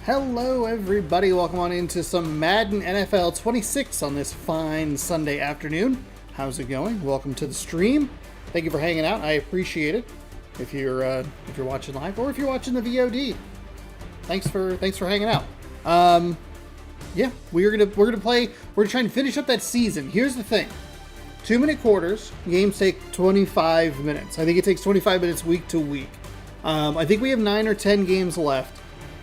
Hello everybody, welcome on into some Madden NFL 26 on this fine Sunday afternoon. How's it going? Welcome to the stream. Thank you for hanging out. I appreciate it. If you're watching live or if you're watching the VOD, thanks for hanging out. Yeah, we're trying to finish up that season. Here's the thing: 2-minute quarters. Games take 25 minutes. I think it takes 25 minutes week to week. I think we have 9 or 10 games left.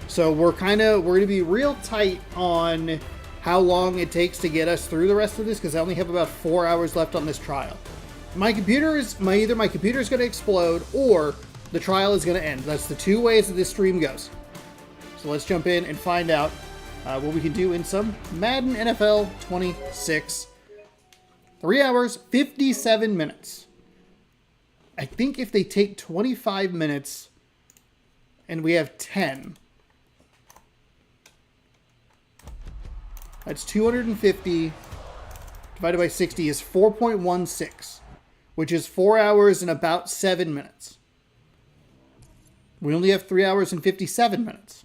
So we're going to be real tight on how long it takes to get us through the rest of this, because I only have about 4 hours left on this trial. Either my computer is going to explode or the trial is going to end. That's the two ways that this stream goes. So let's jump in and find out what we can do in some Madden NFL 26. 3 hours, 57 minutes. I think if they take 25 minutes and we have 10... that's 250 divided by 60 is 4.16, which is 4 hours and about 7 minutes. We only have 3 hours and 57 minutes.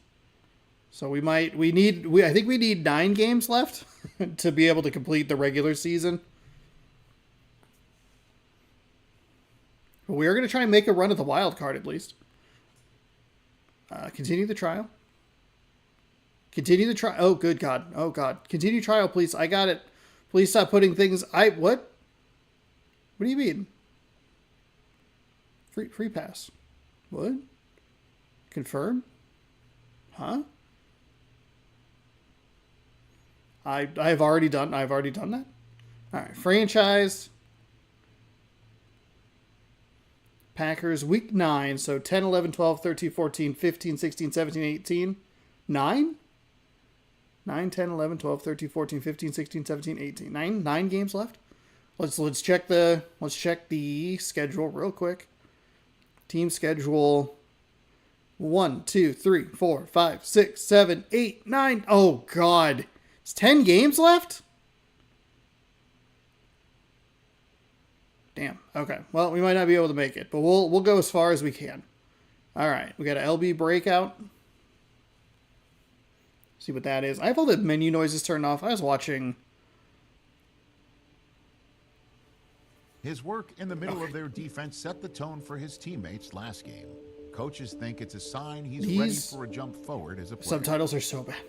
So I think we need 9 games left to be able to complete the regular season. But we are going to try and make a run at the wild card at least. Continue the trial. Continue the trial. Oh, good God. Oh, God. Continue trial, please. I got it. Please stop putting things... What? What do you mean? Free pass. What? Confirm? Huh? I've already done that? All right. Franchise. Packers, week 9. So 10, 11, 12, 13, 14, 15, 16, 17, 18. 9? 9, 10, 11, 12, 13, 14, 15, 16, 17, 18. 9 games left. Let's check the schedule real quick. Team schedule 1, 2, 3, 4, 5, 6, 7, 8, 9. Oh God. It's 10 games left? Damn. Okay. Well, we might not be able to make it, but we'll go as far as we can. All right. We got an LB breakout. See what that is. I have all the menu noises turned off. I was watching. His work in the middle of their defense set the tone for his teammates last game. Coaches think it's a sign he's ready for a jump forward as a player. Subtitles are so bad.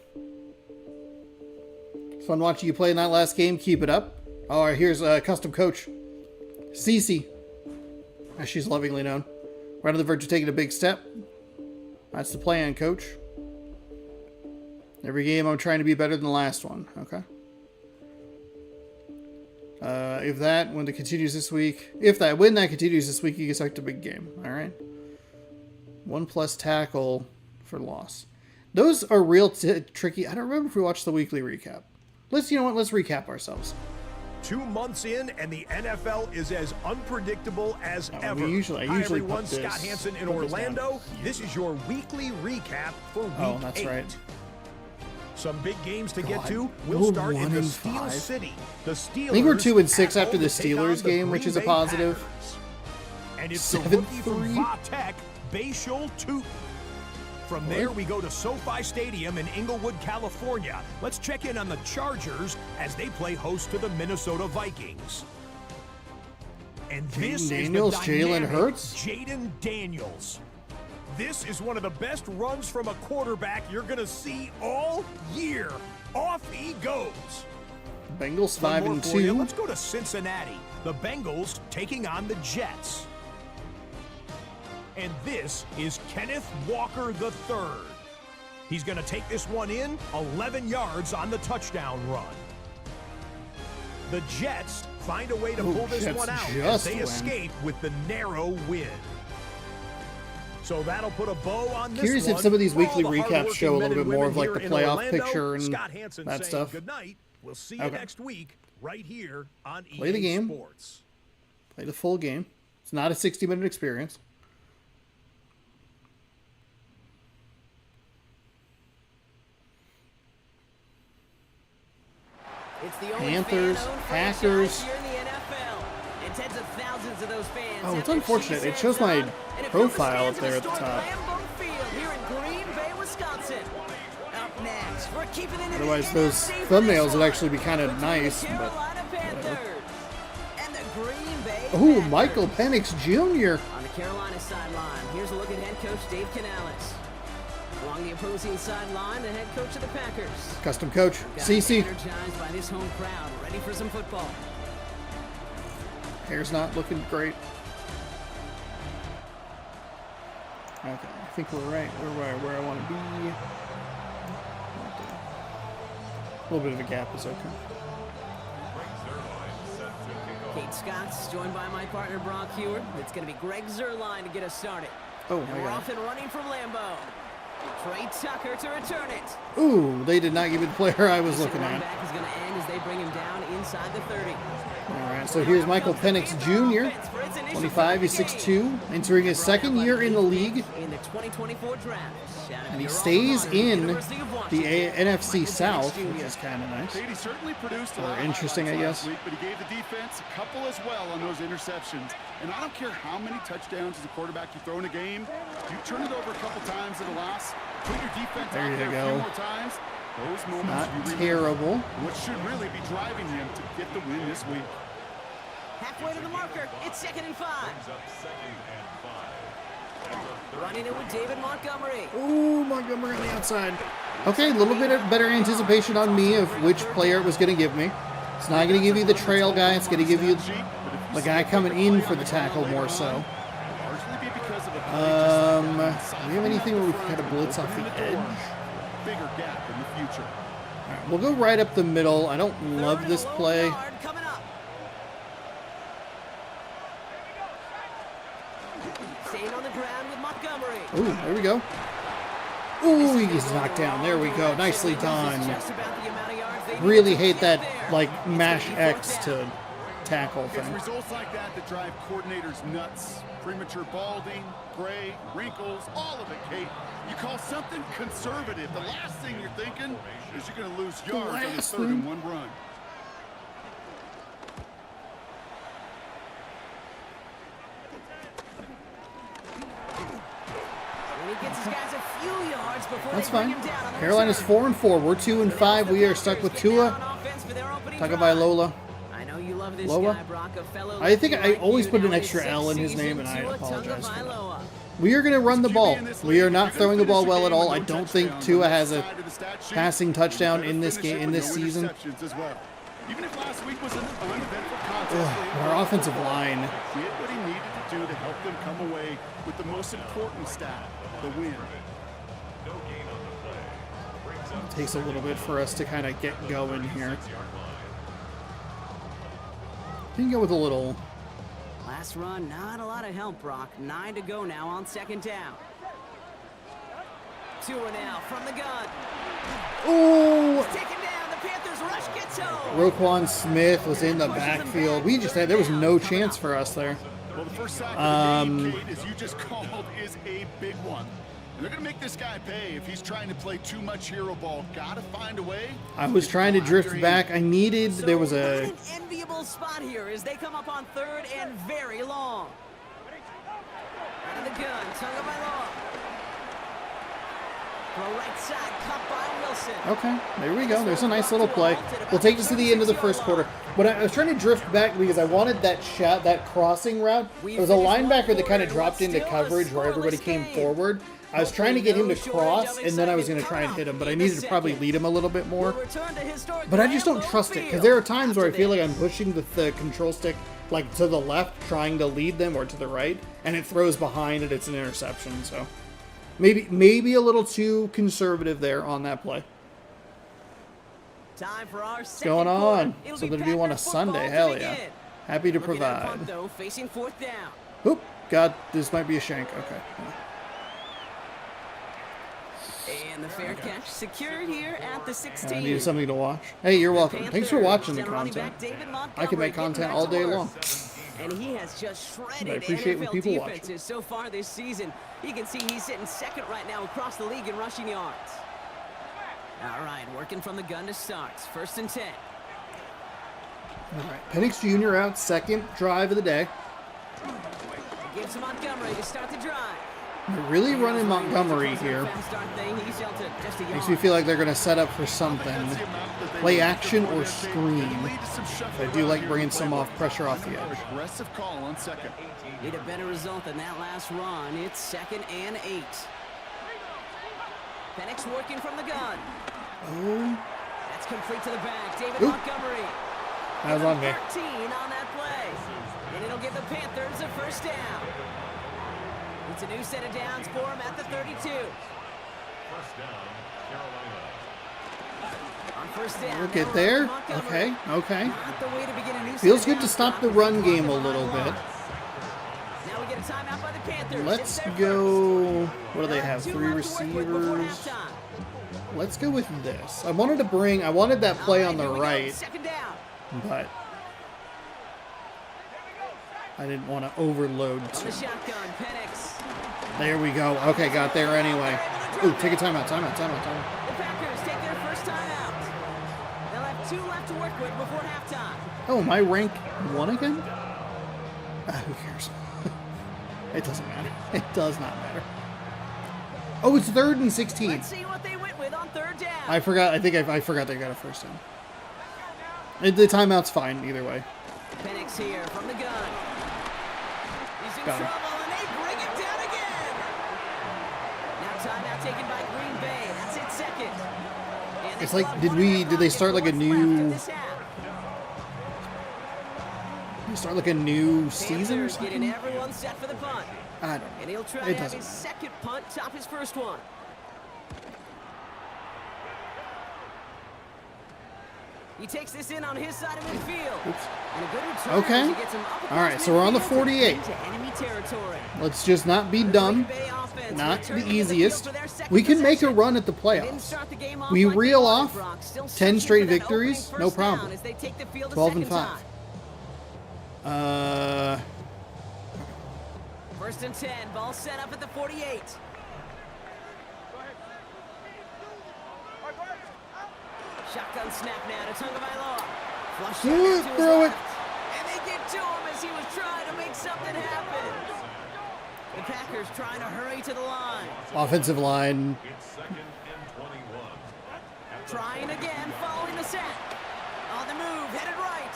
Fun watching you play in that last game. Keep it up. All right, here's a custom coach. Cece, as she's lovingly known. Right on the verge of taking a big step. That's the plan, coach. Every game I'm trying to be better than the last one. Okay. When that continues this week, you can expect a big game. All right. 1+ tackle for loss. Those are real tricky. I don't remember if we watched the weekly recap. Let's recap ourselves. 2 months in, and the NFL is as unpredictable as ever. I usually everyone, Scott Hansen in Orlando. This is your weekly recap for Week 8. Right. Some big games to get to. We'll start in the Steel City. The Steelers. I think we're 2-6 after the Steelers game, which is a positive. Packers. And it's the rookie from Va-Tech, Bashul Tootin. From there, we go to SoFi Stadium in Inglewood, California. Let's check in on the Chargers as they play host to the Minnesota Vikings. And this Daniels, is the dynamic Jalen Hurts? Jaden Daniels. This is one of the best runs from a quarterback you're going to see all year. Off he goes. Bengals 5-2. Let's go to Cincinnati. The Bengals taking on the Jets. And this is Kenneth Walker III. He's going to take this one in, 11 yards on the touchdown run. The Jets find a way to pull this one out as they escape with the narrow win. So that'll put a bow on this Curious one. if some of these weekly All the recaps show a little bit more of like the playoff Orlando, picture and Scott Hansen that saying stuff. Good night. We'll see you next week right here on Play the game. Sports. Play the full game. It's not a 60-minute experience. It's the only Panthers, Packers. Tens of thousands of those fans. Oh, it's unfortunate. It shows my profile up there at the top. Here in Green Bay, Wisconsin. Keeping it in Otherwise, the those NFC for thumbnails this would one. actually be kind of The nice. But Carolina Panthers. And the Green Bay oh, Packers. Michael Penix Jr. On the Carolina sideline, here's a look at head coach Dave Canales. Along the opposing sideline, the head coach of the Packers. Custom coach, Guys CC. energized by this home crowd, ready for some football. Hair's not looking great. Okay, I think we're right where I want to be. A little bit of a gap is okay. Kate Scott's joined by my partner Brock Hewitt. It's going to be Greg Zuerlein to get us started. Oh, And my we're God. off and running from Lambeau. Trey Tucker to return it. Ooh, they did not give me the player I was looking Run at. back is going to end as they bring him down inside the 30. All right, so here's Michael Penix Jr., 25, he's 6'2", entering his second year in the league, In the 2024 draft. and he stays in the NFC South, which is kind of nice. He certainly produced a Or lot of interesting, I highlights guess. last week, but he gave the defense a couple as well on those interceptions. And I don't care how many touchdowns as a quarterback you throw in a game, if you turn it over a couple times at a loss, put your defense There out you there a go. few more times, those moments Not you remember. terrible. What should really be driving him to get the win this week. Halfway to the marker. It's 2nd and 5. Running it with David Montgomery. Ooh, Montgomery on the outside. Okay, a little bit of better anticipation on me of which player it was going to give me. It's not going to give you the trail guy. It's going to give you the guy coming in for the tackle more so. Largely be because of a Do we have anything where we can kind of blitz off the edge? bigger gap in the future. All right, we'll go right up the middle. I don't love this play. Coming up. Staying on the ground with Montgomery. Ooh, there we go. Ooh, he's knocked down. There we go. Nicely done. Just about the amount of yards they Really need to hate get that, there. like, It's mash gonna be X fourth down. to tackle It's thing. results like that that drive coordinators nuts. Premature balding, gray, wrinkles, all of it, Kate. You call something conservative. The last thing you're thinking is you're going to lose yards on the last 3rd and thing. 1 run. And he gets his guys a few yards before That's they bring fine. him down on the Carolina's return. 4-4. We're 2-5. We are stuck with Tua. Talking by Lola. I know you love this Lola? guy, Brock, a fellow I think lefty I like always you put now an in extra his L in his sixth name, and I season. Tua apologize for that. Tagovailoa. We are going to run the ball. We are not throwing the ball well at all. I don't think Tua has a passing touchdown in this game, in this season. Even if last week was an uneventful contest for him, Our offensive line. did what he needed to do to help them come away with the most important stat, the win. Takes a little bit for us to kind of get going here. You can go with a little. Last run, not a lot of help, Brock. 9 to go now on 2nd down. Tua now from the gun. Ooh! Taken down. The Panthers rush gets home. Roquan Smith was in the backfield. There was no chance for us there. Well, the first sack of the game, Kate, as you just called, is a big one. And they're going to make this guy pay if he's trying to play too much hero ball. Got to find a way. I was trying to drift back. I needed, there was So, a, what an enviable spot here as they come up on 3rd and very long. Out of the gun, Tagovailoa. Throw right side, cut by Wilson. okay, there we go. There's a nice little play. We'll take this to the end of the first quarter. But I was trying to drift back because I wanted that shot, that crossing route. There was a linebacker that kind of dropped into coverage where everybody came forward. I was trying to get him to cross, and then I was going to try and hit him, but I needed to probably lead him a little bit more. But I just don't trust it, because there are times where I feel like I'm pushing the control stick like to the left, trying to lead them, or to the right, and it throws behind and it's an interception. So maybe a little too conservative there on that play. Time for our What's going on? Something to do on a Sunday, hell yeah. Happy to provide. Though, facing 4th down. Oop, God, this might be a shank. Okay. And the fair catch secured here at the 16. I needed something to watch. Hey, you're welcome. Thanks for watching the content. I can make content all day long. And he has just shredded I appreciate when NFL people watch defenses so far this season. You can see he's sitting 2nd right now across the league in rushing yards. All right, working from the gun to start. 1st and 10. All right, Penix Jr. out, second drive of the day. Gives to Montgomery to start the drive. They're really running Montgomery here. Makes me feel like they're going to set up for something. Play action or screen. I do like bringing some pressure off the edge. Aggressive call on second. Need a better result than that last run. It's 2nd and 8. Penix working from the gun. Oh. That's complete to the back. David Ooh. Montgomery. That was on me. 13 on that play. And it'll give the Panthers a first down. It's a new set of downs for him at the 32. First down, Carolina. On first down. We'll get there. Okay, okay. Not the way to begin a new Feels set good of to downs stop the for run offensive game a line little line. bit. Now we get a timeout by the Panthers. Let's It's their go. What do they first. have? Two 3 left to work with before receivers. halftime. Let's go with this. I wanted that play on the Here we go. right, Second down. but I didn't want to overload On too the much. shotgun, Penix. There we go. Okay, got there anyway. Ooh, take a timeout. The Packers take their first timeout. They'll have 2 left to work with before halftime. Oh, am I rank 1 again? Who cares? It doesn't matter. It does not matter. Oh, it's 3rd and 16. Let's see what they went with on 3rd down. I forgot. I think I forgot they got a first down. The timeout's fine either way. Penix here from the gun. He's in Got him. trouble, and they bring him down again. Now timeout taken by Green Bay. That's it, 2nd. And It's they like, clock did 1 they start like a minute left in new, this half. season or Panthers getting something? everyone set for the punt. I don't And know. he'll try It to have doesn't. his 2nd punt top his 1st one. He takes this in on his side of midfield. Oops. And a good return Okay. as he gets him up All right, across so we're on the midfield 48. into enemy territory. Let's just not be The dumb. Green Bay offense Not returning the to field easiest. for their 2nd We can make a possession. run at the They didn't playoffs. start the game off We like they reel wanted, off Brock. Still 10 searching straight for that victories, opening no first down problem. as they take the field a 12 and second 5. time. 1st and 10, ball set up at the 48. Shotgun snap now to Tagovailoa. Flush shot Ooh, to his throw it. left. And they get to him as he was trying to make something happen. The Packers trying to hurry to the line. Offensive line. It's 2nd and 21. Trying again, following the set. On the move, headed right.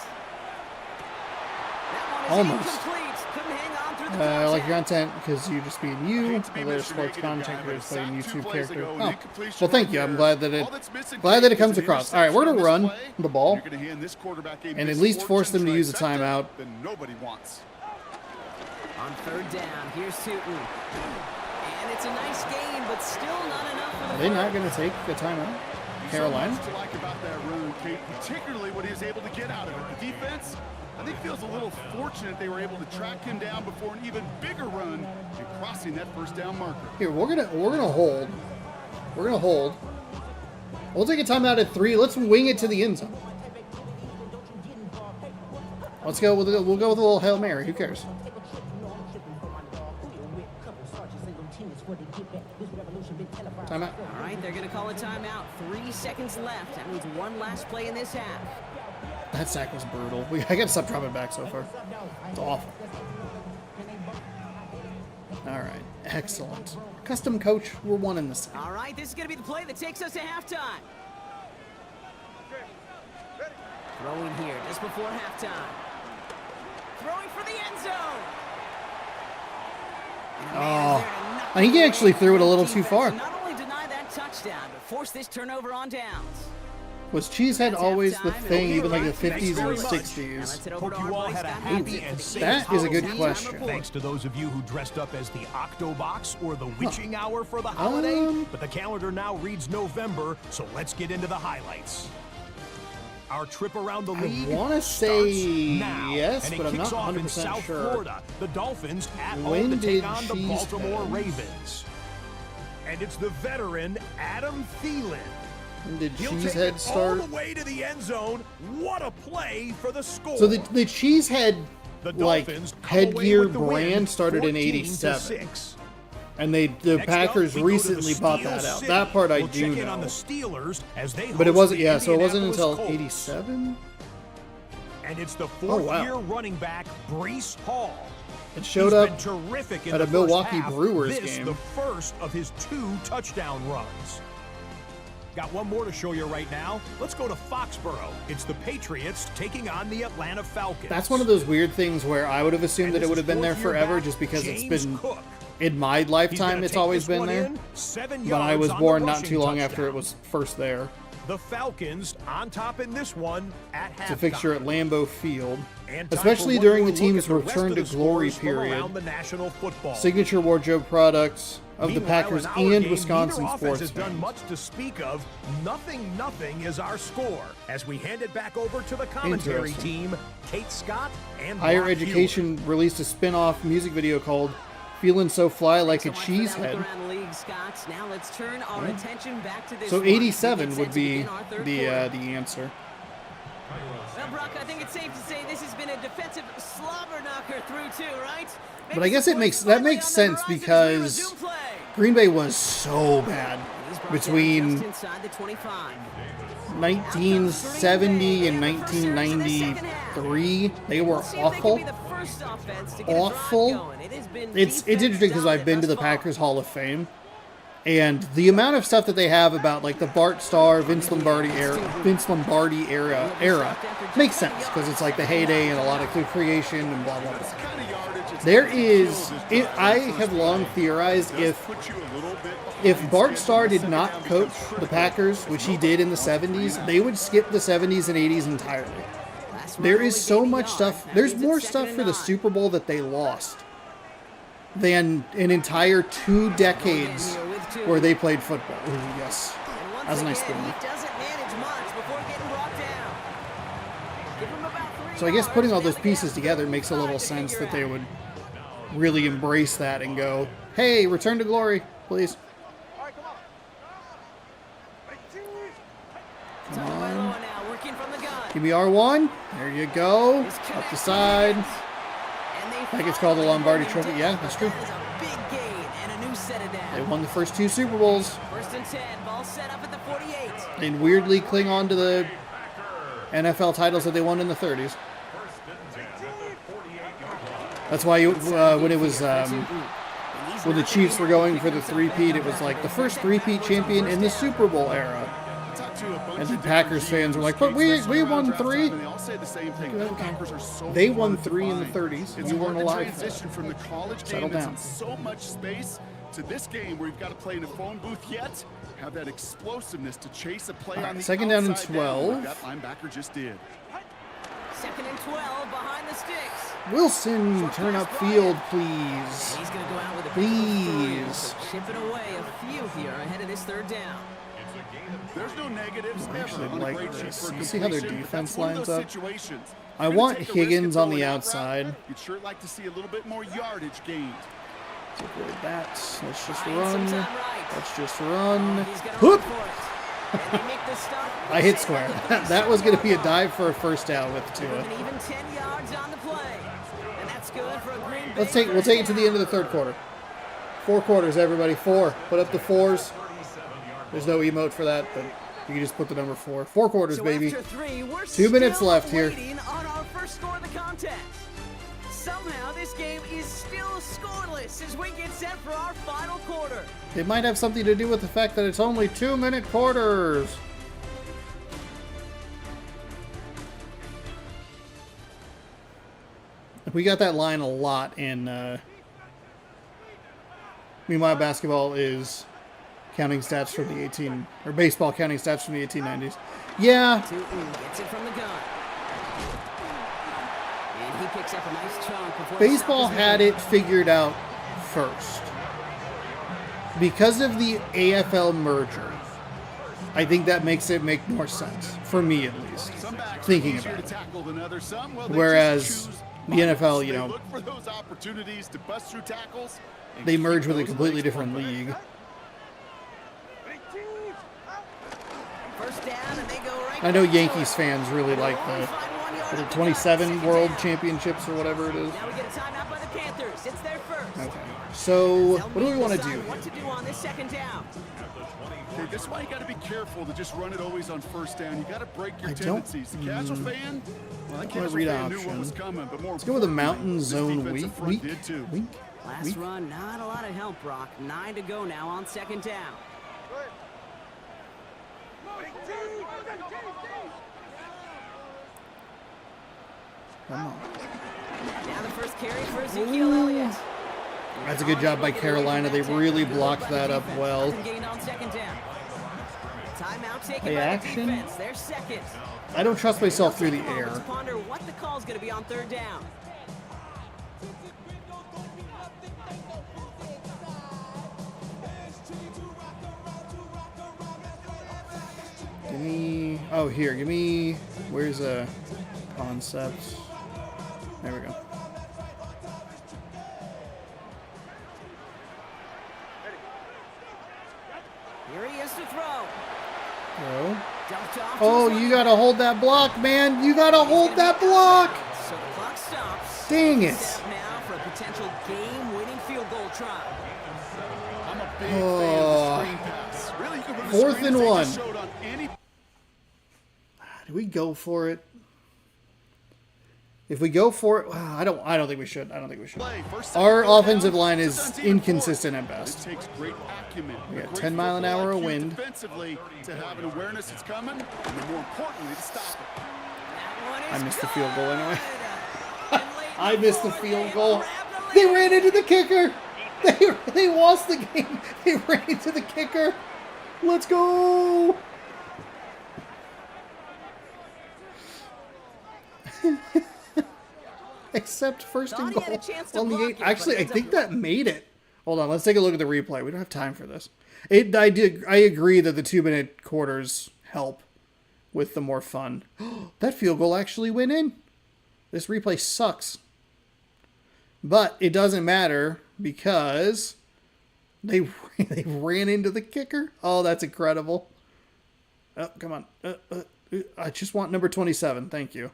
That one is Almost. incomplete. Couldn't hang on through the I like your contact. content because you just being you. Hate to be Other Mr. sports Negative content guy, creators but playing sacked 2 YouTube plays character. ago, an Oh, incompletion well, thank right you. I'm there. glad that All that's missing it is comes an across. All right, we're gonna interception on run this play. the ball You're gonna hand this quarterback a and at least force them to use a misfortune timeout. that nobody wants. On 3rd down, here's Tootin. And it's a nice gain, but still not enough for the Are they not first. going to take the timeout? Carolina? So much to like about that run, Kate, particularly what he was able to get out of it. The defense, I think, feels a little fortunate they were able to track him down before an even bigger run and crossing that first down marker. Here, we're gonna hold. We're gonna hold. We'll take a timeout at 3. Let's wing it to the end zone. Let's go. We'll go with a little Hail Mary. Who cares? Timeout. All right, they're going to call a timeout. 3 seconds left. That means one last play in this half. That sack was brutal. I gotta stop dropping back so far. It's awful. All right, excellent. Custom coach, we're 1 in the second. All right, this is going to be the play that takes us to halftime. Throwing here just before halftime. Throwing for the end zone. And a man is there to knock I think he it actually away. threw it a little Defense too far. Not only deny that touchdown, but force this turnover on downs. Was Cheesehead That's always the halftime. thing, It'll even like the be right. 50s very or much. Now 60s? let's head over Hope to you our all buddy had a Scott happy Hansen and for the safe That is a good halftime question. report. Thanks to those of you who dressed up as the Octobox or the Witching Hour for the holiday. But the calendar now reads November, so let's get into the highlights. Our trip around the league wanna starts say now, yes, and it but I'm kicks not off in 100% South sure. Florida. The Dolphins at When home to did take on the Cheesehead- Baltimore Ravens. And it's the veteran Adam Thielen. When did He'll take Cheesehead it all start? the way to the end zone. What a play for the score. So the Cheesehead The like Dolphins come away headgear with the win, brand started in 14-6. '87, and the Next Packers up, we go to recently the bought Steel that out. City. That part I We'll do check in on know. the Steelers as they But it host wasn't. the Yeah, so it wasn't until Indianapolis Colts. '87. And it's the Oh, wow. fourth-year running back, Breece Hall. It showed He's up been terrific in at the a Milwaukee first half. Brewers This, game. the first of his 2 touchdown runs. Got one more to show you right now. Let's go to Foxborough. It's the Patriots taking on the Atlanta Falcons. That's one of those weird things where I would have assumed And that it this would is have been there fourth year forever back, just because James it's been Cook. in my He's lifetime. gonna It's take always this been one there. in, 7 But I yards was on the born not rushing too long after touchdown. it was first there. The Falcons on top in this one at halftime. It's a fixture at Lambeau Field, And time especially for one during more the look team's at the rest return of to the glory scores from period. around the National Football League. Signature wardrobe products of the Meanwhile, Packers in our and game, Wisconsin neither offense sports has done fans. much to speak of. 0-0 is our score. As we hand it back over to the commentary Interesting. team, Kate Scott and Higher Brock Education released a spin-off music video called "Feeling So Fly Like a Thanks so much for that Cheesehead." look around the league, Scott. Now let's turn our attention back to this So one. 87 It's would set to be begin our third the quarter. answer. Well, Brock, I think it's safe to say this has been a defensive slobber knocker through two, right? But I guess it makes that makes sense because Green Bay was so bad between 1970 and 1993. They were awful. Awful. It's interesting because I've been to the Packers Hall of Fame, and the amount of stuff that they have about like the Bart Starr, Vince Lombardi era makes sense because it's like the heyday and a lot of creation and blah blah blah. There is, I have long theorized if Bart Starr did not coach the Packers, which he did in the 70s, they would skip the 70s and 80s entirely. There is so much stuff. There's more stuff for the Super Bowl that they lost than an entire 2 decades where they played football. Ooh, yes. That was a nice thing. So I guess putting all those pieces together makes a little sense that they would really embrace that and go, hey, return to glory, please. Come on. Give me R1. There you go. Up the side. I think it's called the Lombardi Trophy. Yeah, that's true. They won the first 2 Super Bowls. First and 10, ball set up at the 48. They weirdly cling on to the NFL titles that they won in the 30s. That's why when it was when the Chiefs were going for the three-peat, it was like the first three-peat champion in the Super Bowl era. And the Packers fans were like, but we won 3. They won 3 in the 30s. You weren't alive for that. From the college Settle game down. in so much space to this game where you've got to play in a phone booth yet have that explosiveness to chase a play on the second down and outside 12. like that linebacker just did. Second and 12 behind the sticks. Wilson, turn up field, please. He's going to go out with a Please. chipping away a few here ahead of this third down. There's no negatives actually ever on like a great sheet this. for You see how their completion, but defense that's one of lines those up? situations. I You're gonna want take a risk Higgins of on the going that route. outside. You'd sure like to see a little bit more yardage gained. Avoid that. Let's just Buying run. some time right. Let's just run. He's gonna Whoop! run for it. And they make the stop. I hit square. That was going to be a dive for a first down with Tua. With an even 10 yards on the play. And that's good for a Green Bay. We'll take it to the end of the third quarter. 4 quarters, everybody. 4. Put up the 4s. There's no emote for that, but you can just put the number 4. 4 quarters, So baby. after 3, we're 2 minutes still left here. waiting on our first score of the contest. Somehow this game is still scoreless as we get set for our final quarter. It might have something to do with the fact that it's only 2-minute quarters. We got that line a lot in Meanwhile Basketball is counting stats from the baseball counting stats from the 1890s. Yeah, Gets it from the gun. And he picks up a nice chunk before baseball had it figured out first. Because of the AFL merger, I think that makes it make more sense, for me at least, thinking about it. Whereas the NFL, you know, Look for those opportunities to bust through tackles. they merge with a completely different league. First down, and they go right I know back to Yankees it. fans really like Only the find 1 yard Is it 27 World Championships or whatever it is? Now we get a timeout by the Panthers. It's their first. Okay. So, what do we want to do? What to do on this second down? Okay, this is why you got to be careful to just run it always on first down. You got to break your I don't- tendencies. The casual fan, well, that casual read fan knew what option. was coming, but more Let's go with a mountain this zone defensive front weak. did too. Last run, not a lot of help, Brock. 9 to go now on second down. Come on. Now the first carry for Ezekiel Elliott. That's a good job by Carolina. They really blocked that up well. Gained on second down. Timeout taken Play by action. the defense. They're second. I don't trust myself through the Let's air. ponder what the call's going to be on third down. Give me... Oh, here. Give me... Where's a concept? There we go. Here he is to throw. Go. Dumped off to Oh, his you left. gotta hold that block, man. You gotta hold that block. So the clock stops. Dang it. Set now for a potential game-winning field goal try. I'm a big fan of the screen pass. Really, you can run the 4th screen and they 1. just showed on any Do we go for it? If we go for it, I don't think we should. I don't think we should. play. First, Our second, third offensive down, line is sometimes even inconsistent at fourth. best. It takes great acumen. We got great 10 mile an football hour IQ wind. defensively to have an awareness it's coming, and then more importantly, to stop it. That one is I missed the field goal anyway. good. And late I missed the before field they goal. grab the They lead. ran into the kicker. They lost the game. They ran into the kicker. Let's go. Except first and Thought he goal had a chance to on the block 8. it, but Actually, I ends up think that made it. Hold on, let's take a look at the replay. We don't have time for this. I agree that the 2-minute quarters help with the more fun. That field goal actually went in. This replay sucks. But it doesn't matter because they ran into the kicker. Oh, that's incredible. Oh, come on. I just want number 27. Thank you.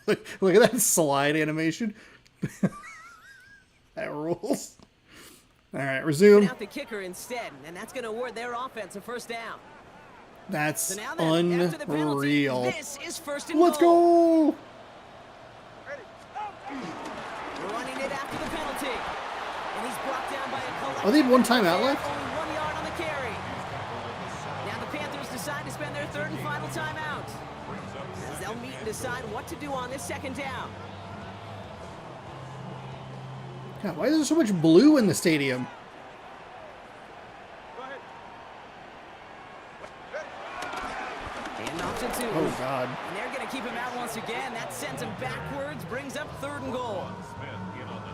Look at that slide animation. That rules. All right, resume. Out the kicker instead, and that's going to award their offense a first down. That's So now then, after the penalty, unreal. this is first and Let's goal. go. Running it after the penalty. And he's brought down by a collective. Oh, they had one timeout left? Only 1 yard on the carry. Now the Panthers decide to spend their third and final timeout. As they'll meet and decide what to do on this second down. God, why is there so much blue in the stadium? And off to 2. Oh, God. And they're going to keep him out once again. That sends him backwards, brings up third and goal.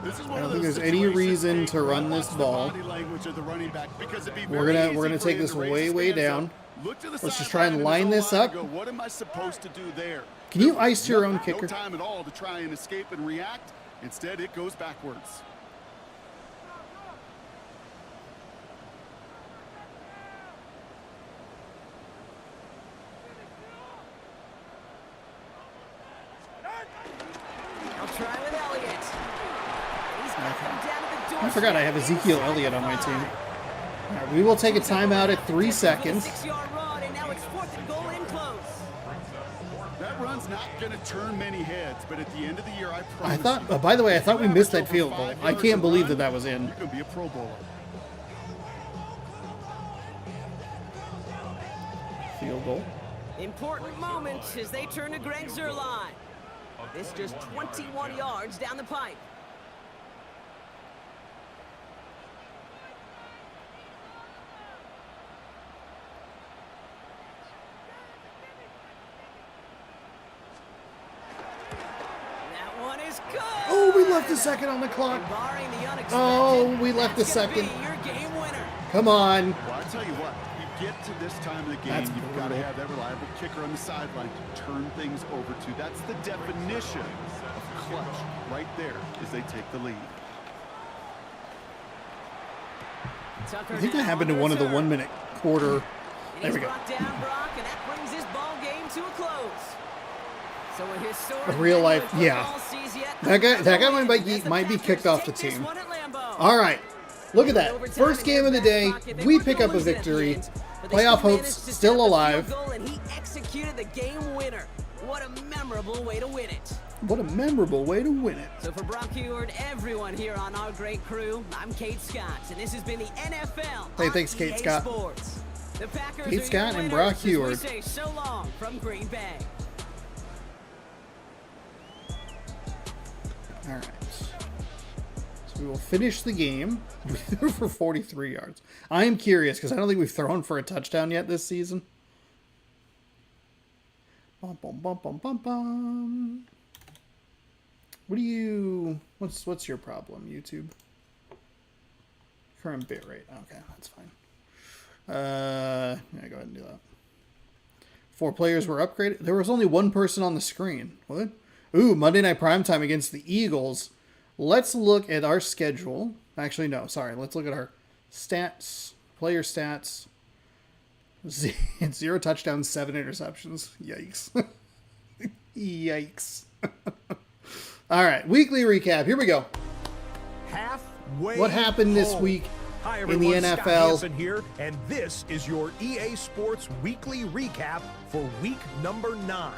This is I one don't of think those there's any situations, reason Dave, to where run you this watch the ball. body language of the running back, because it'd be We're very gonna easy for take him this to raise way, his way hands down. up, look to the Let's just sideline try and of his line own this line up. and go, what am I supposed to do there? Can you ice your own No kicker? time at all to try and escape and react. Instead, it goes backwards. I'll try with Elliott. He's got them down to the I forgot I have Ezekiel Elliott on my team. All right, we will take a timeout at 3 seconds. 6-yard run, and now it's fourth and goal in close. That run's not going to turn many heads, but at the end of the year, I promise I thought, you, by the way, I thought we you missed that average field over goal. 5 I yards can't a believe run, that that was in. You're going to be a Pro Bowler. Field goal. Important moment as they turn to Greg Zuerlein. This just 21 yards down the pipe. That one is good. Oh, we left a second on the clock. Barring the unexpected, Oh, we left that's a gonna second. be your game winner. Come on. Well, I tell you what, you get to this time of the game, That's you've got to brutal. have that reliable kicker on the sideline to turn things over to. That's the definition of clutch right there as they take the lead. Tucker I think that now happened to on one of the reserve. 1-minute quarter There we go. Brought down Brock, and that brings this ball game to a close. So a historic Real life, yeah. That guy might be kicked off the team. All right, look at that. First game of the day, we pick up a victory. Playoff hopes still alive. And he executed the game winner. What a memorable way to win it. What a memorable way to win it. So for Brock Heward, everyone here on our great crew, I'm Kate Scott, and this has been the NFL. Hey, thanks, Kate Scott. Sports. The Packers Kate Scott and Brock Heward. We say so long from Green Bay. All right. So we will finish the game. We threw for 43 yards. I am curious because I don't think we've thrown for a touchdown yet this season. Bum, bum, bum, bum, bum, bum. What do you... What's your problem, YouTube? Current bit rate. Okay, that's fine. Yeah, go ahead and do that. 4 players were upgraded. There was only 1 person on the screen. What? Ooh, Monday Night Primetime against the Eagles. Let's look at our schedule. Actually, no, sorry. Let's look at our stats. Player stats. 0 touchdowns, 7 interceptions. Yikes. Yikes. All right, weekly recap. Here we go. What happened this week Hi, in the NFL? Scott Hansen here, and this is your EA Sports weekly recap for week number 9.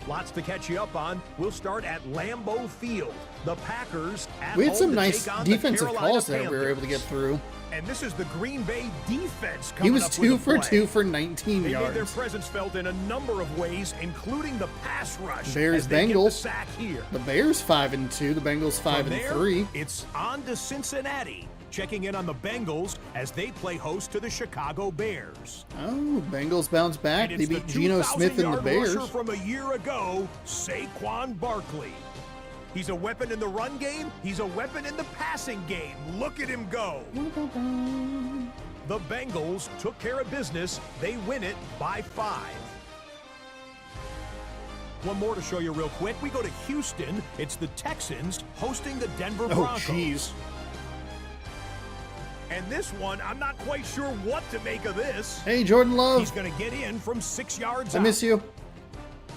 Lots to catch you up on. We'll start at Lambeau Field. The Packers at We had home some to nice take on defensive the calls Carolina that we were able to get through. And this is the Green Bay defense coming He was up 2 with a for play. 2 for 19 They made their yards. presence felt in a number of ways, including the pass rush. Bears, as they get the Bengals. sack here. The Bears 5-2. The Bengals 5-3. It's on to Cincinnati, checking in on the Bengals as they play host to the Chicago Bears. Oh, Bengals bounce back. And They it's beat the Geno Smith and the 2,000-yard Bears. rusher from a year ago, Saquon Barkley. He's a weapon in the run game. He's a weapon in the passing game. Look at him go. The Bengals took care of business. They win it by 5. One more to show you real quick. We go to Houston. It's the Texans hosting the Denver Broncos. Oh, jeez. And this one, I'm not quite sure what to make of this. Hey, Jordan Love. He's going to get in from 6 yards I out. miss you.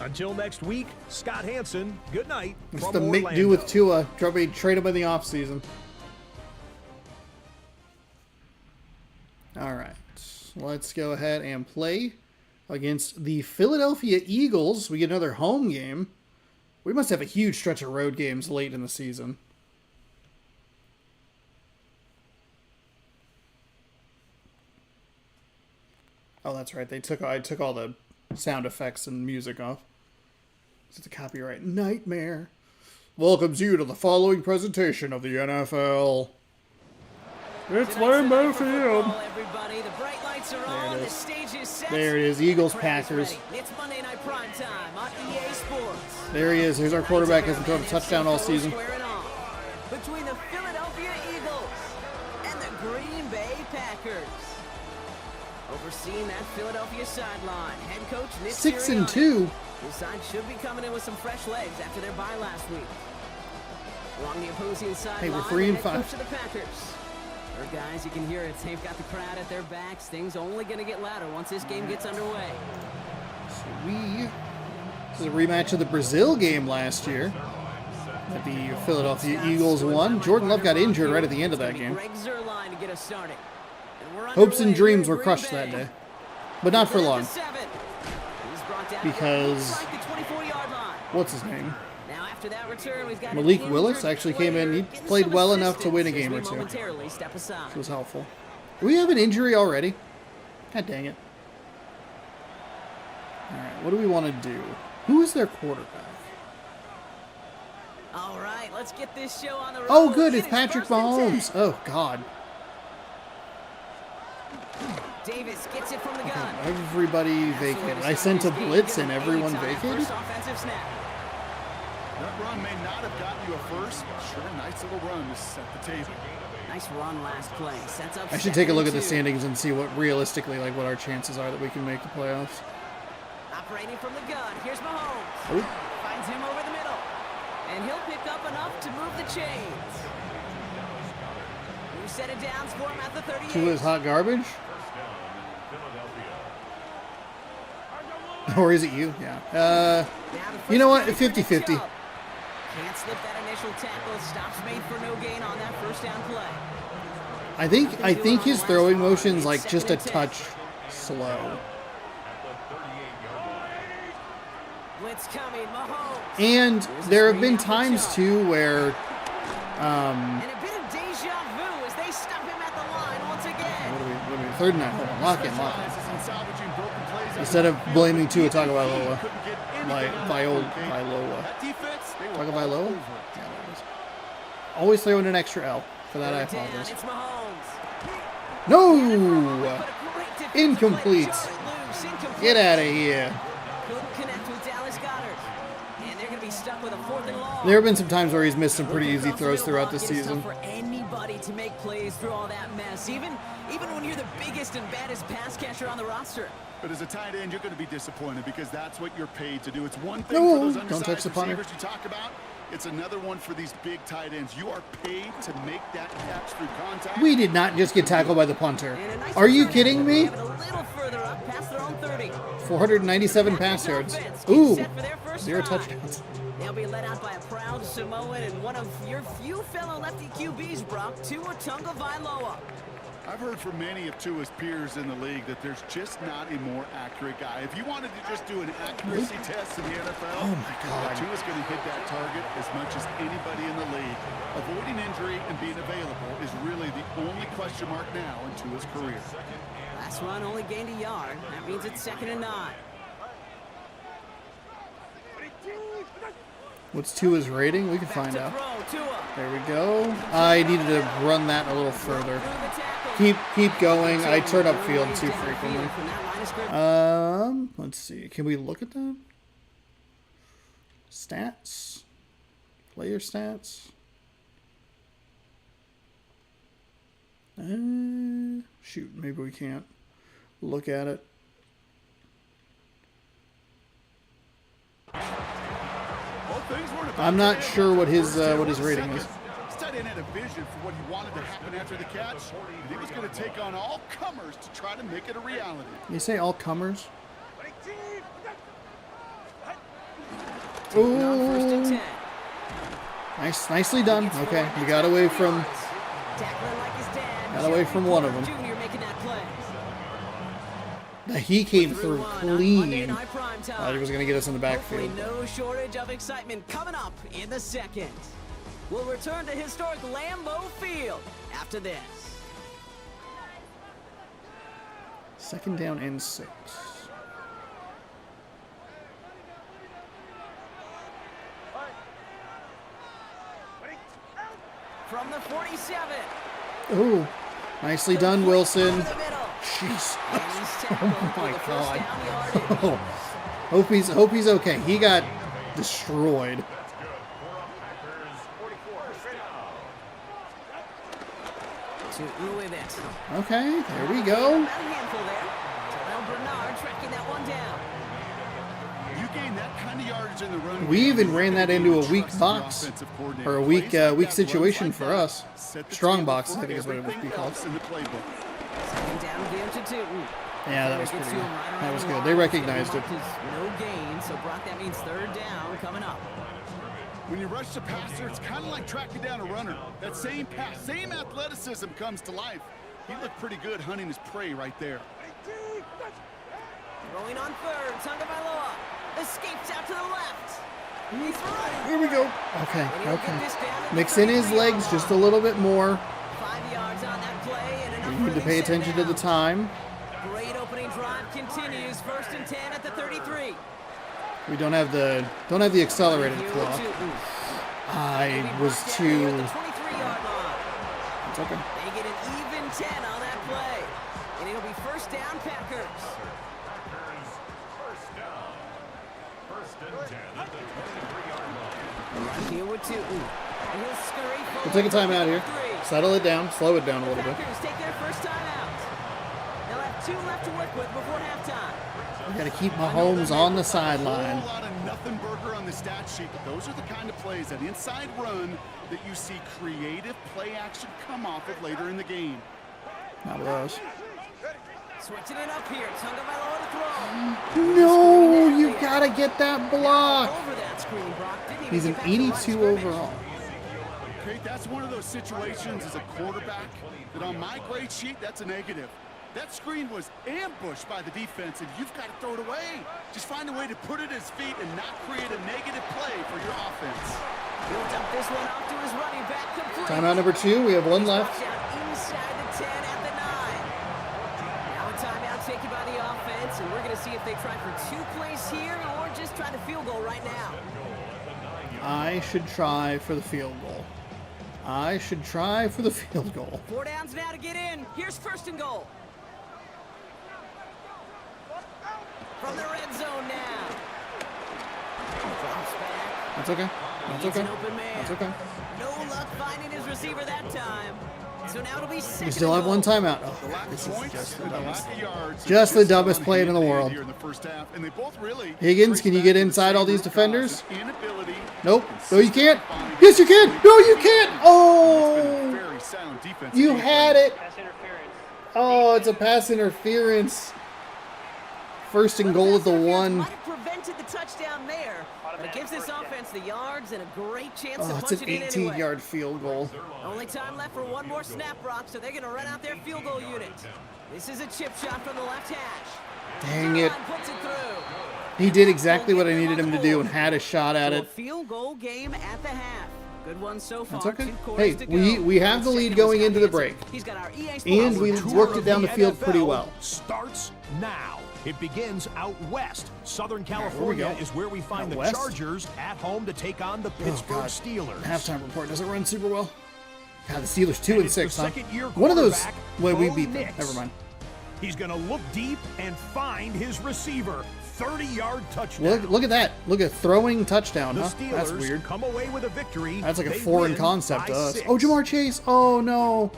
Until next week, Scott Hansen, good night It's from the make Orlando. do with Tua. Trade him in the offseason. All right. Let's go ahead and play against the Philadelphia Eagles. We get another home game. We must have a huge stretch of road games late in the season. Oh, that's right. I took all the sound effects and music off. It's a copyright nightmare. Welcomes you to the following presentation of the NFL. It's Lambeau Field. Everybody, the bright lights are on, the stage is set. There it is, Eagles, The crowd is Packers. ready. It's Monday Night Prime Time on EA Sports. There he is. Here's our quarterback. Hasn't thrown a touchdown all season. Squaring off between the Philadelphia Eagles and the Green Bay Packers. Overseeing that Philadelphia sideline, head coach Nick 6-2. His side should be coming in with some fresh legs after their bye last week. Along the opposing sideline, Hey, we're 3 and the head 5. coach of the Packers. Our guys, you can hear it. They've got the crowd at their backs. Things only going to get louder once this game gets underway. This is a rematch of the Brazil game last year that the Philadelphia Eagles won. Jordan Love got injured right at the end of that game. Greg Zuerlein to get us started. And we're Hopes and underway dreams here were in crushed Green that Bay. day. But not for He's long. at the 7. He's brought down Because- inside the 24-yard line. What's his name? Now after that return, we've got an Malik injured Willis actually came in. He player played getting well some enough to win a assistance game or as we two. momentarily step aside. It was helpful. Do we have an injury already? God dang it. Alright, what do we want to do? Who is their quarterback? All right, let's get this show on the road. Oh, good. It It's is Patrick 1st and 10. Mahomes. Oh, God. Davis gets it from the gun. Everybody vacated. I sent a blitz and everyone vacated? First offensive snap. That run may not have gotten you a first, but sure, nice little run to set the table. Nice run last play. Sets up I should take a look at the 2nd. standings and see what realistically, like, what our chances are that we can make the playoffs. Operating from the gun. Here's Mahomes. Oh, Finds him over the middle. And he'll pick up enough to move the chains. New set of downs for him at the 38. Tua's hot garbage. Or is it you? Yeah. You know what? 50-50. Can't slip that initial tackle. Stops made for no gain on that first down play. I think his throwing motion's like just a touch slow. Blitz coming, Mahomes. And there have been times too where And a bit of deja vu as they stop him at the line once again. what are we, third and 9. Hold on, lock in. Instead of blaming Tua Tagovailoa, Tagovailoa. Yeah, that is. Always throwing an extra L. For that, I apologize. It's Mahomes. No! Incomplete. Get out of here. Couldn't connect with Dallas Goedert. And they're going to be stuck with a 4th and long. There have been some times where he's missed some pretty easy throws throughout the season. For anybody to make plays through all that mess, even when you're the biggest and baddest pass catcher on the roster. But as a tight end, you're going to be disappointed because that's what you're paid to do. It's one thing No, for those don't touch the undersized punter. receivers you talk about. It's another one for these big tight ends. You are paid to make that catch through contact. We did not just get tackled by the punter. Are you kidding me? A little further up, past their own 30. 497 pass yards. Ooh, 0 touchdowns. They'll be led out by a proud Samoan and one of your few fellow lefty QBs, Brock, Tua Tagovailoa. I've heard from many of Tua's peers in the league that there's just not a more accurate guy. If you wanted to just do an accuracy test in the NFL, Oh my God. Tua's going to hit that target as much as anybody in the league. Avoiding injury and being available is really the only question mark now in Tua's career. Last run only gained a yard. That means it's 2nd and 9. What's Tua's rating? We can find out. Throw, Tua. There we go. I needed to run that a little further. Keep going. I turn upfield too frequently. Let's see. Can we look at that? Stats? Player stats? Shoot, maybe we can't look at it. I'm not sure what his rating is. Tight end had a vision for what he wanted to happen after the catch. He was going to take on all comers to try to make it a reality. You say all comers? On 1st and Ooh, 10. nicely done. Okay, we got away from Tackling like his dad. Got away from one of them. Jr. making that play. he came through Monday clean. Night Prime Time. He was gonna get us in the Hopefully backfield. no shortage of excitement coming up in the 2nd. We'll return to historic Lambeau Field after this. 2nd down and 6. From the 47. Ooh, nicely done, Wilson. Over the middle. Jeez. And he's tackled Oh my for the God. first down yardage. Oh, hope he's okay. He got destroyed. Tootin' with it. Okay, there we go. About a handful there. Terrell Bernard tracking that one down. You gain that kind of yardage in the run. We even ran that into a weak Trust the box, offensive coordinator. or a weak Plays like weak that, situation runs like for that, us. set the Strong table box, for I think is what it would be everything called. else in the playbook. 2nd down game to Tootin'. Yeah, that was pretty good. That was good. They recognized it. No gain, so Brock, that means 3rd down coming up. When you rush the passer, it's kind of like tracking down a runner. That same pass, same athleticism comes to life. He looked pretty good hunting his prey right there. Rolling on 3rd, Tagovailoa escapes out to the left. He's running. Here we go. Okay, okay. Mix in his legs just a little bit more. 5 yards on that play, and enough We for need to the pay set attention to the down. time. Great opening drive continues. 1st and 10 at the 33. We don't have the accelerated Here clock. with Tootin'. I was Brought down too. near the 23-yard line. It's okay. They get an even 10 on that play. And it'll be 1st down Packers. First and 10 at the 23-yard line. Right here with Tootin'. And he'll scurry forward. We'll take a timeout here. Settle it down. Slow it down a The little bit. Packers take their first time out. They'll have 2 left to work with before halftime. We got to keep Mahomes on the A sideline. whole lot of nothing burger on the stat sheet, but those are the kind of plays, that inside run, that you see creative play action come off of later in the game. Not with us. Switching it up here. Tagovailoa to No, you gotta get that block. Over that screen, Brock. Didn't even He's an get back to the line of 82 scrimmage. overall. Okay, that's one of those situations as a quarterback that on my grade sheet, that's a negative. That screen was ambushed by the defense, and you've got to throw it away. Just find a way to put it at his feet and not create a negative play for your offense. He'll dump this one off to his running back complete. Timeout number 2. We have one left. Touchdown inside the 10 at the 9. Now a timeout taken by the offense, and we're going to see if they try for 2 plays here or just try the field goal right now. I should try for the field goal. I should try for the field goal. 4 downs now to get in. Here's 1st and goal. From the red zone now. Drops back. That's okay. That's Needs okay. an open man. That's okay. No luck finding his receiver that time. So now it'll be 2nd We still have one timeout. Oh, The lack this of is points just the and the dumbest. lack of yards. Just the Just dumbest gone play in the hand-to-hand world. here in the first half, and they both really Higgins, can you trace get back to the inside all same these root cause, defenders? inability Nope. to No, you can't. consistently Yes, you can. No, you can't. It's been a Oh, very sound defensive you game had plan. it. Oh, it's a pass interference. 1st and goal at the 1. Might have prevented the touchdown there, but it gives this offense the yards and a great chance Oh, to it's punch an it in anyway. 18-yard field goal. Only time left for one more snap, Brock, so they're going to run out their field goal unit. This is a chip shot from the left hash. Dang it. Zerline puts it through. He did exactly what I needed him to do and had a shot at So a it. field goal game at the half. Good one so far. That's okay. 2 quarters Hey, to go. we have the Let's lead check in going with into the Scott break. Hansen. He's got our EA Sports And we Tour worked it of down the field pretty NFL well. Starts now. It begins out west. Southern we California go. is where we find Out the west? Chargers at home to take on the Oh, Pittsburgh God. Steelers. Halftime report doesn't run super well. God, the Steelers 2 and it's the 6, huh? second-year One of those. quarterback, Well, we Bo beat them. Nix. Never mind. He's going to look deep and find his receiver. 30-yard touchdown. Look at that. Look at throwing touchdown, The huh? Steelers That's weird. come away with a victory. That's like a They foreign win concept by to us. 6. Oh, Jamar Chase. Oh, no.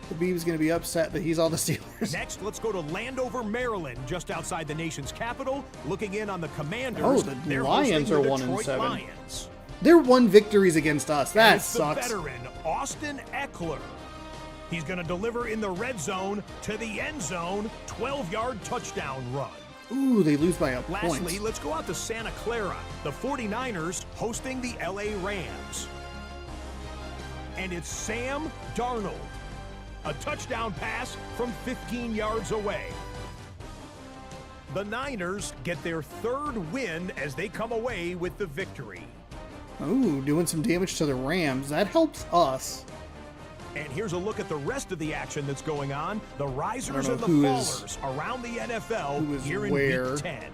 The Beav's going to be upset that he's on the Steelers. Next, let's go to Landover, Maryland, just outside the nation's capital, looking in on the Commanders. Oh, the They're Lions hosting are the 1 and Detroit 7. Lions. They're 1 victories against us. And That it's sucks. the veteran, Austin Eckler. He's going to deliver in the red zone to the end zone, 12-yard touchdown run. Ooh, they lose by a point. Lastly, let's go out to Santa Clara. The 49ers hosting the LA Rams. And it's Sam Darnold. A touchdown pass from 15 yards away. The Niners get their 3rd win as they come away with the victory. Ooh, doing some damage to the Rams. That helps us. And here's a look at the rest of the action that's going on. The risers know and the who is- fallers around the NFL who is here in where. Week 10.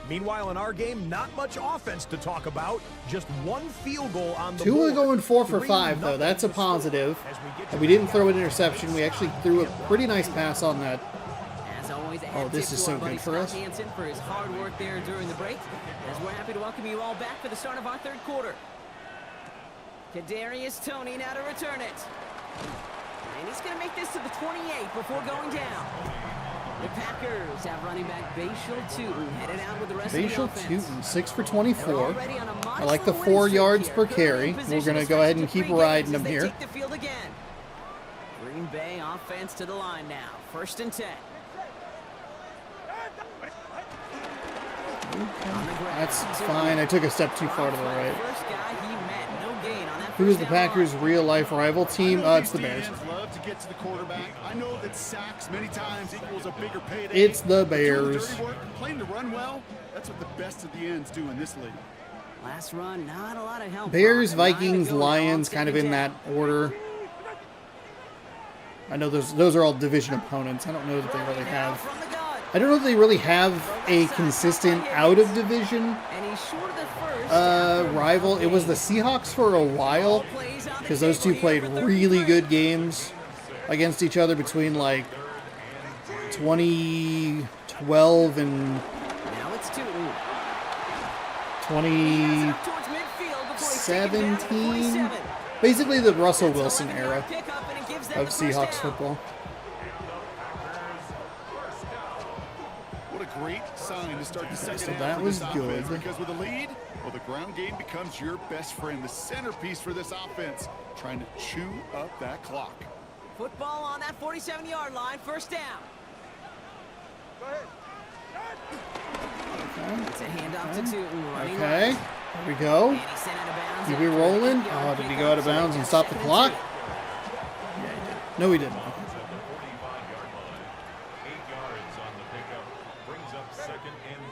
Meanwhile, in our game, not much offense to talk about. Just 1 field goal on the Tua board. going 4 for 5, 3-0 though. That's a to score. positive. As we get to And we the didn't throw an interception. We actually threw a pretty nice pass on that. As always, a Oh, hat this tip is to our so buddy good for Scott us. Hansen for his hard work there during the break. As we're happy to welcome you all back for the start of our 3rd quarter. Kadarius Toney now to return it. And he's going to make this to the 28 before going down. The Packers have running back Bashal Tootin headed out with the rest of the Facial offense. Tootin, 6 for They're 24. already on a I like the monster 4 winning yards streak per here. carry. Good We're position going to to go ahead stretch and to keep 3 riding games as them they here. take the field again. Green Bay offense to the line now. 1st and 10. That's fine. I took a step too far to the right. First guy he met, no gain on that Who is first the down Packers' run. real-life rival team? I know It's these the Bears. DNs love to get to the quarterback. I know that sacks many times equals a bigger payday. It's the But doing Bears. dirty work, playing to run well, that's what the best of the ends do in this league. Last run, not a lot of help. Bears, Brock. 9 to Vikings, go now on Lions, kind of 2nd in that down. order. I know those are all division opponents. I don't know that they really Now have. from the gun. I don't know if they really have a consistent out of division And he's short of the first. rival. It was the Seahawks for a while because those two played really good games against each other between like 2012 and Now it's Tootin. 2017. Up towards midfield before he's taken down at the 47. Basically the Russell Wilson era Pickup, and it gives them of the first Seahawks down. football. What a great sign to start the second So half that for was this good. offense, because with a lead, well, the ground game becomes your best friend, the centerpiece for this offense, trying to chew up that clock. Football on that 47-yard line, 1st down. It's a handoff to Tootin. Running Okay. right. There we go. And he sent out of bounds. Keep it rolling. Oh, did he go out of bounds and stop the clock? Yeah, he did. No, he didn't. Okay. 45-yard line. 8 yards on the pickup. Brings up 2nd and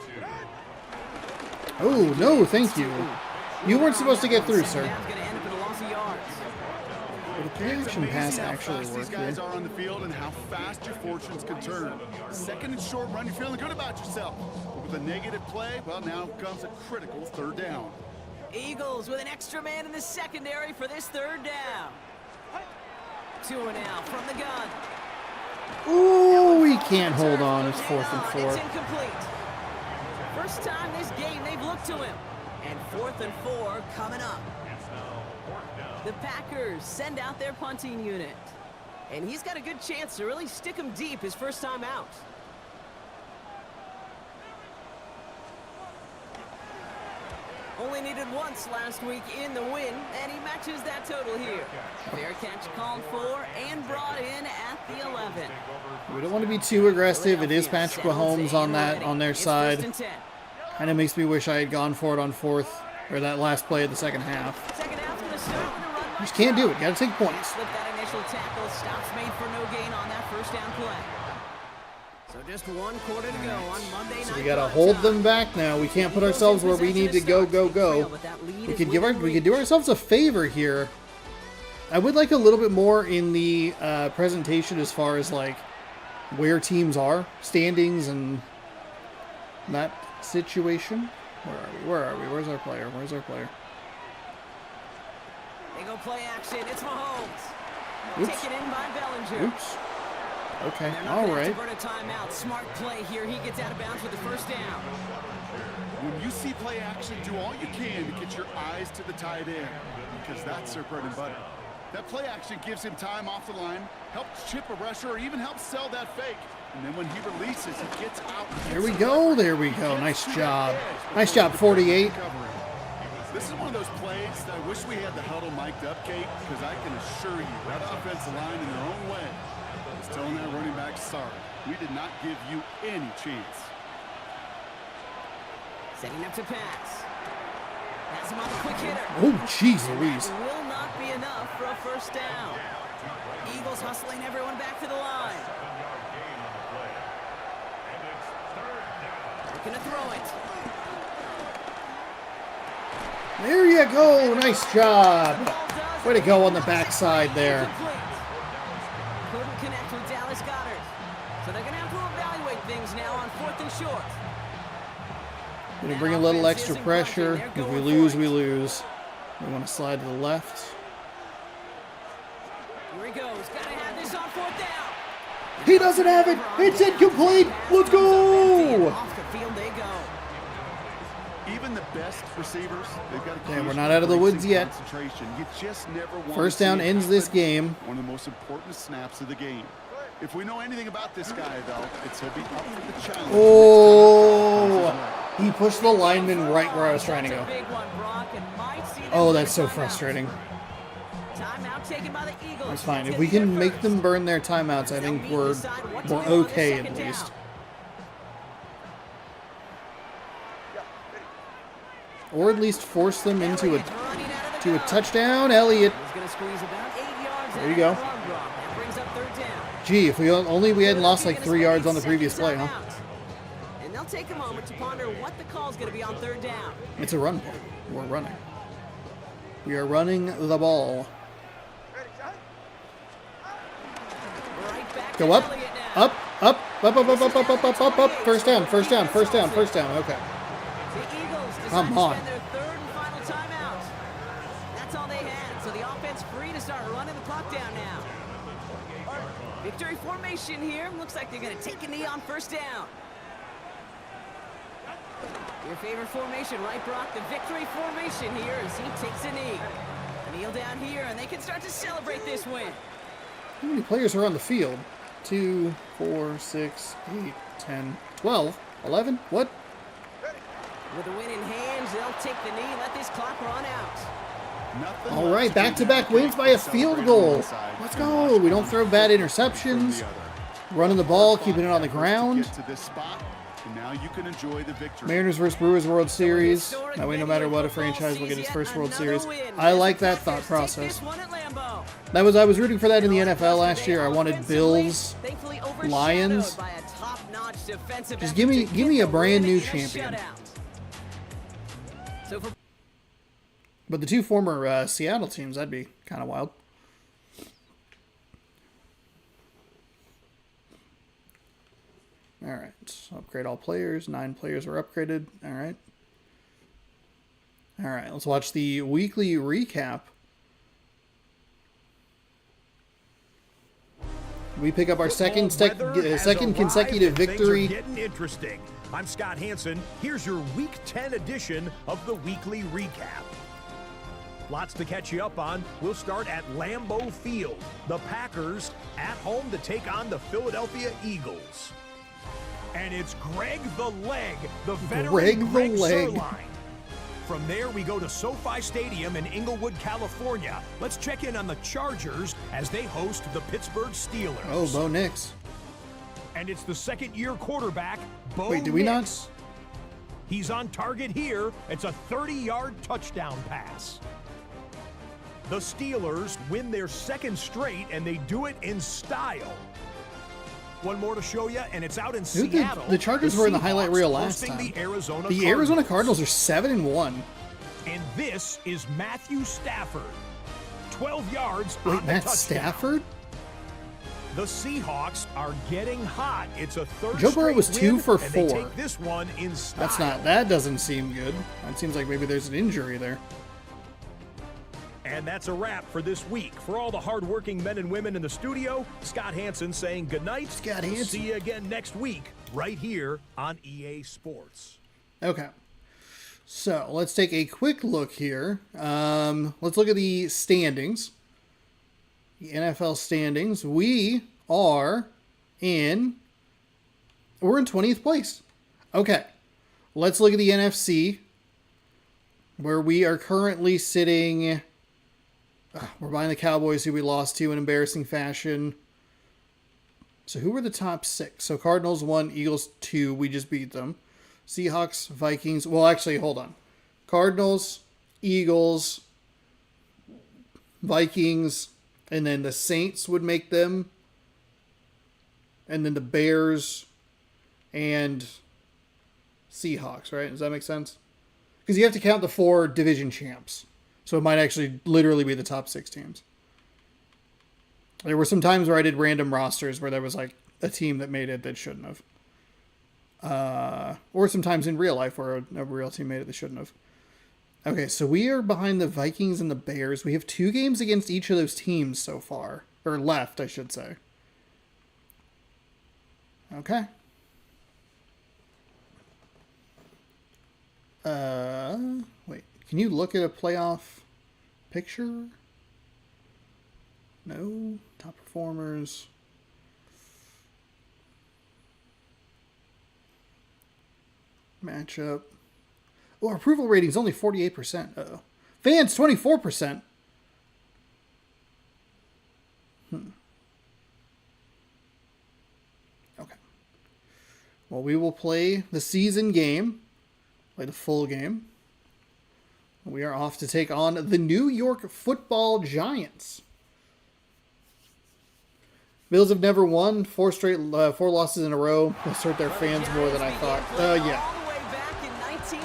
2. Oh, no, thank you. You weren't supposed to get through, sir. Down's gonna end up at a loss of yards. The play-action pass How actually fast these worked guys here. are on the field and how fast your fortunes can turn. 2nd and short run, you're feeling good about yourself. But with a negative play, well, now comes a critical 3rd down. Eagles with an extra man in the secondary for this 3rd down. Tua now from the gun. Ooh, he can't hold on. It's 4th and It's 4. incomplete. First time this game they've looked to him. And 4th and 4 coming up. The Packers send out their punting unit. And he's got a good chance to really stick him deep his first time out. Only needed once last week in the win, and he matches that total here. Fair catch called for and brought in at the 11. We don't want to be too aggressive. It is Patrick Mahomes on their It's side. 1st and 10. Kind of makes me wish I had gone for it on 4th, or that last play of the second half. Second half's going to start with a run. You just can't do it. You got to take He points. slipped that initial tackle. Stops made for no gain on that first down play. So just 1 quarter to go on Monday night. So we got to hold them back now. We can't put ourselves where we need to go. We could do ourselves a favor here. I would like a little bit more in the presentation as far as like where teams are, standings, and that situation. Where are we? Where are we? Where's our player? Where's our player? They go play action. It's Mahomes. Oops. Taken in by Bellinger. Oops. Okay. They're not All gonna right. have to burn a timeout. Smart play here. He gets out of bounds with the first down. When you see play action, do all you can to get your eyes to the tight end, because that's their bread and butter. That play action gives him time off the line, helps chip a rusher, or even helps sell that fake. And then when he releases, he gets out. There we go. There we go. Nice job. Nice job, 48. This is one of those plays that I wish we had the huddle mic'd up, Kate, because I can assure you that offensive line in their own way is telling that running back, sorry, we did not give you any chance. Setting up to pass. Pass him on the quick hitter. Oh, jeez Louise. Will not be enough for a first down. Eagles hustling everyone back to the line. Looking to throw it. There you go. Nice job. Way to go on the backside there. Couldn't connect with Dallas Goedert. So they're going to have to evaluate things now on 4th and short. Gonna bring a little extra pressure. If we lose, we lose. We want to slide to the left. Here he goes. Got to have this on 4th down. He doesn't have it. It's incomplete. Let's go. Off the field they go. Even the best receivers, they've got to Yeah, we're not out of the woods yet. concentration. You just never want First to see down it ends this happen. game. One of the most important snaps of the game. If we know anything about this guy, though, it's he'll be up for the challenge. Oh, he pushed the lineman right where I was trying to go. That's a big one, Brock, and might see them Oh, with that's a so timeout. frustrating. Timeout taken by the Eagles. That's fine. If Let's we hit can it make first. them burn their timeouts, I think we're okay at least. Or at least force them into a touchdown. Elliott. There you go. Gee, if we hadn't lost like 3 yards on the previous play, huh? And they'll take a moment to ponder what the call is going to be on 3rd down. It's a run play. We're running. We are running the ball. Right back Go to up, Elliott now. up. First down. Okay. The Eagles decide Come to on. spend their 3rd and final timeout. That's all they had, so the offense free to start running the clock down now. Victory formation here. Looks like they're going to take a knee on 1st down. Your favorite formation, right, Brock? The victory formation here as he takes a knee. Kneel down here, and they can start to celebrate this win. How many players are on the field? 2, 4, 6, 8, 10, 12, 11? What? With the win in hand, they'll take the knee and let this clock run out. Nothing All left right, to back-to-back do. wins by a Celebrate field on goal. one side Let's and go. watch We don't throw bad from interceptions. the other. Running the ball, keeping it on the To ground. get to this spot, And now you can enjoy the victory. Mariners versus Brewers World Series. That way, no matter what, a franchise will get its first World Series. I like that thought process. I was rooting for that in the NFL last year. I wanted Bills, Lions. Just give me a brand new champion. But the two former Seattle teams, that'd be kind of wild. All right, upgrade all players. 9 players are upgraded. All right. All right, let's watch the weekly recap. We pick up our second consecutive victory. Getting interesting. I'm Scott Hansen. Here's your Week 10 edition of the weekly recap. Lots to catch you up on. We'll start at Lambeau Field. The Packers at home to take on the Philadelphia Eagles. And it's Greg the Leg, the veteran Greg Zuerlein. From there, we go to SoFi Stadium in Inglewood, California. Let's check in on the Chargers as they host the Pittsburgh Steelers. Oh, Bo Nix. And it's the second-year quarterback, Bo Wait, did we not? Nix. He's on target here. It's a 30-yard touchdown pass. The Steelers win their second straight, and they do it in style. One more to show you, and it's out in Seattle. The Chargers were in the highlight reel last time. The Arizona Cardinals are 7-1. And this is Matthew Stafford. 12 yards Wait, on the Matt touchdown. Stafford? The Seahawks are getting hot. It's a third Joe Burrow was 2 for 4. And they take this one in style. That doesn't seem good. That seems like maybe there's an injury there. And that's a wrap for this week. For all the hardworking men and women in the studio, Scott Hansen saying goodnight. Scott We'll Hansen. see you again next week, right here on EA Sports. Okay. So let's take a quick look here. Let's look at the standings. The NFL standings. We're in 20th place. Okay. Let's look at the NFC, where we are currently sitting. We're behind the Cowboys, who we lost to in embarrassing fashion. So who were the top 6? So Cardinals 1, Eagles 2. We just beat them. Seahawks, Vikings. Well, actually, hold on. Cardinals, Eagles, Vikings, and then the Saints would make them. And then the Bears and Seahawks, right? Does that make sense? Because you have to count the 4 division champs. So it might actually literally be the top 6 teams. There were some times where I did random rosters where there was like a team that made it that shouldn't have. Or sometimes in real life where a real team made it that shouldn't have. Okay, so we are behind the Vikings and the Bears. We have 2 games against each of those teams so far. Or left, I should say. Okay. Wait. Can you look at a playoff picture? No. Top performers. Matchup. Oh, our approval rating is only 48%. Uh-oh. Fans, 24%. Okay. Well, we will play the season game. Play the full game. We are off to take on the New York Football Giants. Bills have never won. 4 losses in a row. This hurt their fans more than I thought. Yeah.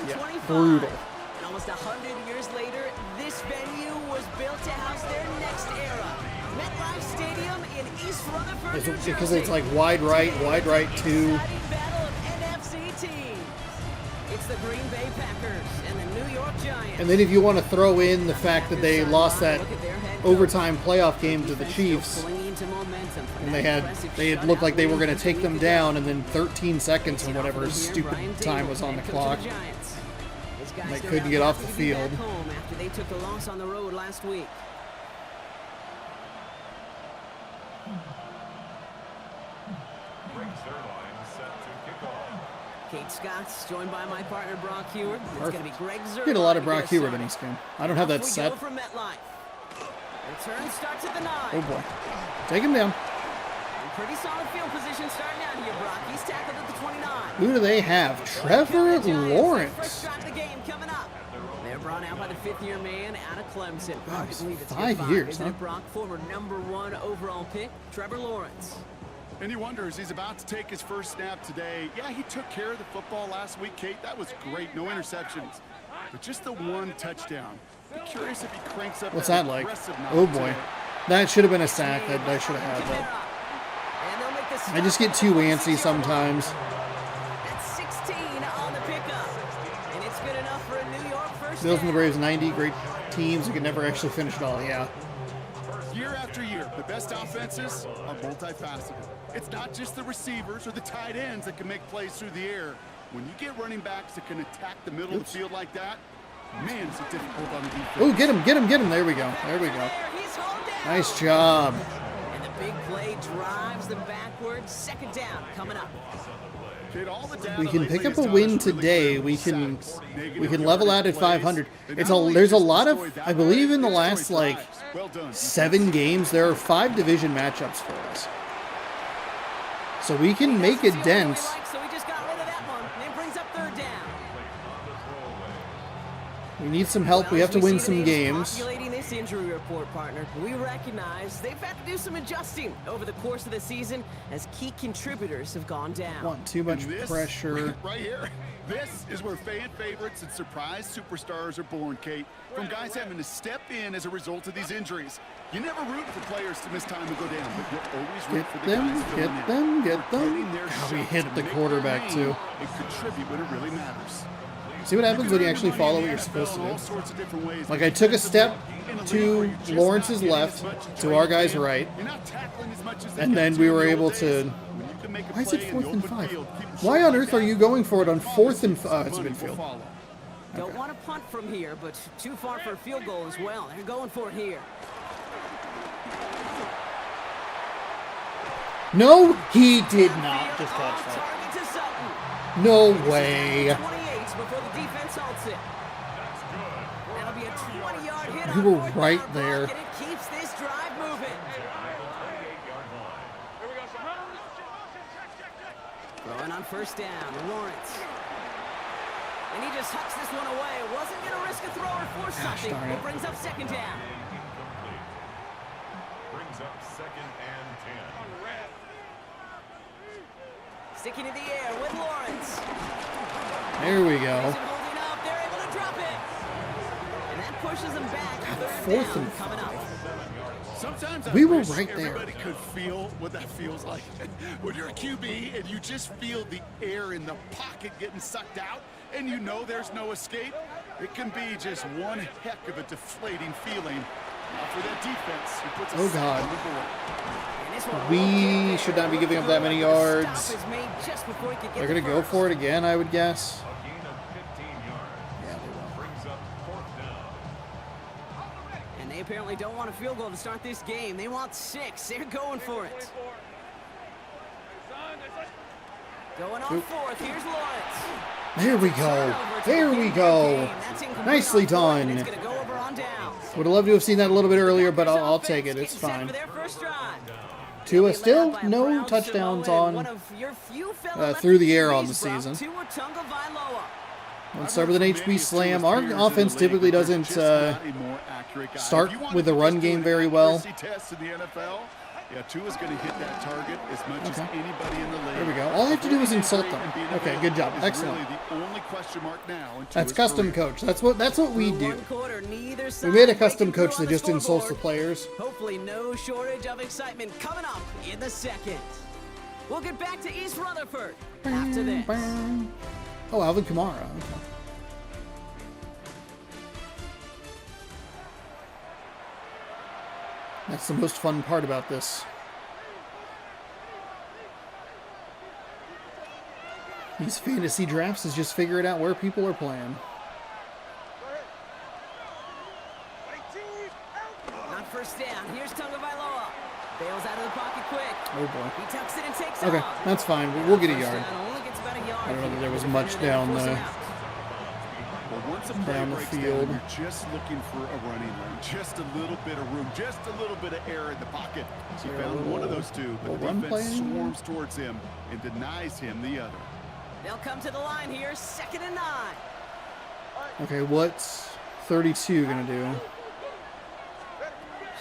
Yeah, brutal. And almost 100 years later, this venue was built to house their next era. MetLife Stadium in East Rutherford, New Jersey. Because it's like wide right 2. Battle of NFC teams. It's the Green Bay Packers and the New York Giants. And then if you want to throw in the fact that they lost that overtime playoff game to the Chiefs, and they had looked like they were going to take them down, and then 13 seconds or whatever stupid time was on the clock. And they couldn't get off the field. After they took the loss on the road last week. Greg Zuerlein set to kick off. Kate Scott's joined by my partner Brock Heward. It's going to be Greg Zuerlein. Get a lot of Brock Heward in this game. I don't have that set. From MetLife. Return starts at the 9. Oh boy. Take him down. Pretty solid field position starting out here, Brock. He's tackled at the 29. Who do they have? Trevor First Lawrence. drive of the game coming up. They're brought out by the fifth-year man out of Clemson. Wow, I believe it's 5 years, Isn't huh? it, Brock? Former #1 overall pick, Trevor Lawrence. And he wonders, he's about to take his first snap today. Yeah, he took care of the football last week, Kate. That was great. No interceptions. But just the one touchdown. Be curious if he cranks up What's that like? aggressive Oh knock boy. today. That should have been a sack. That I should have had that. And they'll make the I just get too antsy sometimes. That's 16 on the pickup. And it's good enough for a New York first Bills and the down. Braves, 90 great teams who can never actually finish it all. Yeah. Year after year, the best offenses are multifaceted. It's not just the receivers or the tight ends that can make plays through the air. When you get running backs that can attack the middle of the field like that, man, is it difficult on the defense. Oh, get him, get him, get him. There we go. There we go. He's hauled down. Nice job. And the big play drives them backwards. Second down coming up. Kate, all the data We can lately pick up has a taught win us really today. clear We can sacks, negative we can level out yardage at plays. 500. They It's not a only there's a just lot destroy of that I believe in the play, they last destroy like drives. Well done. 7 games there are 5 division matchups for us. So we can make a dent. So he just got rid of that one. And it brings up third down. We need some help. We Well, have to as we win see some the names games. Populating this injury report, partner, we recognize they've had to do some adjusting over the course of the season as key contributors have gone down. Want too much And this, pressure. right here. This is where fan favorites and surprise superstars are born, Kate. From guys having to step in as a result of these injuries. You never root for players to miss time and go down, but you'll always root Get for the them, guys filling get in. them, get Who are them. getting their God, we shot hit to the make quarterback, their too. name and contribute when it really matters. See what happens when you actually follow what you're supposed to do. Like I took a step to Lawrence's left, to our guy's right, and then we were able to. Why is it 4th and 5? Why on earth are you going for it on 4th and 5? It's midfield. Don't want to punt from here, but too far for a field goal as well. They're going for it here. No, he did not just catch Off that. target to Sutton. No way. 28 before the defense halts it. That'll be a 20-yard hit. We on were fourth right down, there. Brock, and it keeps this drive moving. Throwing on first down, Lawrence. And he just hucks this one away. Wasn't going to risk a throw or force something. darn it. It brings up second down. Brings up 2nd and 10. Sticking in the air with Lawrence. There we go. Isn't holding up. They're able to drop it. And that pushes them back. Third 4th down and coming up. Sometimes I We were wish right there. everybody could feel what that feels like. When you're a QB and you just feel the air in the pocket getting sucked out and you know there's no escape, it can be just one heck of a deflating feeling for that defense who puts a Oh, sack God. on the board. And this one We won't get should there. not be giving up that many Stop yards. is made just before he could get They're the going to go first. for it again, I would guess. A gain of 15 yards. Yeah, they will. Brings up 4th down. And they apparently don't want a field goal to start this game. They want 6. They're going for it. Going on Oop. 4th. Here's Lawrence. There we go. There we go. Nicely done. It's gonna go over on downs. Would have loved to have seen that a little bit earlier, but I'll take it. It's Getting set fine. for their first drive. Tua Led still by a no proud touchdowns Samoan, one on. of your few fellow through the air on lefty the QBs, season. Tua Tagovailoa. Let's start with an HB slam. Our offense typically doesn't start with the run game very well. Yeah, Tua's going to hit that target as much as Okay. anybody in the league. There we go. All I have to do is insult them. Okay, good job. Excellent. Really the only question mark now in That's Tua's custom career. coach. That's what we Through do. one quarter, neither We side made a custom breaking coach through that on just insults the scoreboard. players. Hopefully no shortage of excitement coming up in the second. We'll get back to East Rutherford after this. Oh, Alvin Kamara. Okay. That's the most fun part about this. These fantasy drafts is just figuring out where people are playing. On first down, here's Tagovailoa. Bails out of the pocket quick. Oh boy. He tucks it and takes Okay, off. that's fine. We'll get a First yard. down only gets about a yard. I don't know that there was The much defender there down forcing there. out. Well, Once a play down the breaks field. down, you're just looking for a running lane, just a little bit of room, just a little bit of air in the pocket. He found one of those two, but the defense swarms towards him and denies him the other. They'll come to the line here, 2nd and 9. Okay, what's 32 gonna do?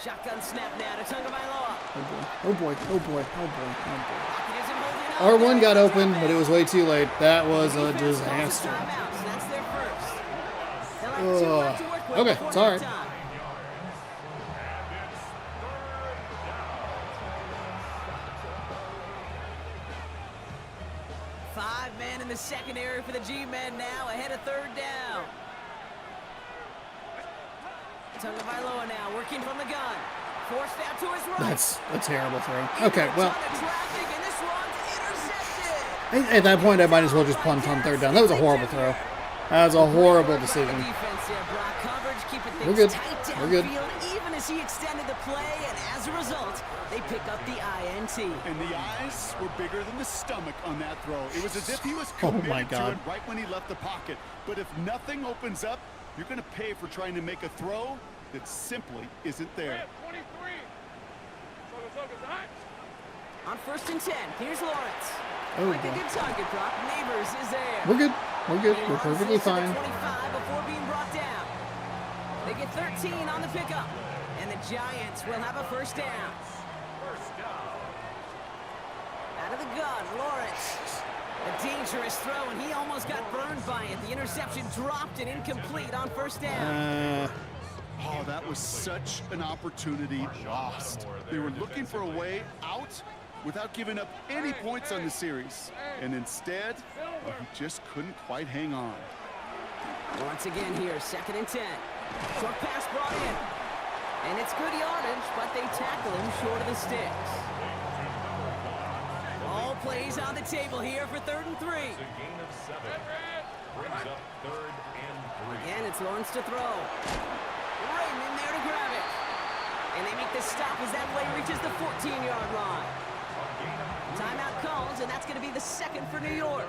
Shotgun snap now to Tagovailoa. Oh boy, oh boy, oh boy, oh boy. Pocket isn't holding up. R1 got open, but it was way too late. That was a Defense calls a disaster. timeout, so that's their first. They'll have 2 left to work with Okay, before it's all right. halftime. Five men in the secondary for the G-men now, ahead of 3rd down. Tagovailoa now working from the gun. Forced out to his right. That's a terrible throw. Okay, well, Traffic, and this one's intercepted. at that point, I might as well just punt on 3rd down. That was a horrible throw. That was a horrible decision. Defense there, Brock. Coverage, keeping things We're good. tight We're good. downfield, even as he extended the play, and as a result, they pick up the INT. And the eyes were bigger than the stomach on that throw. It was as if he was Oh committed my to God. it right when he left the pocket. But if nothing opens up, you're going to pay for trying to make a throw that simply isn't there. On 1st and 10, here's Lawrence. Oh, Like a boy. good target drop. Neighbors is there. We're good. We're good. He We're runs perfectly this to the fine. 25 before being brought down. They get 13 on the pickup, and the Giants will have a 1st down. Out of the gun, Lawrence. A dangerous throw, and he almost got burned by it. The interception dropped and incomplete on 1st down. Oh, that was such an opportunity lost. They were looking for a way out without giving up any points on the series. And instead, he just couldn't quite hang on. Once again here, 2nd and 10. Short pass brought in. And it's good yardage, but they tackle him short of the sticks. All plays on the table here for 3rd and 3. It's a gain of 7. Brings up 3rd and 3. Again, it's Lawrence to throw. Raymond there to grab it. And they make the stop as that play reaches the 14-yard line. Timeout calls, and that's going to be the 2nd for New York.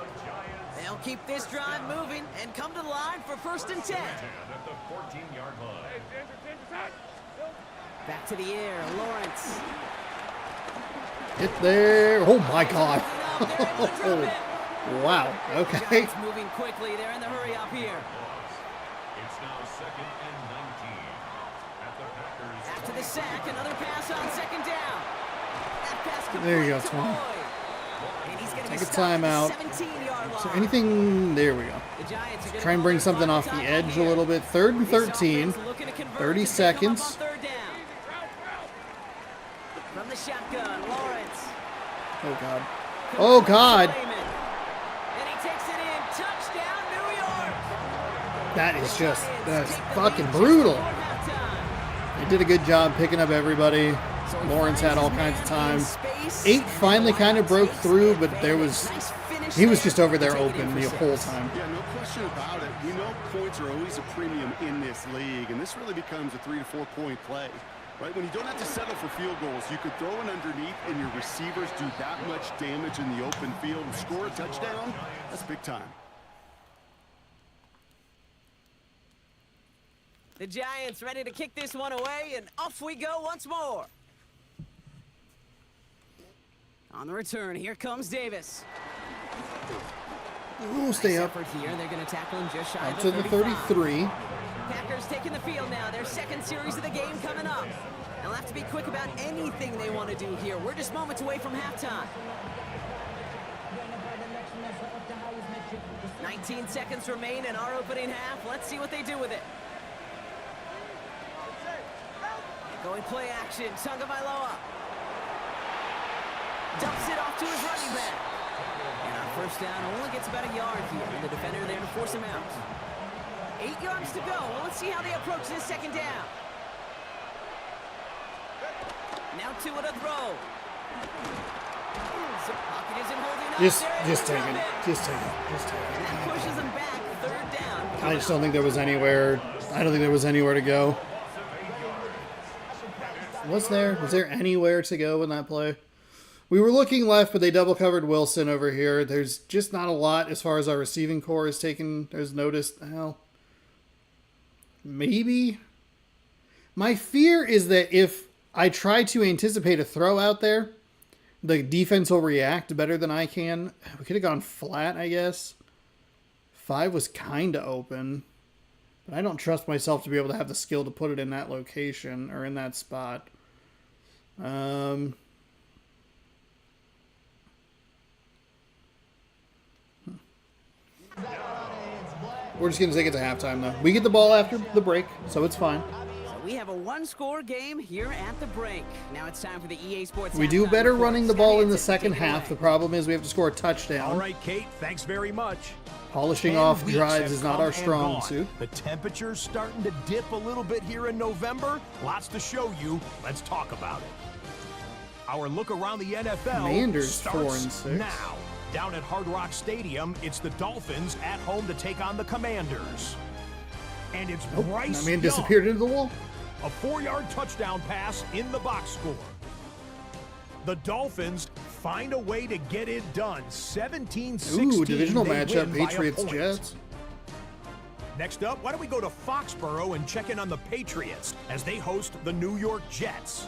They'll keep this drive moving and come to the line for 1st and 10. At the 14-yard line. Back to the air, Lawrence. Get there. Oh, my God. Oh, Wow. Okay. Giants moving quickly. They're in the hurry up here. It's now 2nd and 19. At the Packers. After the sack, another pass on 2nd down. That pass There you go, complete to Tony. Boyd. And he's going to be Take a stopped at timeout. the 17-yard line. So anything, there we go. The Giants are gonna Try and call bring their something final off the timeout edge a here. little bit. 3rd and This 13. offense looking to convert 30 as they come up seconds. on 3rd down. From the shotgun, Lawrence. Oh, God. Oh, God. And he takes it in. Touchdown, New York. That is just, Giants that's take the fucking lead brutal. just before halftime. They did a good job picking up everybody. So he Lawrence had finds all his kinds of man time. in space, 8 and finally the kind of broke Lions through, take but there was, advantage. Nice finish he was there just over there to take it in open for the whole 6. time. Yeah, no question about it. We know points are always a premium in this league, and this really becomes a 3 to 4 point play. Right? When you don't have to settle for field goals, you could throw it underneath and your receivers do that much damage in the open field and score a touchdown. That's big time. The Giants ready to kick this one away, and off we go once more. On the return, here comes Davis. Ooh, stay Nice up. effort here. They're going to tackle him just shy Up of to the the 35. 33. Packers taking the field now. Their 2nd series of the game coming up. They'll have to be quick about anything they want to do here. We're just moments away from halftime. 19 seconds remain in our opening half. Let's see what they do with it. Going play action. Tagovailoa dumps it off to his running back. And our 1st down only gets about a yard here. And the defender there to force him out. 8 yards to go. Well, let's see how they approach this 2nd down. Now 2 at a throw. So pocket isn't holding up. Just take it. Just take it. Just take And that it. pushes them back. 3rd down. I just don't think there was anywhere. I don't think there was anywhere to go. Was there? Was there anywhere to go in that play? We were looking left, but they double covered Wilson over here. There's just not a lot as far as our receiving core has noticed. Hell, Maybe. My fear is that if I try to anticipate a throw out there, the defense will react better than I can. We could have gone flat, I guess. 5 was kind of open. But I don't trust myself to be able to have the skill to put it in that location or in that spot. We're just going to take it to halftime, though. We get the ball after the break, so it's fine. We have a one-score game here at the break. Now it's time for the EA Sports. We do better running the ball in the second half. The problem is we have to score a touchdown. All right, Kate, thanks very much. Polishing off drives is not our strong suit. The temperature's starting to dip a little bit here in November. Lots to show you. Let's talk about it. Our look around the NFL Commanders starts 4-6. now. Down at Hard Rock Stadium, it's the Dolphins at home to take on the Commanders. And it's Bryce That man Young. disappeared into the wall. A 4-yard touchdown pass in the box score. The Dolphins find a way to get it done. 17-16. Ooh, divisional they matchup, win by a Patriots point. Jets. Next up, why don't we go to Foxborough and check in on the Patriots as they host the New York Jets.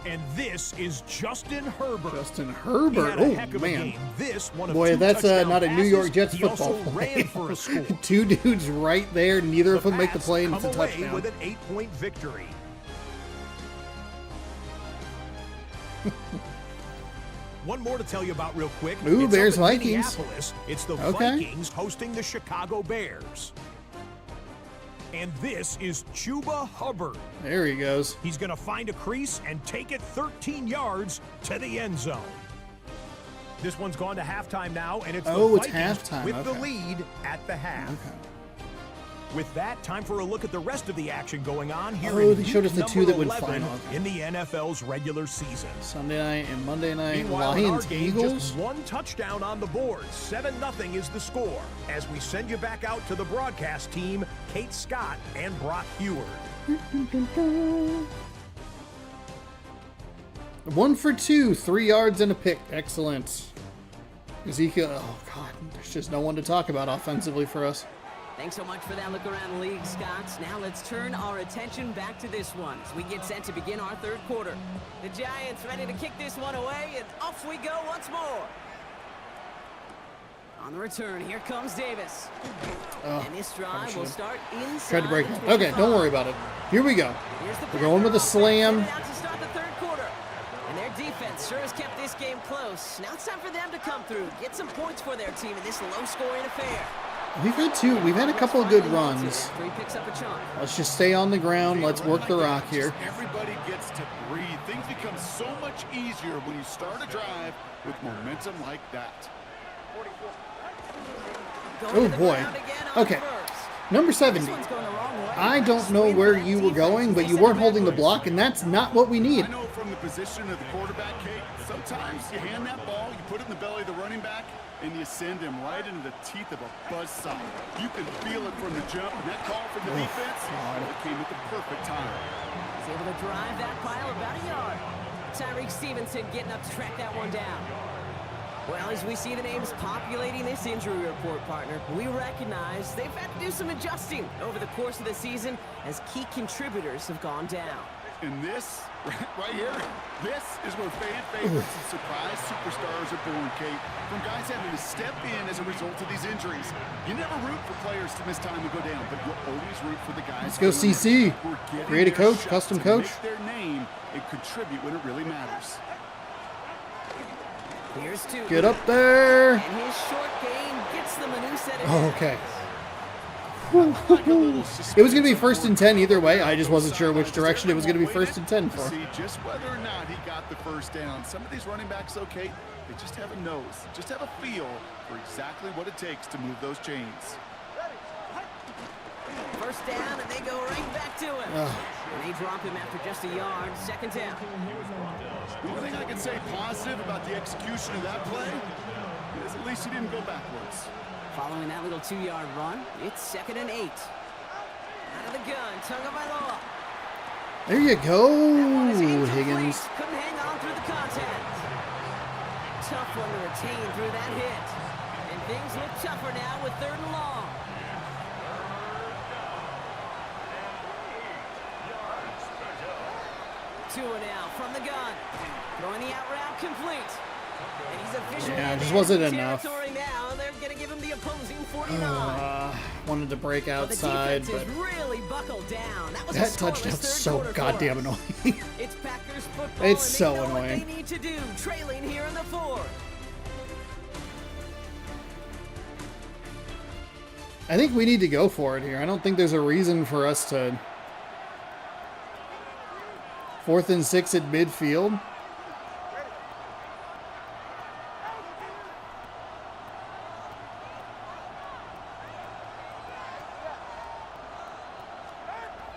And this is Justin Herbert. Justin He Herbert. had a Oh, heck of a man. game. This one of Boy, two that's touchdown not a New York passes. Jets He football also play. ran for a score. Two dudes right there. Neither of them make the play, and it's a Pats come away touchdown. with an 8-point victory. One more to tell you about real quick. Ooh, It's Bears, up in Vikings. Minneapolis. It's the Okay. Vikings hosting the Chicago Bears. And this is Chuba Hubbard. There he goes. He's going to find a crease and take it 13 yards to the end zone. This one's gone to halftime now, and it's the It's Vikings halftime, with the okay. lead at the half. Okay. With that, time for a look at the rest of the action going on here Oh, in they showed us week the two number that went 11 final. in the NFL's regular season. Sunday night and Monday night. Meanwhile, in our Lions, game, Eagles. just one touchdown on the board. 7-0 is the score. As we send you back out to the broadcast team, Kate Scott and Brock Heward. 1 for 2, 3 yards and a pick. Excellent. Ezekiel, oh God, there's just no one to talk about offensively for us. Thanks so much for that look around the league, Scott. Now let's turn our attention back to this one as we get set to begin our third quarter. The Giants ready to kick this one away, and off we go once more. On the return, here comes Davis. And this drive will start inside. Tried to break the it. Okay, 25. don't worry about it. Here we go. Here's the We're going with a slam. Out to start the third quarter. And their defense sure has kept this game close. Now it's time for them to come through, get some points for their team in this low-scoring affair. We've had a couple of good runs. Three picks up a chunk. Let's just stay on the ground. Let's work the rock here. Everybody gets to breathe. Things become so much easier when you start a drive with momentum like that. Oh boy. Okay. Number 70. I don't know where you were going, but you weren't holding the block, and that's not what we need. I know from the position of the quarterback, Kate, sometimes you hand that ball, you put it in the belly of the running back, and you send him right into the teeth of a buzzsaw. You can feel it from the jump, and that call from the defense, it came at the perfect time. He's able to drive that pile about a yard. Tyreek Stevenson getting up to track that one down. Well, as we see the names populating this injury report, partner, we recognize they've had to do some adjusting over the course of the season as key contributors have gone down. And this, right here, this is where fan favorites and surprise superstars are born, Kate. From guys having to step in as a result of these injuries. You never root for players to miss time and go down, but you'll always root for the guys. Let's go CC. Create a coach, custom coach. Make their name and contribute when it really matters. Here's two. Get up there. And his short game gets them a new set of Oh, okay. It was going to be 1st and 10 either way. I just wasn't sure which direction it was going to be 1st and 10 for. See just whether or not he got the first down. Some of these running backs, okay, they just have a nose, just have a feel for exactly what it takes to move those chains. First down, and they go right back to him. And they drop him after just a yard. Second down. The one thing I can say positive about the execution of that play is at least he didn't go backwards. Following that little 2-yard run, it's 2nd and 8. Out of the gun, Tagovailoa. There you go, That one is incomplete. Higgins. Couldn't hang on through the contact. Tough one to retain through that hit. And things look tougher now with 3rd and long. Tua now from the gun. Throwing the out route complete. And he's officially Yeah, it in just wasn't enemy enough. territory now. They're going to give him the opposing 49. Wanted to break Well, outside, the but defense is really buckled down. That was a that scoreless touchdown's third so quarter for goddamn us. annoying. It's Packers football, It's and so they know annoying. what they need to do, trailing here in the fourth. I think we need to go for it here. I don't think there's a reason for us to 4th and 6 at midfield.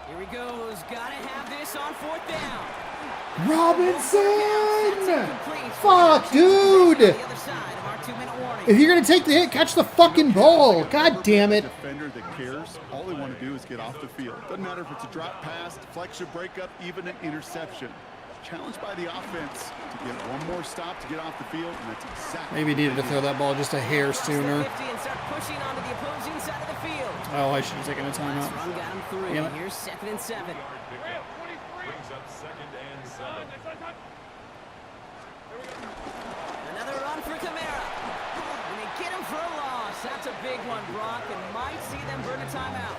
Here he goes. Gotta have this on 4th down. Robinson! Fuck, dude! The other side of our 2-minute warning. If you're gonna take the hit, catch the fucking ball. God damn it. Defender that cares. All they want to do is get off the field. Doesn't matter if it's a drop pass, deflection, breakup, even an interception. Challenged by the offense to get one more stop to get off the field, and that's exactly. Maybe needed to throw that ball just a hair sooner. 50 and start pushing onto the opposing side of the field. Oh, I should have taken a Last timeout. run got him through. Damn it. Here's 2nd and 7. Brings up 2nd and 7. Another run for Kamara. And they get him for a loss. That's a big one, Brock, and might see them burn a timeout.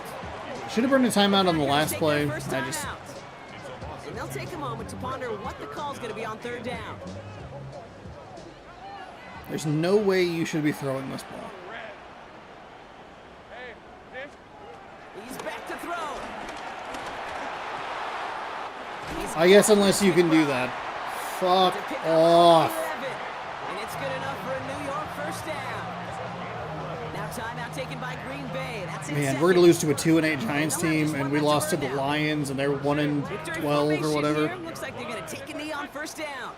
Should have burned a timeout on the last Take play. their first I just. timeout. And they'll take a moment to ponder what the call's going to be on 3rd down. There's no way you should be throwing this ball. He's back to throw. I guess unless you can do that. Fuck To pick up off. 11. And it's good enough for a New York first down. Now timeout taken by Green Bay. That's in Man, second. we're gonna lose to a 2-8 Giants team, and we lost to the Lions, and they're 1-12 Victory or formation whatever. here. Looks like they're going to take a knee on 1st down.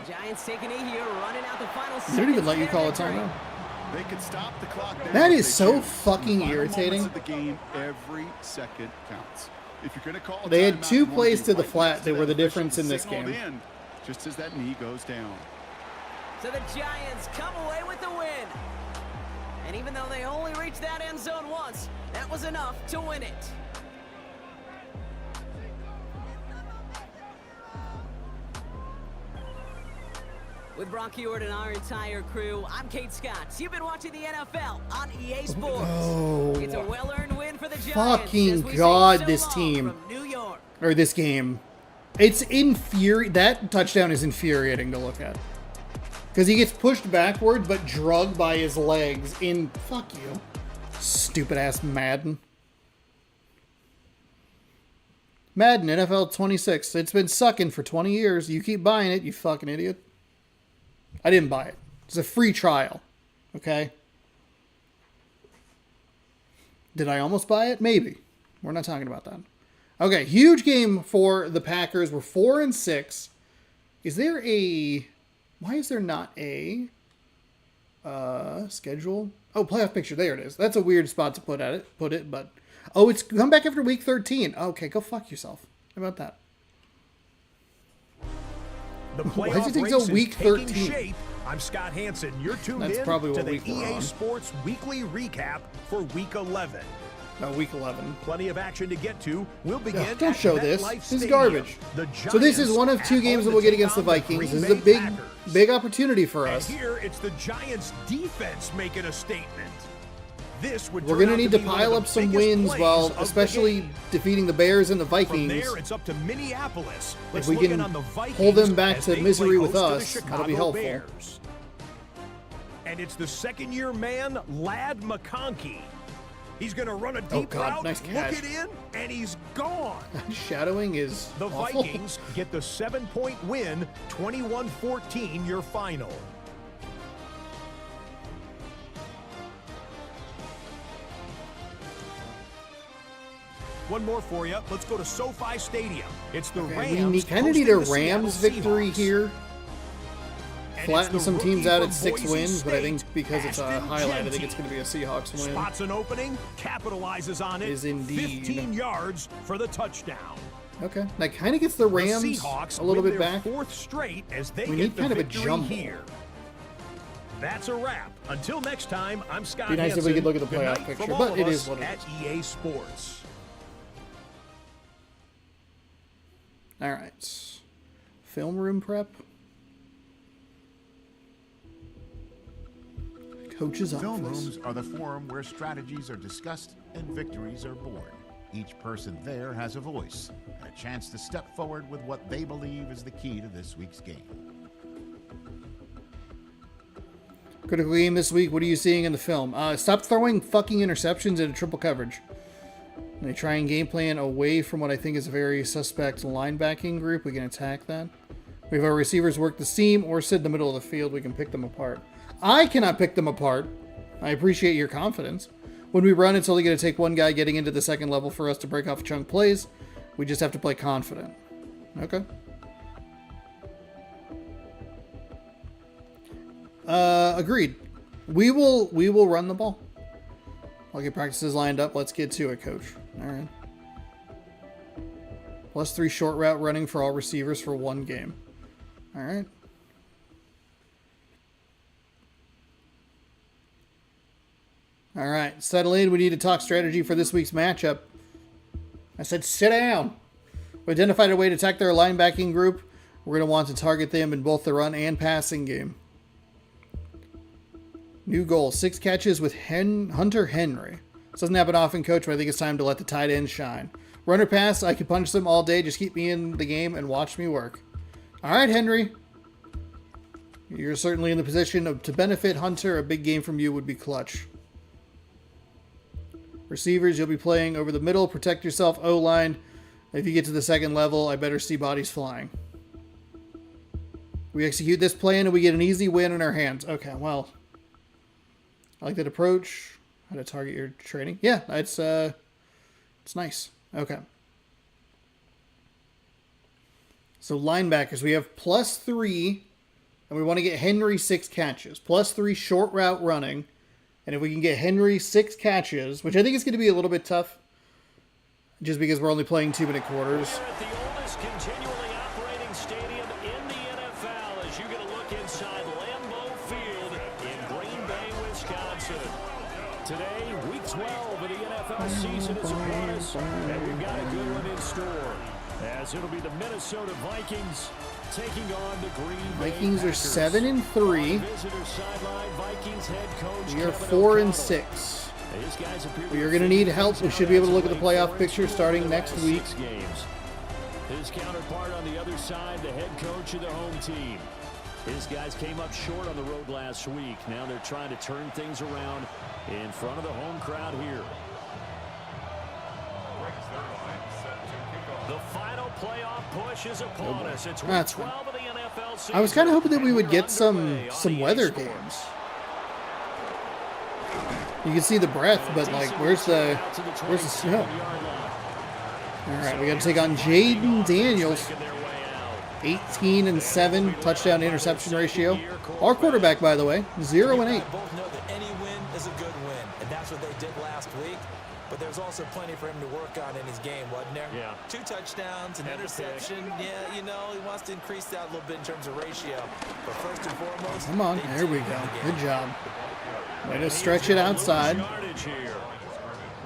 The Giants take a knee here, running out the final They don't even seconds let you of call a their victory. timeout. They could stop the clock. down That if is they so choose. fucking Final irritating. moments of the game, every second counts. If you're going to call a They had timeout, 2 you wanna plays be to the right flat next that to were the that difference official in this signaled game. in, just as that knee goes down. So the Giants come away with the win. And even though they only reached that end zone once, that was enough to win it. With Brock Heward and our entire crew, I'm Kate Scott. You've been watching the NFL on EA Sports. Oh. It's a well-earned win for the Giants. Fucking as we say God, so this long team. from New York. Or this game. It's that touchdown is infuriating to look at. Because he gets pushed backward, but drugged by his legs in... Fuck you. Stupid-ass Madden. Madden, NFL 26. It's been sucking for 20 years. You keep buying it, you fucking idiot. I didn't buy it. It's a free trial. Okay? Did I almost buy it? Maybe. We're not talking about that. Okay, huge game for the Packers. We're 4-6. Is there a... Why is there not a schedule? Oh, playoff picture. There it is. That's a weird spot to put it, but... Oh, it's come back after week 13. Okay, go fuck yourself. How about that? The Why does it playoff take race till is week taking 13? shape. I'm Scott Hansen. You're tuned That's in probably to what the week we're EA on. Sports Weekly Recap for Week 11. No, week 11. Plenty of action to get to. We'll begin. Ugh, don't at show this. MetLife This is Stadium. garbage. The So this is Giants one of 2 at games that home we'll to get against the take on Vikings. Green This is Bay a big, Packers. big opportunity for And us. here it's the Giants defense making a statement. This would We're turn going to out need to be one pile of up the some biggest wins plays while of the especially game. defeating the Bears and the From Vikings. there, it's up to Minneapolis. If Let's we look can in on the Vikings hold them back as to they misery play with host to us, the that'll be Chicago helpful. Bears. And it's the second-year man, Lad McConkey. He's going to run a deep God, route, nice catch. look it in, and he's gone. Shadowing is The awful. Vikings get the 7-point win, 21-14 your final. One more for you. Let's go to SoFi Stadium. It's the Okay, Rams. we kind of need a hosting the Rams Seattle victory Seahawks. here. And Flatten it's the some teams rookie out from at 6 Boise wins, but I think State, because it's a Ashton highlight, I think Genty. it's going to be a Seahawks win. Spots an opening, capitalizes on it. Is indeed. 15 yards for the touchdown. Okay, that kind of gets the Rams the Seahawks a little win bit their back. 4th straight as they We get need the kind of a victory jumble. here. That's a wrap. Until next time, I'm Scott Be nice if we Hansen. could look at the Good playoff night picture, from all but of it us is what it at EA Sports. All right. Film room prep. Coach's Film office. rooms are the forum where strategies are discussed and victories are born. Each person there has a voice and a chance to step forward with what they believe is the key to this week's game. Critical game this week. What are you seeing in the film? Stop throwing fucking interceptions into triple coverage. They try and game plan away from what I think is a very suspect linebacking group. We can attack that. We have our receivers work the seam or sit in the middle of the field. We can pick them apart. I cannot pick them apart. I appreciate your confidence. When we run, it's only going to take one guy getting into the second level for us to break off chunk plays. We just have to play confident. Okay. Agreed. We will run the ball. I'll get practices lined up. Let's get to it, coach. All right. +3 short route running for all receivers for 1 game. All right. All right. Settle in. We need to talk strategy for this week's matchup. I said sit down. We identified a way to attack their linebacking group. We're going to want to target them in both the run and passing game. New goal, 6 catches with Hunter Henry. This doesn't happen often, coach, but I think it's time to let the tight end shine. Runner pass, I can punch them all day. Just keep me in the game and watch me work. All right, Henry. You're certainly in the position to benefit Hunter. A big game from you would be clutch. Receivers, you'll be playing over the middle. Protect yourself, O-line. If you get to the second level, I better see bodies flying. We execute this plan and we get an easy win in our hands. Okay, well... I like that approach. How to target your training. Yeah, it's nice. Okay. So linebackers, we have +3, and we want to get Henry 6 catches. +3 short route running. And if we can get Henry 6 catches, which I think is going to be a little bit tough, just because we're only playing 2-minute quarters. We're at the oldest continually operating stadium in the NFL as you get a look inside Lambeau Field in Green Bay, Wisconsin. Today, week 12 of the NFL season is upon us, and we've got a good one in store. As it'll be the Minnesota Vikings taking on the Green Bay Vikings are Packers. 7-3. Visitor sideline, Vikings head coach We are Kevin 4-6. O'Connell. These guys appear We are going to need help. We should be able to look at the playoff picture starting next week. Games. His counterpart on the other side, the head coach of the home team. His guys came up short on the road last week. Now they're trying to turn things around in front of the home crowd here. The final playoff push is upon us. It's week 12 of the NFL season. I was kind of hoping that we would get some weather games. You can see the breath, but like, where's the snow? All right, we got to take on Jaden Daniels. 18-7 touchdown interception ratio. Our quarterback, by the way, 0-8. Both know that any win is a good win, and that's what they did last week. But there's also plenty for him to work on in his game, wasn't there? Yeah. 2 touchdowns, an interception. Yeah, you know, he wants to increase that a little bit in terms of ratio. But first and foremost, Come on, there we go. Good job. Way to stretch it outside.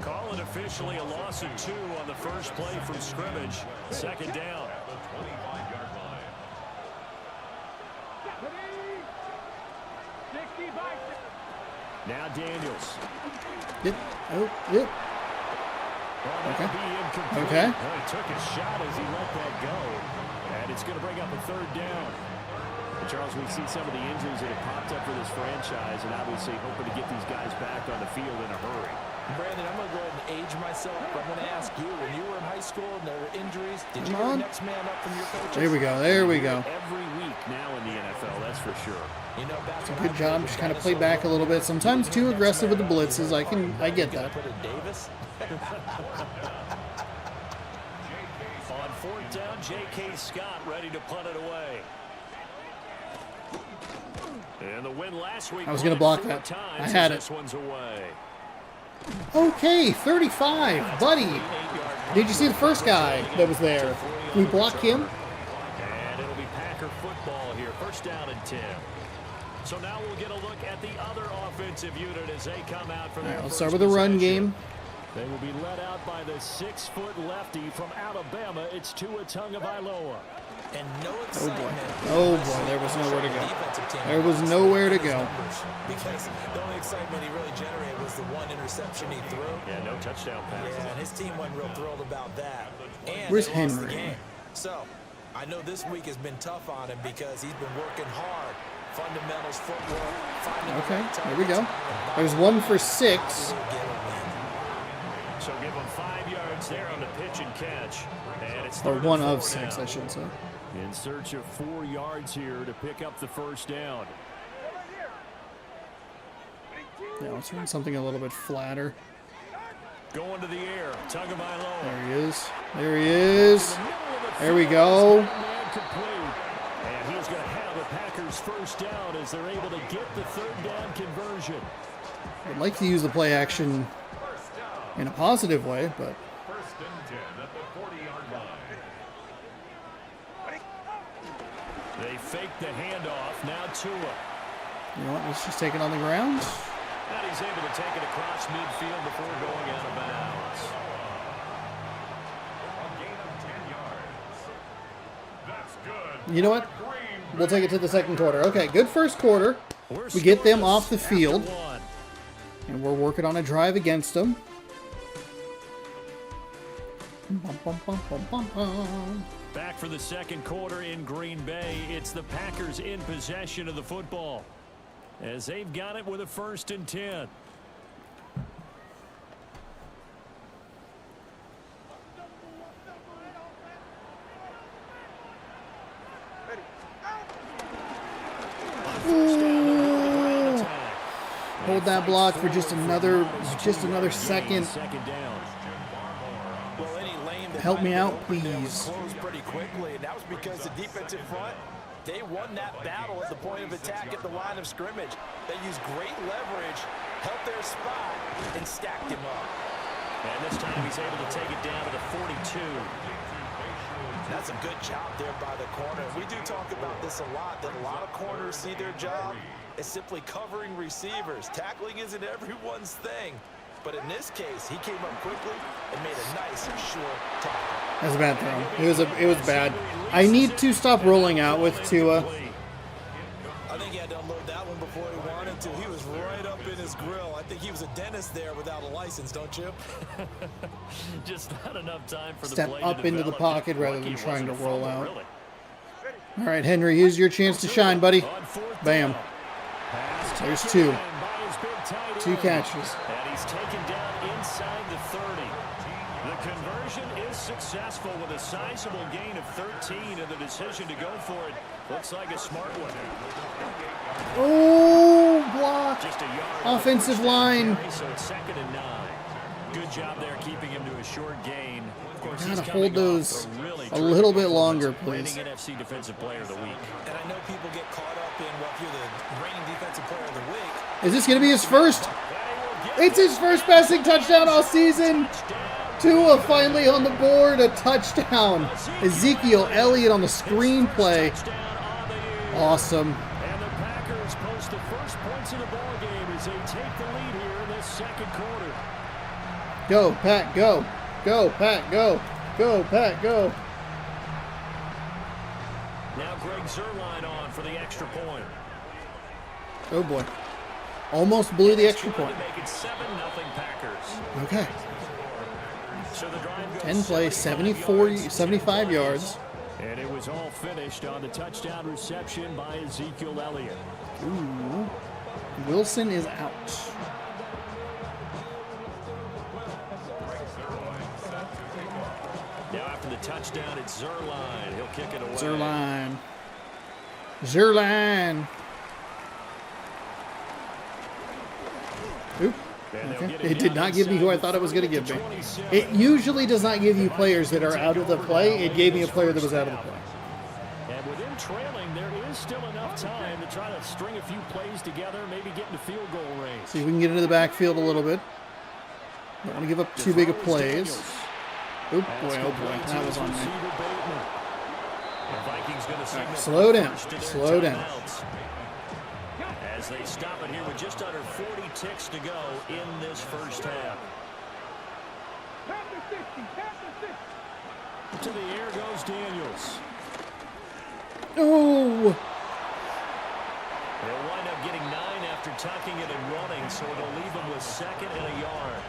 Call it officially a loss of 2 on the first play from scrimmage. Second down. Now Daniels. Yep. Oh, yep. Okay. Okay. Well, he took a shot as he let that go. And it's going to bring up a third down. And Charles, we see some of the injuries that have popped up for this franchise, and obviously hoping to get these guys back on the field in a hurry. Brandon, I'm going to go ahead and age myself. But I'm going to ask you, when you were in high school and there were injuries, did you get the next man up from your coaches? There we go. There we go. Every week now in the NFL, that's for sure. You know, It's a good job. Just kind of play back a little bit. Sometimes too aggressive with the blitzes. I get that. Put in Davis. On fourth down, J.K. Scott ready to punt it away. And the win last week. I was going to block that. I had it. This one's away. Okay, 35, buddy. Did you see the first guy that was there? Can we block him? And it'll be Packer football here. First down and 10. So now we'll get a look at the other offensive unit as they come out for their All right, let's first start with the run possession. game. They will be led out by the 6-foot lefty from Alabama. It's Tua Tagovailoa. And no Oh excitement. boy. Oh boy, there was nowhere to go. There was nowhere to go. Because the only excitement he really generated was the one interception he threw. Yeah, no touchdown pass. Yeah, and his team wasn't real thrilled about that. And Where's they lost the Henry? game. So, I know this week has been tough on him because he's been working hard. Fundamentals, footwork, finding the Okay, right there we go. targets. There's 1 for 6. He'll get a win. So give him 5 yards there on the pitch and catch. And it's Or 3rd 1 and of 4 6, now. I should say. In search of 4 yards here to pick up the first down. Yeah, let's run something a little bit flatter. Going to the air. Tagovailoa. There he is. There he is. There we go. And he's going to have the Packers first down as they're able to get the 3rd down conversion. I'd like to use the play action in a positive way, but First and 10 at the 40-yard line. They fake the handoff. Now Tua. you know what? Let's just take it on the ground. And he's able to take it across midfield before going out of bounds. A gain of 10 yards. That's good. You know what? We'll take it to the second quarter. Okay, good first quarter. We get them off the field, and we're working on a drive against them. Bum, bum, bum, bum, bum, bum. Back for the second quarter in Green Bay. It's the Packers in possession of the football as they've got it with a 1st and 10. Ooh. Hold that block for just another second. Second down. Well, any lane that Help might me have out, been open there was please. closed pretty quickly, and that was because the defensive front, they won that battle at the point of attack at the line of scrimmage. They used great leverage, held their spot, and stacked him up. And this time he's able to take it down to the 42. That's a good job there by the corner. We do talk about this a lot, that a lot of corners see their job as simply covering receivers. Tackling isn't everyone's thing. But in this case, he came up quickly and made a nice, short tackle. That's a bad throw. It was bad. I need to stop rolling out with Tua. I think he had to unload that one before he wanted to. He was right up in his grill. I think he was a dentist there without a license, don't you? Just not enough time for Step the play to up into the develop. pocket rather Lucky than trying to wasn't roll fumbled, out. really. All right, Henry, here's your chance to shine, buddy. On 4th Bam. down. Pass There's taken 2. in by his big tight 2 end. catches. And he's taken down inside the 30. The conversion is successful with a sizable gain of 13, and the decision to go for it looks like a smart one. Oh, block. Just a yard Offensive on the first line. down carry, so it's 2nd and 9. Good job there keeping him to a short gain. Of course, he's Gotta coming hold those off a really a little bit terrific longer, performance, please. winning NFC Defensive Player of the Week. And I know people get caught up in, well, if you're the reigning defensive player of the week. Is this going to be his first? It's his first passing touchdown all season. Tua finally on the board, a touchdown. Ezekiel Elliott on the screenplay. Awesome. And the Packers post the first points of the ball game as they take the lead here in this second quarter. Go, Pat, go. Go, Pat, go. Go, Pat, go. Now Greg Zuerlein on for the extra point. Oh, boy. Almost blew the extra point. To make it 7-0 Packers. Okay. So the drive goes 10 plays, 75 yards. And it was all finished on the touchdown reception by Ezekiel Elliott. Ooh. Wilson is out. Now after the touchdown, it's Zuerlein. He'll kick it away. Zuerlein. Zuerlein. Oop. Okay. It did not give me who I thought it was going to give me. It usually does not give you players that are out of the play. It gave me a player that was out of the play. And with him trailing, there is still enough time to try to string a few plays together, maybe get into field goal range. See if we can get into the backfield a little bit. Don't want to give up too big of plays. Oop, boy, oh boy, that was on me. All right, slow down, slow down. As they stop it here with just under 40 ticks to go in this first half. To the air goes Daniels. Oh! They'll wind up getting 9 after tucking it and running, so it'll leave them with 2nd and a yard.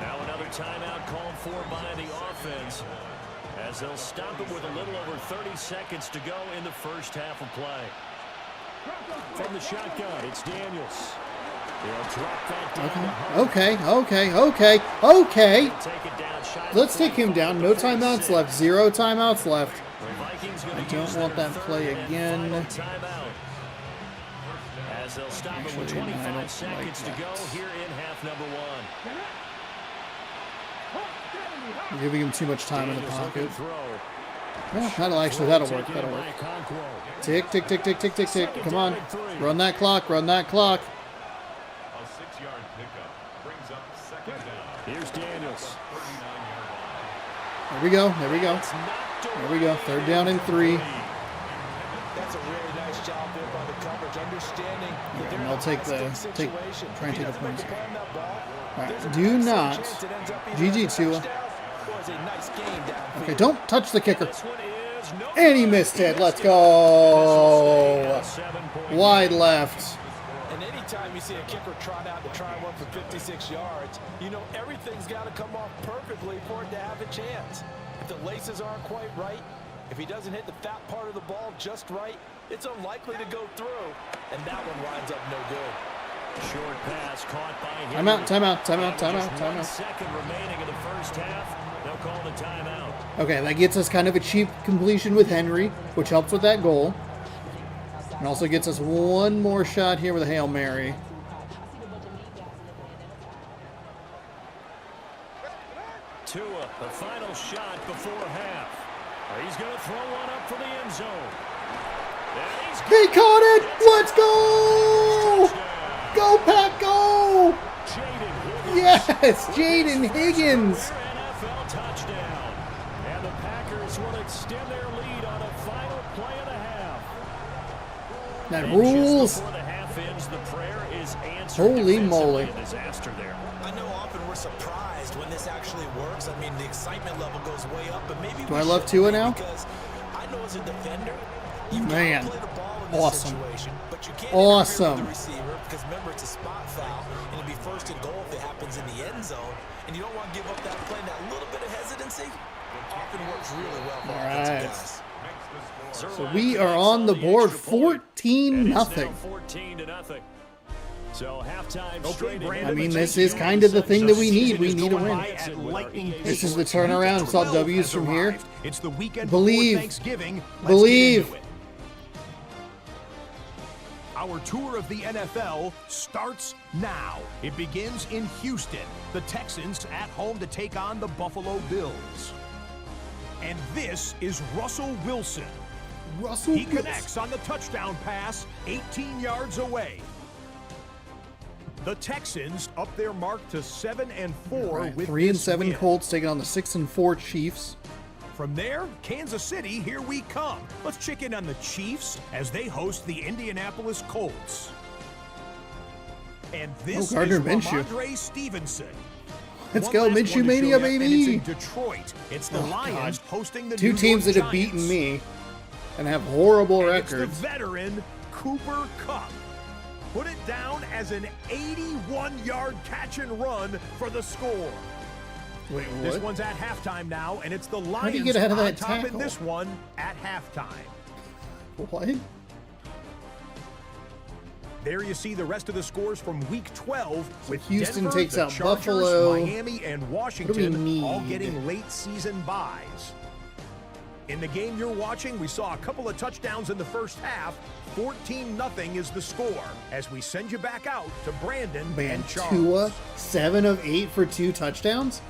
Now another timeout called for by the offense, as they'll stop it with a little over 30 seconds to go in the first half of play. From the shotgun, it's Daniels. They'll drop that down. Okay. Let's take him down. No timeouts left. 0 timeouts left. I don't want that play again. As they'll stop it with 25 seconds to go here in half number 1. We're giving him too much time in the pocket. Yeah, that'll work. That'll work. Tick, tick, tick, tick, tick, tick, tick. Come on. Run that clock. Run that clock. A 6-yard pickup brings up 2nd down. Here's Daniels. There we go. There we go. There we go. 3rd down and 3. That's a really nice job there by the coverage, understanding that And I'll try and take the points here. All right. Do not. GG Tua. Okay, don't touch the kicker. And he missed it. Let's go. Wide left. And anytime you see a kicker trot out to try and run for 56 yards, you know everything's got to come off perfectly for it to have a chance. If the laces aren't quite right, if he doesn't hit the fat part of the ball just right, it's unlikely to go through. And that one winds up no good. Short pass caught by him. Timeout. 1 second remaining in the first half. They'll call the timeout. Okay, that gets us kind of a cheap completion with Henry, which helps with that goal. And also gets us one more shot here with a Hail Mary. Tua, the final shot before half. He's going to throw one up for the end zone. He caught it! Let's go! Go, Pack, go! Yes, Jaden Higgins. NFL touchdown. And the Packers will extend their lead on a final play of the half. That rules. Before the half ends, the prayer is answered. Holy moly. A disaster there. I know often we're surprised when this actually works. I mean, the excitement level goes way up, but maybe Do I love Tua now? Because I know as a defender, Man, play the ball in this awesome. situation, but you can't Awesome. interfere with the receiver because remember it's a spot foul and it'll be 1st and goal if it happens in the end zone, and you don't want to give up that play. That little bit of hesitancy often works really well for offensive guys. So we are on the board 14-0. 14-0. So halftime straight. I mean, this is kind of the thing that we need. We need a win. This is the turnaround. It's all W's from here. It's the weekend Believe. before Thanksgiving. Let's Believe. get into it. Our tour of the NFL starts now. It begins in Houston. The Texans at home to take on the Buffalo Bills. And this is Russell Wilson. He connects on the touchdown pass 18 yards away. The Texans up their mark to 7-4 Right, with 3-7 win. Colts taking on the 6-4 Chiefs. From there, Kansas City, here we come. Let's check in on the Chiefs as they host the Indianapolis Colts. And this Gardner is Minshew. Ramondre Stevenson. Let's One go, last Minshew one to Mania, show you, and baby. it's in Detroit. It's the Lions hosting the Two New teams York that have Giants. beaten me and have horrible And records. it's the veteran Cooper Kupp. Put it down as an 81-yard catch and run for the score. Wait, This what? one's at halftime now, and it's the How do Lions you get ahead of on that top in tackle? this one at halftime. What? There you see the rest of the scores from Week 12 with Houston Denver, takes the out Chargers, Buffalo. Miami, and What do we Washington need? all getting late-season buys. In the game you're watching, we saw a couple of touchdowns in the first half. 14-0 is the score as we send you back out to Brandon Man, and Charles. Tua, 7 of 8 for 2 touchdowns?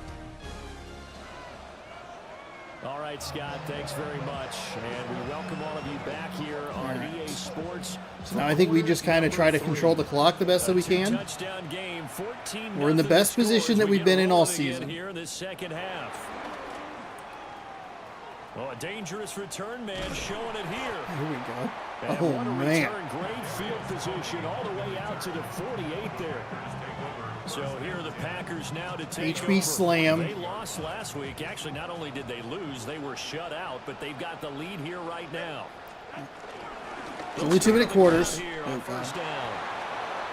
All right, Scott, thanks very much. And we welcome all of you back here on EA Sports. So now I think we just kind of try to control the clock the best that we can. Touchdown game, 14-0 We're in the best scores. position that We we've get been in all rolling again season. here in the second half. Oh, a dangerous return man showing it here. Here we go. And Oh, what a man. return, great field position all the way out to the 48 there. So here are the Packers now to take HB over. slam. They lost last week. Actually, not only did they lose, they were shut out, but they've got the lead here right now. Only 2-minute quarters. Here on first down.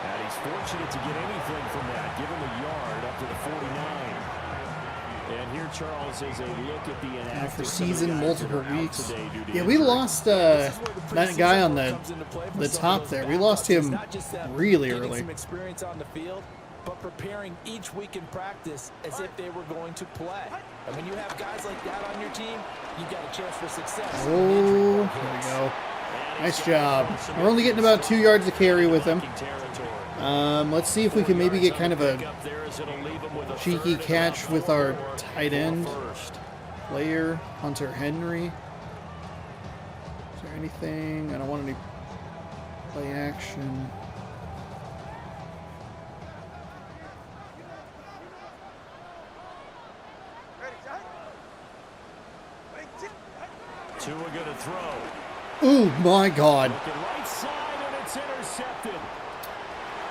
And he's fortunate to get anything from that. Give him a yard up to the 49. And here, Charles, is a look at the inactive For season, multiple weeks. Yeah, we injury. lost that guy on the top there. We lost him really early. Some experience on the field, but preparing each week in practice as if they were going to play. And when you have guys like that on your team, you've got a chance for success. Oh, there we go. Nice job. We're only getting about 2 yards to carry with him. Let's see if we can maybe get kind of a cheeky catch with our tight end player, Hunter Henry. Is there anything? I don't want any play action. Tua gonna throw. Ooh, my God. Right side, and it's intercepted.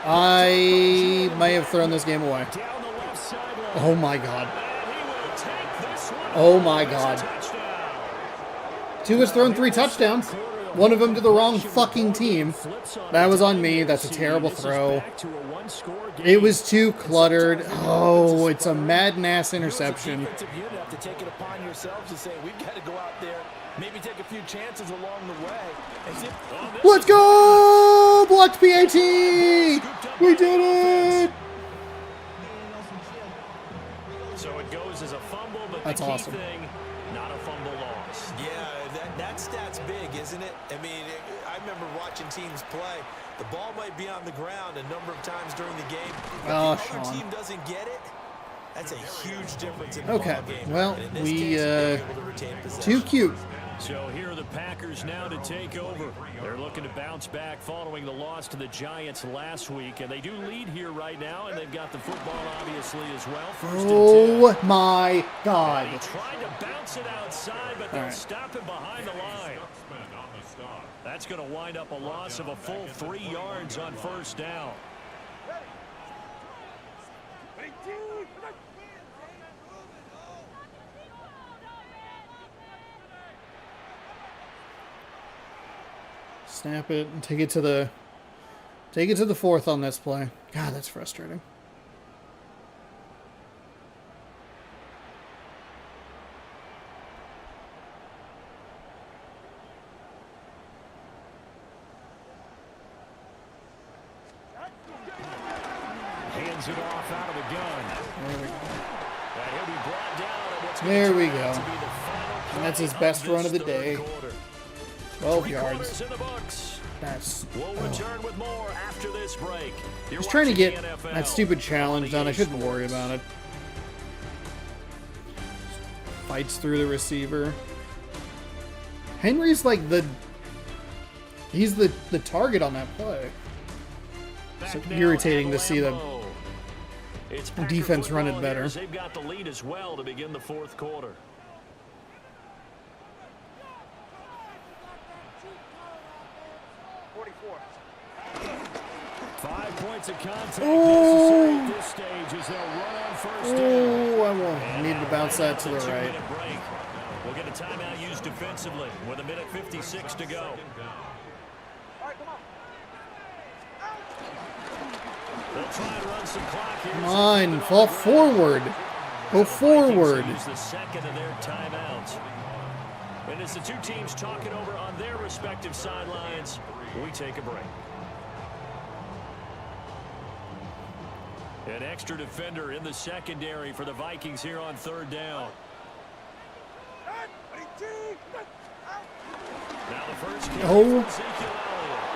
I may have thrown this game away. Down the left sideline. Oh, my God. And he will take this one. Oh, my God. Touchdown. Tua's thrown 3 touchdowns. One of them to the wrong fucking team. That was on me. That's a terrible throw. It was too cluttered. Oh, it's a Madden-ass interception. Defensive unit have to take it upon yourselves to say, we've got to go out there, maybe take a few chances along the way. As if, Let's go! Blocked PAT! We did it! So it goes as a fumble, but That's the key awesome. thing, not a fumble loss. yeah, that stat's big, isn't it? I mean, I remember watching teams play. The ball might be on the ground a number of times during the game. If Oh, the other Sean. team doesn't get it, that's a huge difference in the Okay, ball game. well, And in this we, case, they're able to retain possession. Too cute. So here are the Packers now to take over. They're looking to bounce back following the loss to the Giants last week, and they do lead here right now, and they've got the football obviously as well. First and 10. Oh, my God. He tried to bounce it outside, but they'll All right. stop him behind the line. That's going to wind up a loss of a full 3 yards on first down. Snap it and take it to the 4th on this play. God, that's frustrating. Hands it off out of the gun. There we go. And he'll be brought down at what's There we going go. to be the final And that's his play best of run this of the third day. quarter. 12 3 yards. quarters in the books. That's. We'll return with more after this break. You're Just trying to watching get the NFL that stupid challenge done. I shouldn't worry Sports. about it. Fights through the receiver. Henry's like he's the target on that play. So Back now irritating at to see the Lambeau. It's Packer defense run it football better. here as they've got the lead as well to begin the fourth quarter. Five points of contact necessary at this stage as they'll run on first down. Oh, I won't. Needed to bounce that to the right. 2-minute break. We'll get a timeout used defensively with 1:56 to go. They'll try and run some clock here. Come on, fall forward. Go forward. Use the second of their timeouts. And as the two teams talk it over on their respective sidelines, we take a break. An extra defender in the secondary for the Vikings here on third down. Now the first kick Oh. for Ezekiel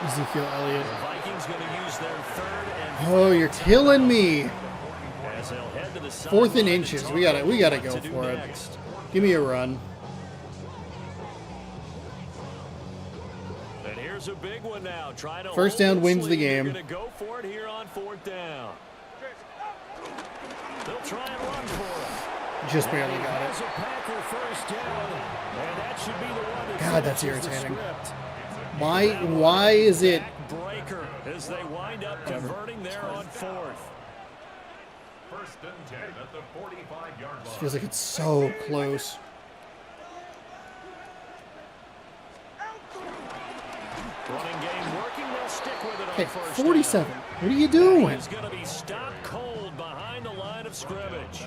Ezekiel Elliott. Elliott. The Vikings going to use their third and Oh, you're killing me. as they'll head to the 4th and sideline inches. to We talk gotta about go what to do for it. next. Give me a run. And here's a big one now. Trying to First hold down this wins the lead. game. They're going to go for it here on fourth down. They'll try and run for it. Just barely got it. Has a Packer first down, and that should be the one that God, that's finishes the irritating. script. Why is it? Breaker as they wind up converting there on fourth. First and 10 at the 45-yard line. This feels like it's so close. Running game working. They'll stick with it Okay, on first 47. down. What are you doing? He's going to be stopped cold behind the line of scrimmage.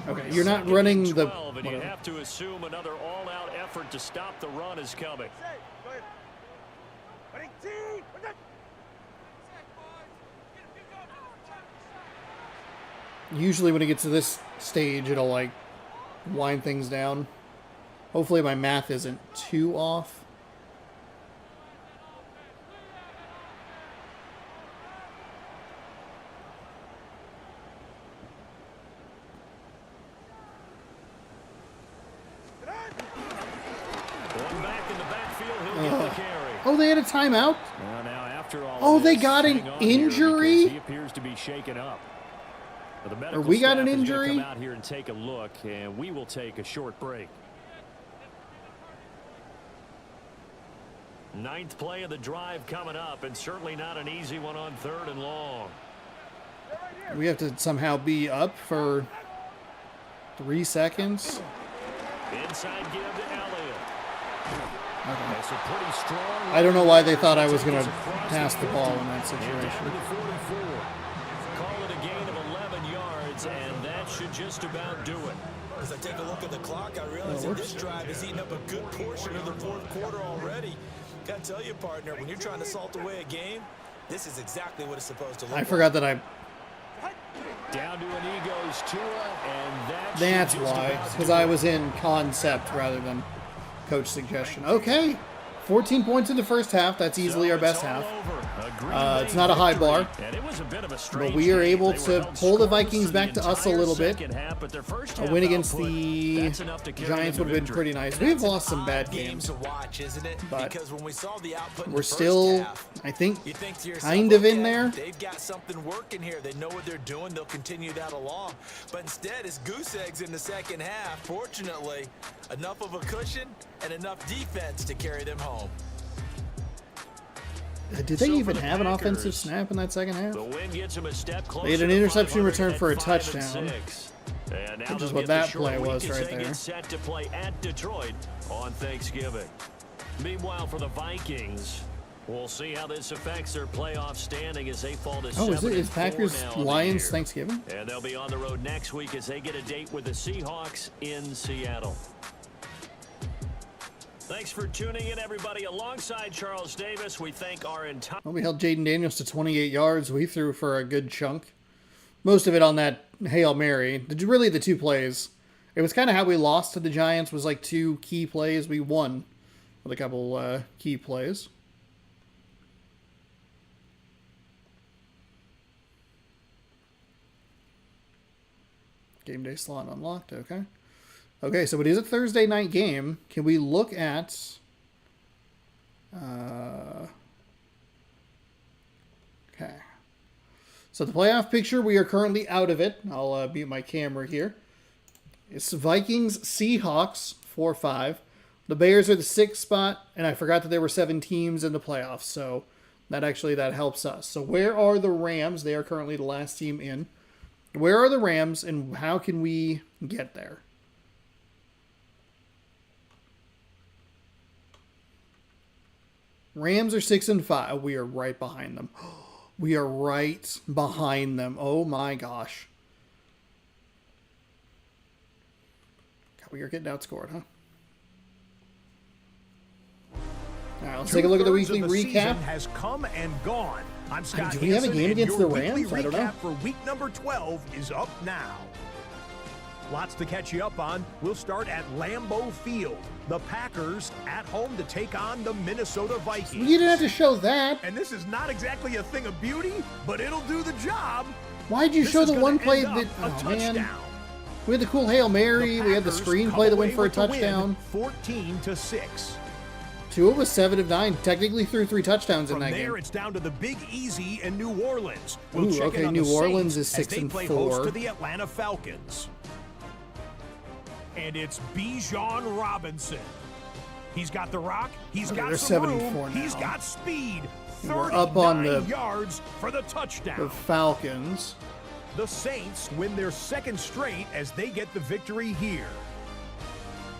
Okay, you're not running the... 12, and you have to assume another all-out effort to stop the run is coming. Usually when it gets to this stage, it'll like wind things down. Hopefully my math isn't too off. One back in the backfield, he'll get the carry. Oh, they had a timeout? Well, now after all Oh, of they this, got an hang on here injury? because he appears to be shaken up. Well, the medical Or we got an staff is gonna injury? Come out here and take a look, and we will take a short break. Ninth play of the drive coming up, and certainly not an easy one on 3rd and long. We have to somehow be up for 3 seconds. Inside give to Elliott. Okay. That's a pretty strong. I don't know why they thought I was going to pass the ball in that And down to situation. the 44. Call it a gain of 11 yards, and that should just about do it. As I take a look at the clock, I realize that this drive is eating up a good portion of the 4th quarter already. Gotta tell you, partner, when you're trying to salt away a game, this is exactly what it's supposed to look I like. forgot that I... Down to an egos Tua, and That's why. Because I was in concept rather than coach suggestion. Okay. 14 points in the first half. That's easily our best half. It's not a high bar, but we are able to pull the Vikings back to us a little bit. A win against the Giants would have been pretty nice. We've lost some bad games, but we're still, I think, kind of in there. They've got something working here. They know what they're doing. They'll continue that along. But instead, it's goose eggs in the second half. Fortunately, enough of a cushion and enough defense to carry them home. Did they even have an offensive snap in that second half? The win gets him a step closer. They had an interception return for a 5 touchdown, and now which is they'll what get that the play short was week as right they there. get set to play at Detroit on Thanksgiving. Meanwhile, for the Vikings, we'll see how this affects their playoff standing as they fall to 7-4 is Packers now on the Lions year. Thanksgiving? And they'll be on the road next week as they get a date with the Seahawks in Seattle. Thanks for tuning in, everybody. Alongside Charles Davis, we thank our entire... Well, we held Jaden Daniels to 28 yards. We threw for a good chunk. Most of it on that Hail Mary. Really, the 2 plays. It was kind of how we lost to the Giants, was like 2 key plays. We won with a couple key plays. Game day slot unlocked, okay. Okay, so it is a Thursday night game. Can we look at... okay. So the playoff picture, we are currently out of it. I'll mute my camera here. It's Vikings, Seahawks, 4-5. The Bears are the 6th spot, and I forgot that there were 7 teams in the playoffs, so that helps us. So where are the Rams? They are currently the last team in. Where are the Rams, and how can we get there? Rams are 6-5. We are right behind them. We are right behind them. Oh my gosh. God, we are getting outscored, huh? All right, let's take a look at the weekly recap. Has come and gone. I'm Scott. Do we have a game against the Rams? I don't know. For week number 12 is up now. Lots to catch you up on. We'll start at Lambeau Field. The Packers at home to take on the Minnesota Vikings. You didn't have to show that. And this is not exactly a thing of beauty, but it'll do the job. Why'd you show the one play that... Oh, man. We had the cool Hail Mary. We had the screenplay that went for a touchdown. 14-6. Tua was 7 of 9. Technically threw 3 touchdowns in that From there, game. it's down to the Big Easy in New Orleans. We'll check okay, in on New the Orleans Saints is as they play 6-4. host to the Atlanta Falcons. And it's Bijan Robinson. He's got the rock. He's got they're some 7-4 room. now. He's got speed. We're up on the 39 yards for the touchdown. The Falcons. The Saints win their second straight as they get the victory here.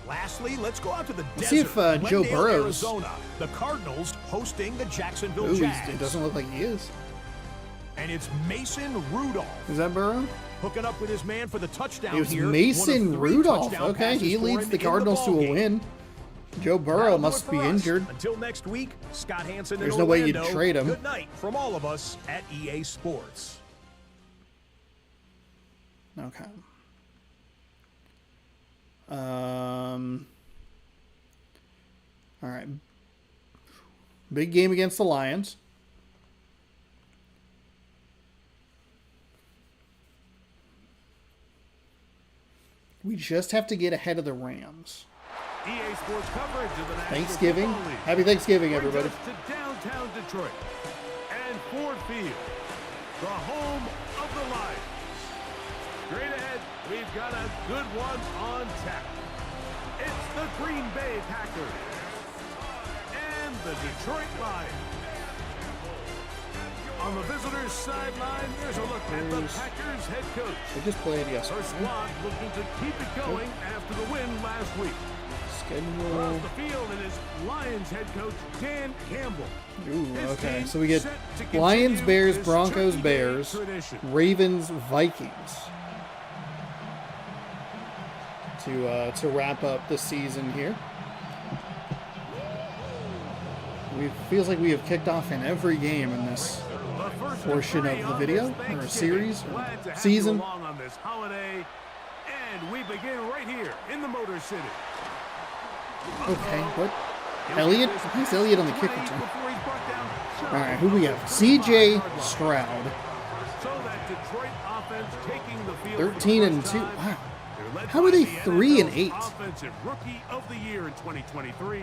Lastly, let's go out to the desert. See if Joe Glendale, Burrows. Arizona. The Cardinals hosting the Jacksonville Ooh, Jags. it doesn't look like he is. And it's Mason Rudolph. Is that Burrow? Hooking up with his man for the touchdown It was here. Mason Rudolph. Okay, he leads the Cardinals to a win. Joe Burrow must be injured. Until next week, Scott Hansen. There's no way you'd trade him. Good night from all of us at EA Sports. Okay. All right. Big game against the Lions. We just have to get ahead of the Rams. EA Sports coverage of the National Thanksgiving. Football League Happy Thanksgiving, brings everybody. us to downtown Detroit and Ford Field, the home of the Lions. Straight ahead, we've got a good one on tap. It's the Green Bay Packers and the Detroit Lions. On the visitors' sideline, there's a look at the Packers head coach. They just played Her yesterday. squad looking to keep it going after the win last week. Schedule. Across the field, it is Lions head coach Dan Campbell. Ooh, His okay. team So we get set to continue Lions, Bears, this Broncos, Turkey Day Bears, tradition. Ravens, Vikings to wrap up the season here. It feels like we have kicked off in every game in this The first portion of the video, or a series, or season. Along on this holiday, and we begin right here in the Motor City. Okay, what? Elliott? Who's Elliott on the kick return? All right, who we have? C.J. Stroud. So that Detroit offense taking the field 13 and 2. Wow. How are they 3 and 8? Offensive Rookie of the Year in 2023.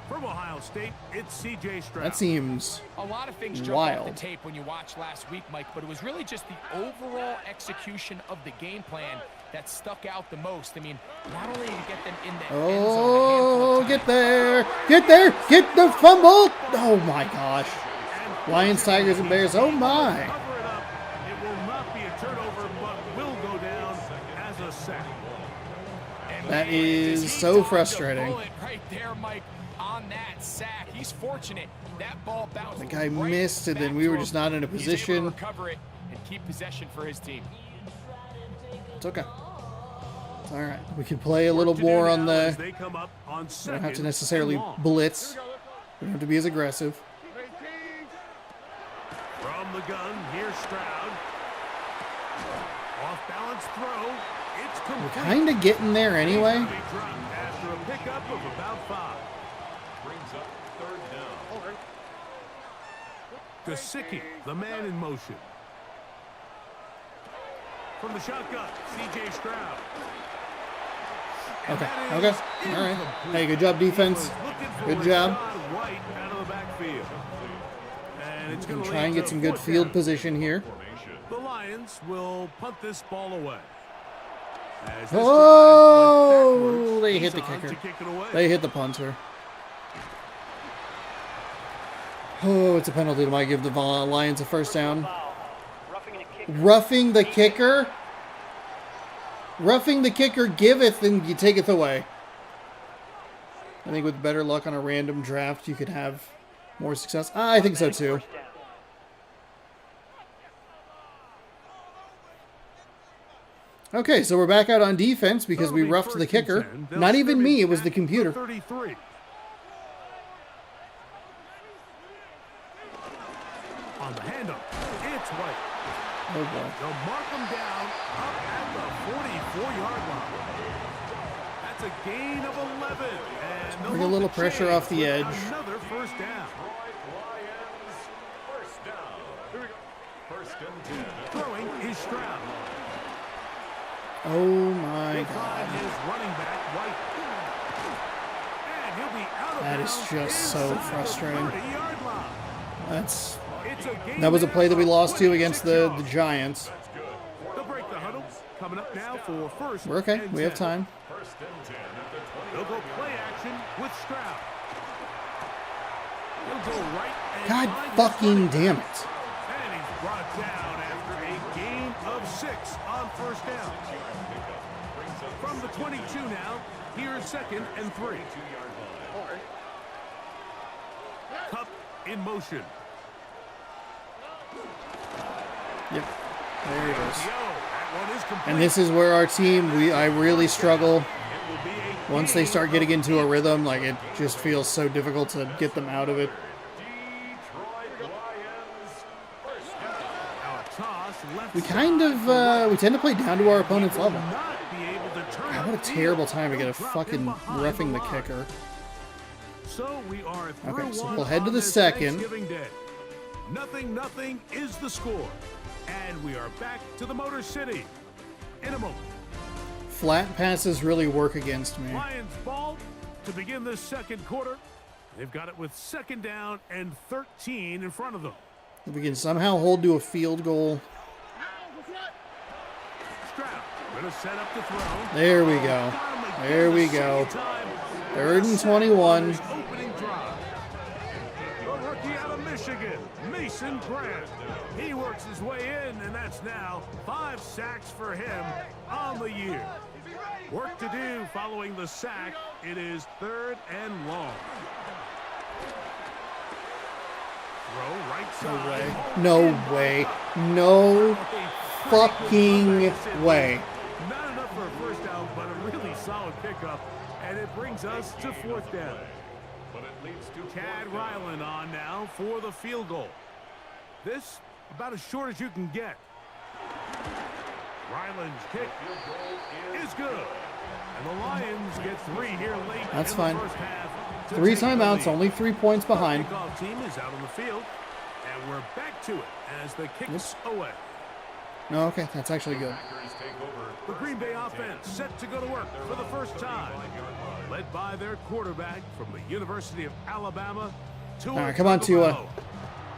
From Ohio State, it's C.J. Stroud. That seems a lot of things jump off the tape when you watch last week, Mike, but it was really just the overall execution of the game plan that stuck out the most. I mean, not only to get them in the end zone, get there! Get there! Get the fumble! Oh my gosh. Lions, Tigers, and Bears. Oh my. Cover it up. It will not be a turnover, but will go down as a sack. That is so frustrating. Right there, Mike, on that sack. He's fortunate. That ball bounced. The guy missed, and then we were just not in a position. Recover it and keep possession for his team. It's okay. It's all right. We can play a little more on the. They come up on We don't have to necessarily blitz. We don't have to be as aggressive. From the gun, here's Stroud. Off balance throw. It's complete. We're kind of getting there anyway. After a pickup of about 5. Brings up third down. Gesicki, the man in motion. From the shotgun, C.J. Stroud. Okay. Okay. All right. Hey, good job, defense. Good job. White out of the backfield. And it's going to Try and get some good field position here. The Lions will punt this ball away. As this Oh, drive went they hit backwards, the he's on kicker. to kick it away. They hit the punter. Oh, it's a penalty. Might give the Lions a first down. Roughing the kicker. Roughing the kicker giveth and you taketh away. I think with better luck on a random draft, you could have more success. I think so too. Okay, so we're back out on defense because we roughed the kicker. Not even me, it was the computer. 33. On the handoff, it's White. Oh boy. They'll mark him down up at the 44-yard line. That's a gain of 11. And Bring a little pressure off the edge. Another first down. First down. First and 10. Throwing is Stroud. Oh my They find god. his running back, White. And he'll be out of That is bounds just so inside the frustrating. 30-yard line. That's It's a gain that was a play that we of lost to 26 against the yards. Giants. They'll break the huddle. Coming up now for first. We're okay. and We have 10. time. First and 10 at the 20. They'll go play action with Stroud. He'll go right and God find his fucking running damn back. it. And he's brought down after a gain of 6 on first down. From the 22 now, here's 2nd and 3. Cup in motion. Yep. There it is. And this is where our team, I really struggle. Once they start getting into a rhythm, like it just feels so difficult to get them out of it. We kind of, we tend to play down to our opponent's level. God, what a terrible time to get a fucking roughing the kicker. Okay, so we'll head to the second. Nothing is the score. And we are back to the Motor City in a moment. Flat passes really work against me. Lions ball to begin this second quarter. They've got it with 2nd down and 13 in front of them. If we can somehow hold to a field goal. Stroud gonna set up the throw. There we go. There we go. 3rd and 21. Opening drive. The rookie out of Michigan, Mason Grant. He works his way in, and that's now 5 sacks for him on the year. Work to do following the sack. It is 3rd and long. Throw right side. No way. No fucking way. Not enough for a first down, but a really solid pickup. And it brings us to 4th down. Chad Ryland on now for the field goal. This about as short as you can get. Ryland's kick is good. And the Lions get 3 here late. That's in fine. The first half 3 timeouts, only 3 points behind. The kickoff team is out on the field. And we're back to it as the kicks away. No, okay, that's actually good. The Green Bay offense set to go to work for the first time. Led by their quarterback from the University of Alabama. All right, come on, Tua.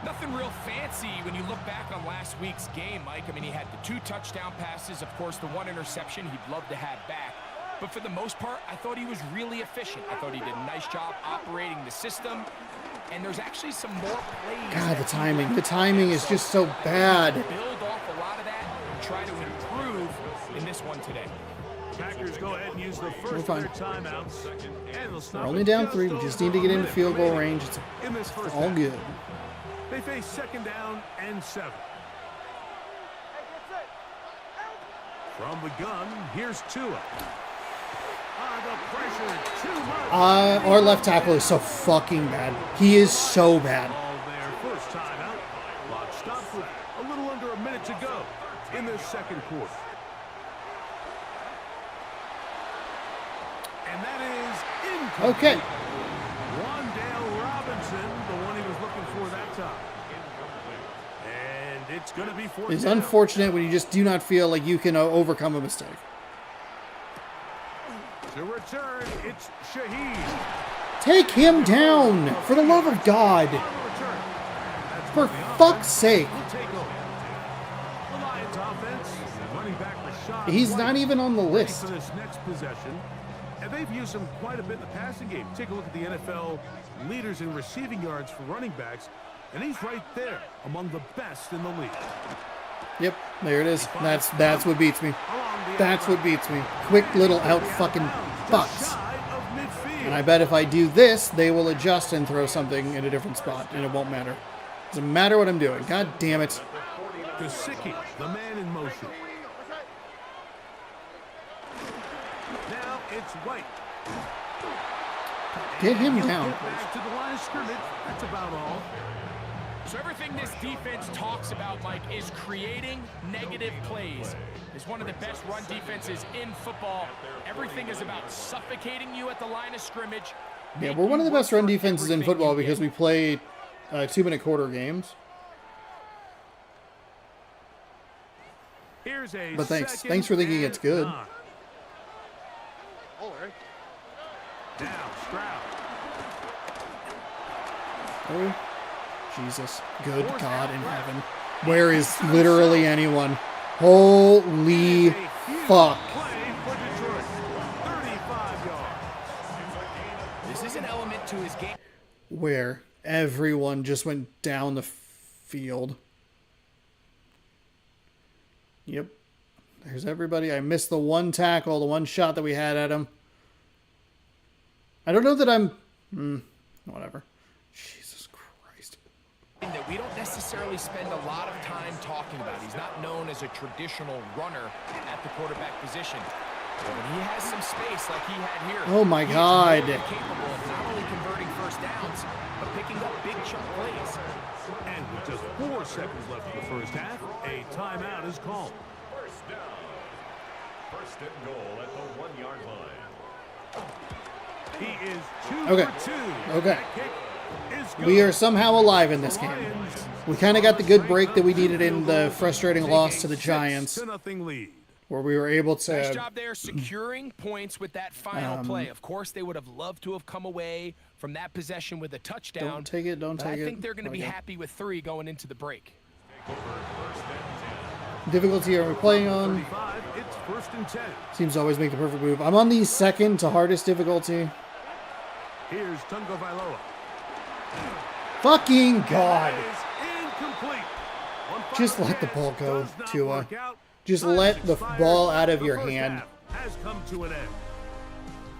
Nothing real fancy when you look back on last week's game, Mike. I mean, he had the 2 touchdown passes, of course, the 1 interception he'd love to have back. But for the most part, I thought he was really efficient. I thought he did a nice job operating the system. And there's actually some more plays. God, the timing. The timing is just so bad. Build off a lot of that and try to improve in this one today. Packers go ahead and use the first of their timeouts. We're only down 3. We just need to get into field goal range. It's all good. They face 2nd down and 7. From the gun, here's Tua. The pressure, too much. Our left tackle is so fucking bad. He is so bad. Their first timeout. Clock stops with a little under a minute to go in the second quarter. And that is incomplete. Okay. Wandale Robinson, the one he was looking for that time. And it's going to be 4th It's down. unfortunate when you just do not feel like you can overcome a mistake. To return, it's Shaheed. Take him down, for the love of God. For fuck's sake. He's not even on the list. For this next possession, and they've used him quite a bit in the passing game. Take a look at the NFL leaders in receiving yards for running backs, and he's right there among the best in the league. Yep, there it is. That's what beats me. That's what beats me. Quick little out fucking fucks. And I bet if I do this, they will adjust and throw something in a different spot, and it won't matter. Doesn't matter what I'm doing. God damn it. Gesicki, the man in motion. Now it's White. Get him down. Back to the line of scrimmage. That's about all. So everything this defense talks about, Mike, is creating negative plays. It's one of the best run defenses in football. Everything is about suffocating you at the line of scrimmage. Yeah, we're one of the best run defenses in football because we play 2-minute quarter games. But thanks for thinking it's good. Now Stroud. Oh, Jesus. Good God in heaven. Where is literally anyone? Holy fuck. This is an element to his game. Where everyone just went down the field. Yep. There's everybody. I missed the one tackle, the one shot that we had at him. I don't know that I'm... whatever. Jesus Christ. That we don't necessarily spend a lot of time talking about. He's not known as a traditional runner at the quarterback position. But when he has some space like he had here, oh my God, he's capable of not only converting first downs, but picking up big chunk plays. And with just 4 seconds left in the first half, a timeout is called. First down. First and goal at the 1-yard line. He is 2 okay. for 2. Okay. That kick is good. We are somehow alive in this game. We kind of got the good break that we needed in the frustrating loss to the Giants, 6-0 lead. where we were able to... Nice job there securing points with that final play. Of course, they would have loved to have come away from that possession with a touchdown. Don't take it, don't take it. I think they're going to be happy with 3 going into the break. Difficulty are we playing on? It's 1st and 10. Seems to always make the perfect move. I'm on the second to hardest difficulty. Here's Tungo Vailoa. Fucking God. Incomplete. Just let the ball go, Tua. Just let the ball out of your hand. Has come to an end.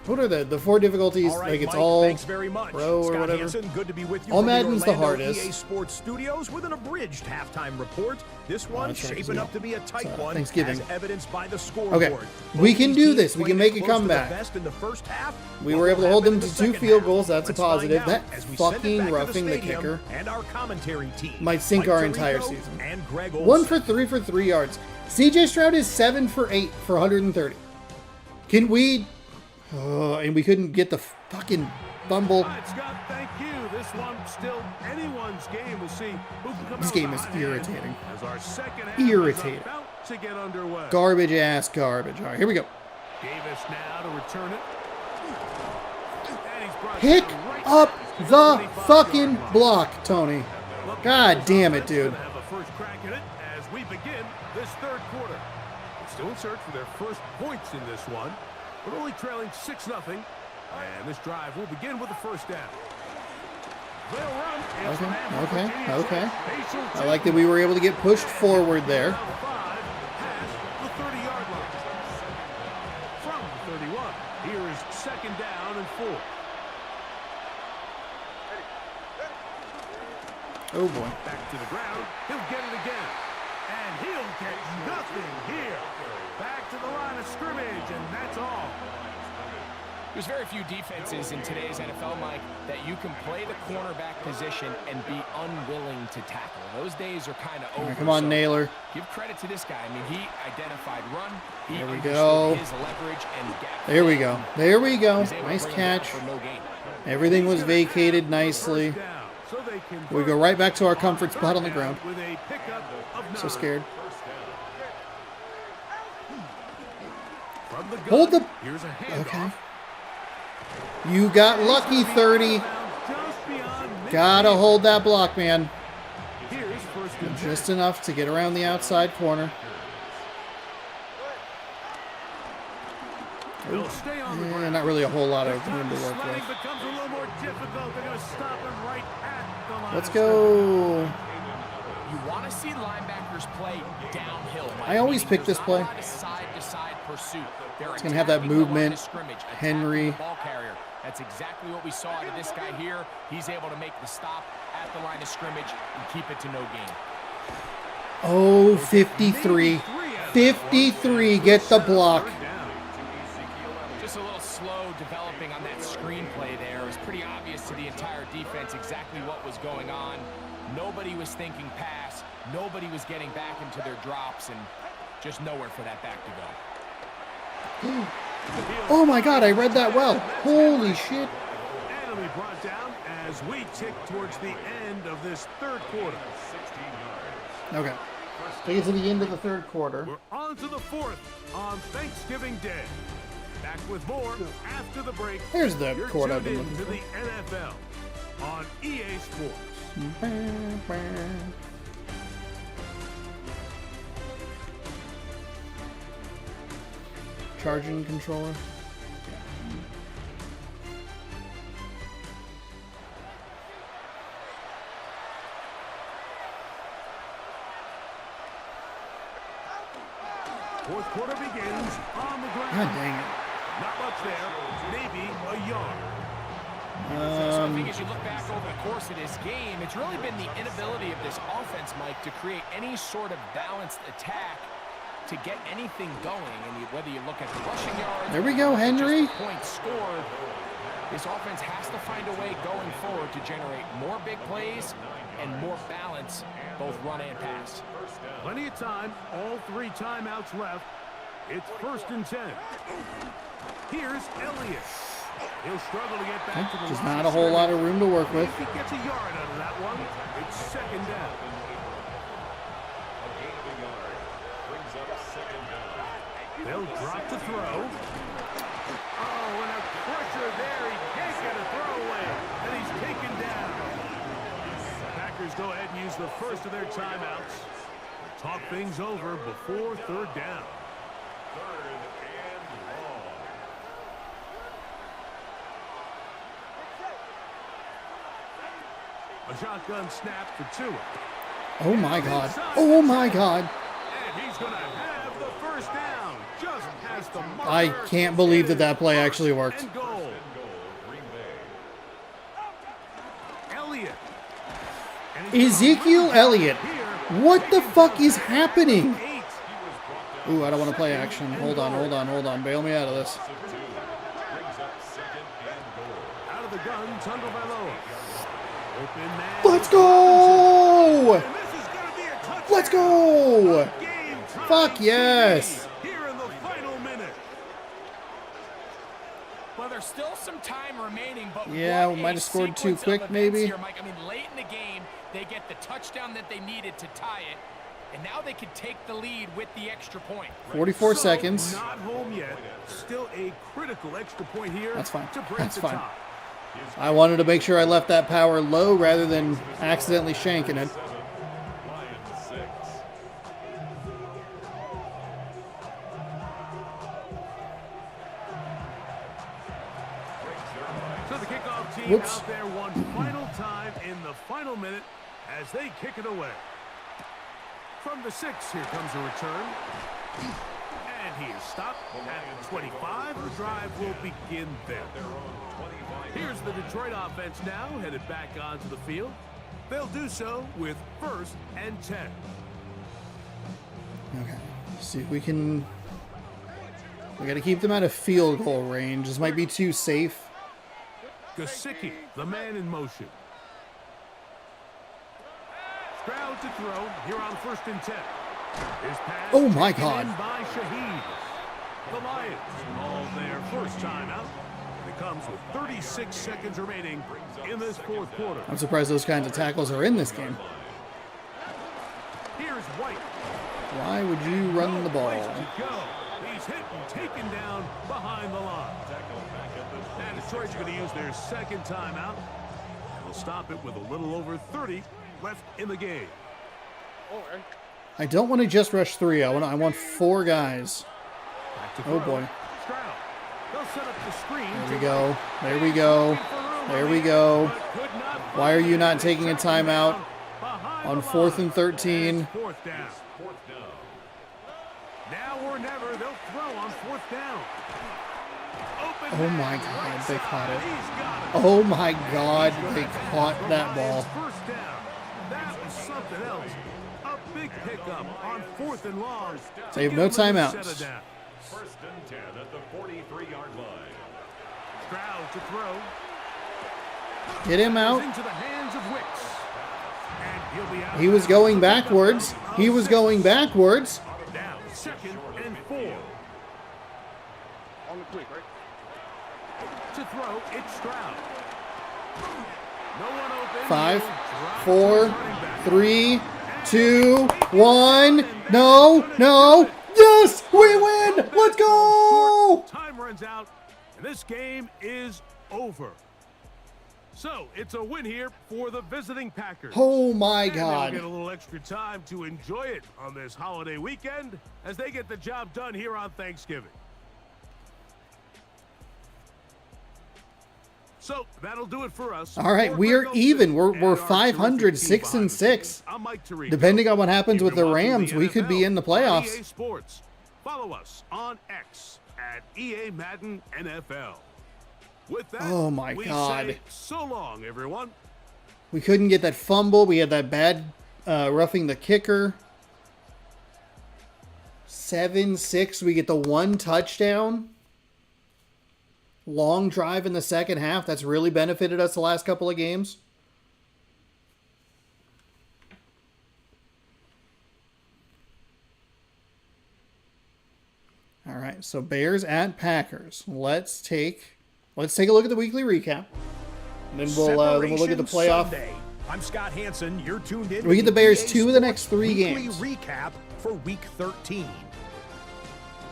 What are the 4 difficulties? All right, like it's Mike, all thanks very much. pro or Scott whatever. Hansen, good to be with you All from Madden's the Orlando hardest. EA Sports Studios with an abridged halftime report. This one that's right, shaping up to be a tight one, Thanksgiving. as evidenced by the scoreboard. Okay, we can do this. We can make a comeback. In the first half, We were able to hold them to 2 field goals. That's a positive. That fucking roughing the kicker and our commentary team might sink Mike our entire Tirico season. And Greg 1 for 3 for 3 yards. CJ Stroud is 7 for 8 for 130. Can we... and we couldn't get the fucking fumble. All right, Scott, thank you. This one still anyone's game. We'll see who can come This out game with is a hot hand irritating. As our second half Irritating. is about to get underway. Garbage ass garbage. All right, here we go. Davis now to return it. And he's brought Pick down right up at the the 25-yard fucking line. block, Tony. God damn it, dude. Gonna have a first crack at it as we begin this third quarter. They're still in search for their first points in this one, but only trailing 6-0. And this drive will begin with the first down. They'll run. It's Okay, man okay, Virginia okay. Tech. Facial I like that we were able to get pushed forward there. Now 5 past the 30-yard line. From the 31, here is second down and 4. Oh boy. Back to the ground. He'll get it again. And he'll get nothing here. Back to the line of scrimmage, and that's all. There's very few defenses in today's NFL, Mike, that you can play the cornerback position and be unwilling to tackle. Those days are kind of over. Right, come on, so Naylor. Give credit to this guy. I mean, he identified run. He There we understood go. his leverage and gap. There we go. There we go. He's able to Nice bring him down catch. for no gain. Everything was vacated nicely. First down, so they can We go right back to our comfort spot on the ground. with a pickup of 9. So scared. From the gun, Hold the... here's a handoff. Okay. You got lucky, 30. Just beyond Gotta hold that block, man. Here's first and 10. Just enough to get around the outside corner. They'll stay on the ground. Not really a whole lot of room to work Sliding with. becomes a little more difficult. They're going to stop him right at the line. Let's of go. You want to see linebackers play downhill. Mike, I always meaning pick there's this not play. a lot of side-to-side pursuit. They're It's gonna have that attacking the line movement. of scrimmage, attacking Henry. the ball carrier. That's exactly what we saw out of this guy here. He's able to make the stop at the line of scrimmage and keep it to no gain. Oh, 53. 53. Get the block. Just a little slow developing on that screenplay there. It was pretty obvious to the entire defense exactly what was going on. Nobody was thinking pass. Nobody was getting back into their drops, and just nowhere for that back to go. Oh my God, I read that well. Holy shit. And it'll be brought down as we tick towards the end of this third quarter. Okay. Take it to the end of the third quarter. We're on to the fourth on Thanksgiving Day. Back with more after the break. There's the You're chord I've tuned been in looking to for. the NFL on EA Sports. Charging controller. Fourth quarter begins on the ground. God dang it. Not much there. Maybe a yard. So I think as you look back over the course of this game, it's really been the inability of this offense, Mike, to create any sort of balanced attack to get anything going. And whether you look at the rushing yards, there we go, Henry. Points scored. This offense has to find a way going forward to generate more big plays and more balance, both run and pass. Plenty of time. All 3 timeouts left. It's 1st and 10. Here's Elliott. He'll struggle to get back to the Just line. not a whole lot of room to work with. If he gets a yard out of that one, it's 2nd down. They'll drop the throw. Oh, and a pressure there. He can't get a throwaway, and he's taken down. The Packers go ahead and use the first of their timeouts. Talk things over before 3rd down. A shotgun snap for Tua. Oh my God. Oh my God. And he's going to have the 1st down. Just past the marker. I can't believe that play actually worked. And goal. Elliott. Ezekiel Elliott. What the fuck is happening? Ooh, I don't want to play action. Hold on. Bail me out of this. Out of the gun, Tagovailoa. Let's go! Let's go! Fuck yes! Here in the final minute. Well, there's still some time remaining, but yeah, we might have scored too quick, maybe. Here, Mike. I mean, late in the game, they get the touchdown that they needed to tie it, and now they can take the lead with the extra point. 44 seconds. Not home yet. Still a critical extra point here. That's fine. To break That's the fine. tie. I wanted to make sure I left that power low rather than accidentally shanking it. So the kickoff team Whoops. out there one final time in the final minute as they kick it away. From the 6, here comes a return. And he is stopped at the 25. The drive will begin there. Here's the Detroit offense now, headed back onto the field. They'll do so with 1st and 10. Okay. See if we can... We got to keep them out of field goal range. This might be too safe. Gesicki, the man in motion. Stroud to throw here on 1st and 10. His pass Oh my taken God. in by Shaheed. The Lions call their first timeout. It comes with 36 seconds remaining in this 4th quarter. I'm surprised those kinds of tackles are in this game. Here's White. Why would you run the ball? Place to go. He's hit and taken down behind the line. And Detroit's going to use their 2nd timeout. They'll stop it with a little over 30 left in the game. I don't want to just rush 3. I want 4 guys. Back to Oh throw. boy. Stroud. They'll set up the screen. There we go. There we go. There we go. Why are you not taking a timeout on 4th and 13? 4th down. Now or never, they'll throw on 4th down. Open Oh my man, God, right they side. caught it. He's got it. Oh my God, they caught that ball. First down. That was something else. A big pickup on 4th and long. They have no timeouts. 1st and 10 at the 43-yard line. Stroud to throw. Get him out. Into the hands of Wicks. And he'll be out He was going backwards. He was going backwards. Now 2nd and 4. On the quick, right? To throw, it's Stroud. No one open. 5, He'll drop 4, to his running back. 3, 2, 1. No, no. Yes, we win. Let's go. Time runs out, and this game is over. So it's a win here for the visiting Packers. Oh my And they'll God. get a little extra time to enjoy it on this holiday weekend as they get the job done here on Thanksgiving. So that'll do it for us. All right, For we're Greg even. Olsen We're and our 500, terrific team 6 and behind the scenes, 6. I'm Mike Tirico. Depending on what happens You've with been the watching Rams, the we could be NFL in the on playoffs. EA Sports. Follow us on X at EA Madden NFL. With that, oh my God. Say so long, everyone. We couldn't get that fumble. We had that bad roughing the kicker. 7-6. We get the 1 touchdown. Long drive in the second half. That's really benefited us the last couple of games. All right, so Bears at Packers. Let's take a look at the weekly recap. And then we'll look at the playoff. Sunday. I'm Scott Hansen. You're tuned in. We get the Bears EA 2 of the next 3 weekly games. Recap for Week 13.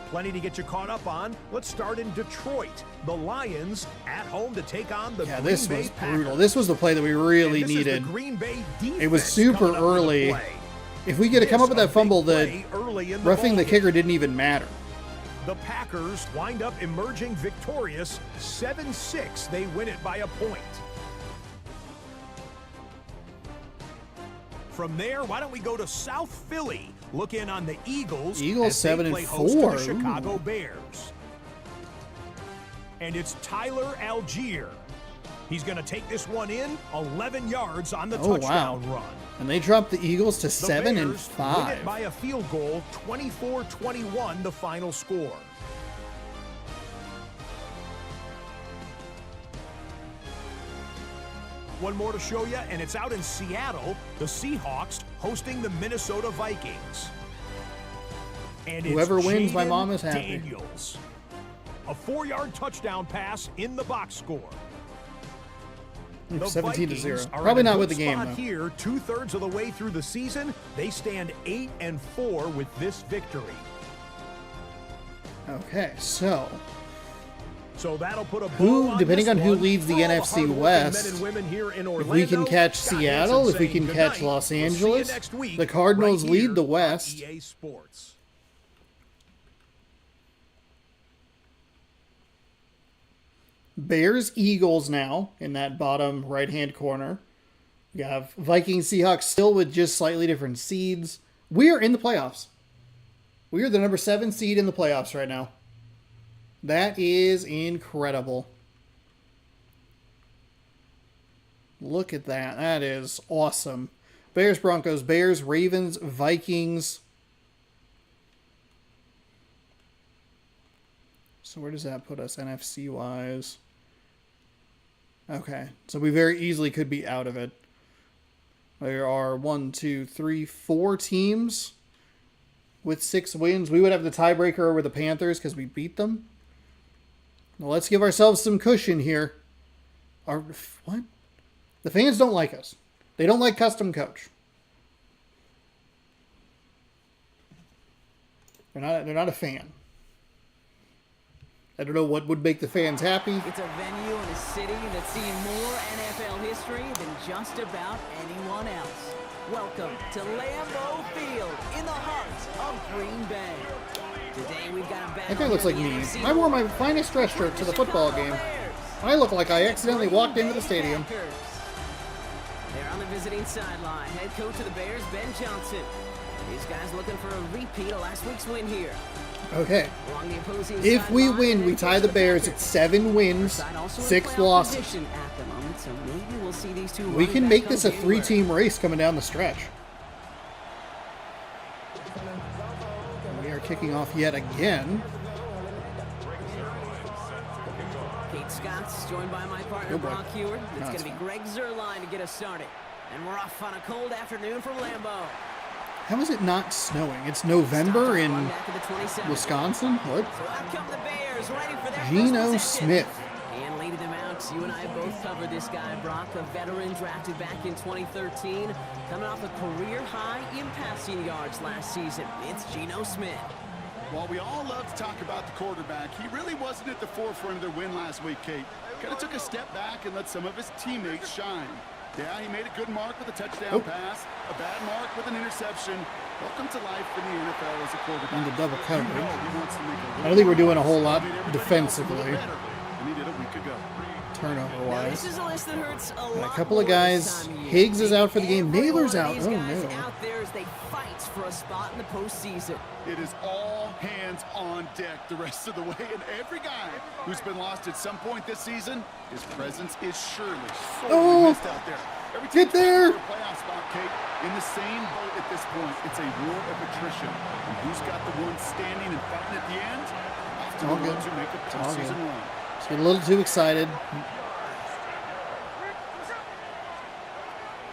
Plenty to get you caught up on. Let's start in Detroit. The Lions at home to take on the Green this Bay was Packers. brutal. This was the play that we really needed. Green Bay It was super early. If we get to come up with that fumble, the roughing the kicker didn't even matter. The Packers wind up emerging victorious 7-6. They win it by a point. From there, why don't we go to South Philly? Look in on the Eagles. Eagles as they 7 and play host to the 4. Chicago Bears. And it's Tyler Algier. He's going to take this one in 11 yards on the touchdown run. And they dropped the Eagles to The 7 and Bears 5. win it by a field goal, 24-21 the final score. One more to show you, and it's out in Seattle. The Seahawks hosting the Minnesota Vikings. And Whoever it's wins, my Jaden mom is happy. Daniels. A 4-yard touchdown pass in the box score. The 17-0. Vikings are Probably in a not with good the game, spot though. here, 2/3 of the way through the season. They stand 8-4 with this victory. Okay, so that'll put a who, bow on depending this on who one. leads the For all NFC hardworking West, men and women here in if we can Orlando, catch Scott Seattle, Hansen if we can saying catch goodnight. Los We'll see you Angeles, next week the Cardinals right lead here the on West. EA Sports. Bears, Eagles now in that bottom right-hand corner. You have Vikings, Seahawks still with just slightly different seeds. We are in the playoffs. We are the number 7 seed in the playoffs right now. That is incredible. Look at that. That is awesome. Bears, Broncos, Bears, Ravens, Vikings. So where does that put us NFC-wise? Okay, so we very easily could be out of it. There are 4 teams with 6 wins. We would have the tiebreaker over the Panthers because we beat them. Now let's give ourselves some cushion here. What? The fans don't like us. They don't like custom coach. They're not a fan. I don't know what would make the fans happy. It's a venue in a city that's seen more NFL history than just about anyone else. Welcome to Lambeau Field in the heart of Green Bay. Today we've got a That guy looks like me. I wore my finest dress shirt to the football game. I look like I accidentally walked into the stadium. They're on the visiting sideline. Head coach of the Bears, Ben Johnson. These guys looking for a repeat of last week's win here. Okay. If we win, we tie the Bears at 7 wins, 6 losses. We can make this a 3-team race coming down the stretch. We are kicking off yet again. Kate Scott's joined by my partner, Brock Heward. It's going to be Greg Zerline to get us started. And we're off on a cold afternoon from Lambeau. How is it not snowing? It's November in Wisconsin? What? Geno Smith. And leading them out, you and I both covered this guy, Brock, a veteran drafted back in 2013, coming off a career high in passing yards last season. It's Geno Smith. While we all love to talk about the quarterback, he really wasn't at the forefront of their win last week, Kate. Kind of took a step back and let some of his teammates shine. Yeah, he made a good mark with a touchdown pass, a bad mark with an interception. Welcome to life in the NFL as a quarterback. And the double coverage. I don't think we're doing a whole lot defensively. And he did a week ago. turnover-wise. This is a list that hurts a And a lot couple of more guys. this time of year. Higgs is out for the game. Every Naylor's one of out. these Oh, guys no. out there as they fight for a spot in the postseason. It is all hands on deck the rest of the way, and every guy who's been lost at some point this season, his presence is surely sorely missed out there. Every Get there! For a playoff spot, Kate, in the same boat at this point. It's a war of attrition. And who's got the one standing and fighting at the end? Often All the good. ones who make a postseason run. Just get a little too excited.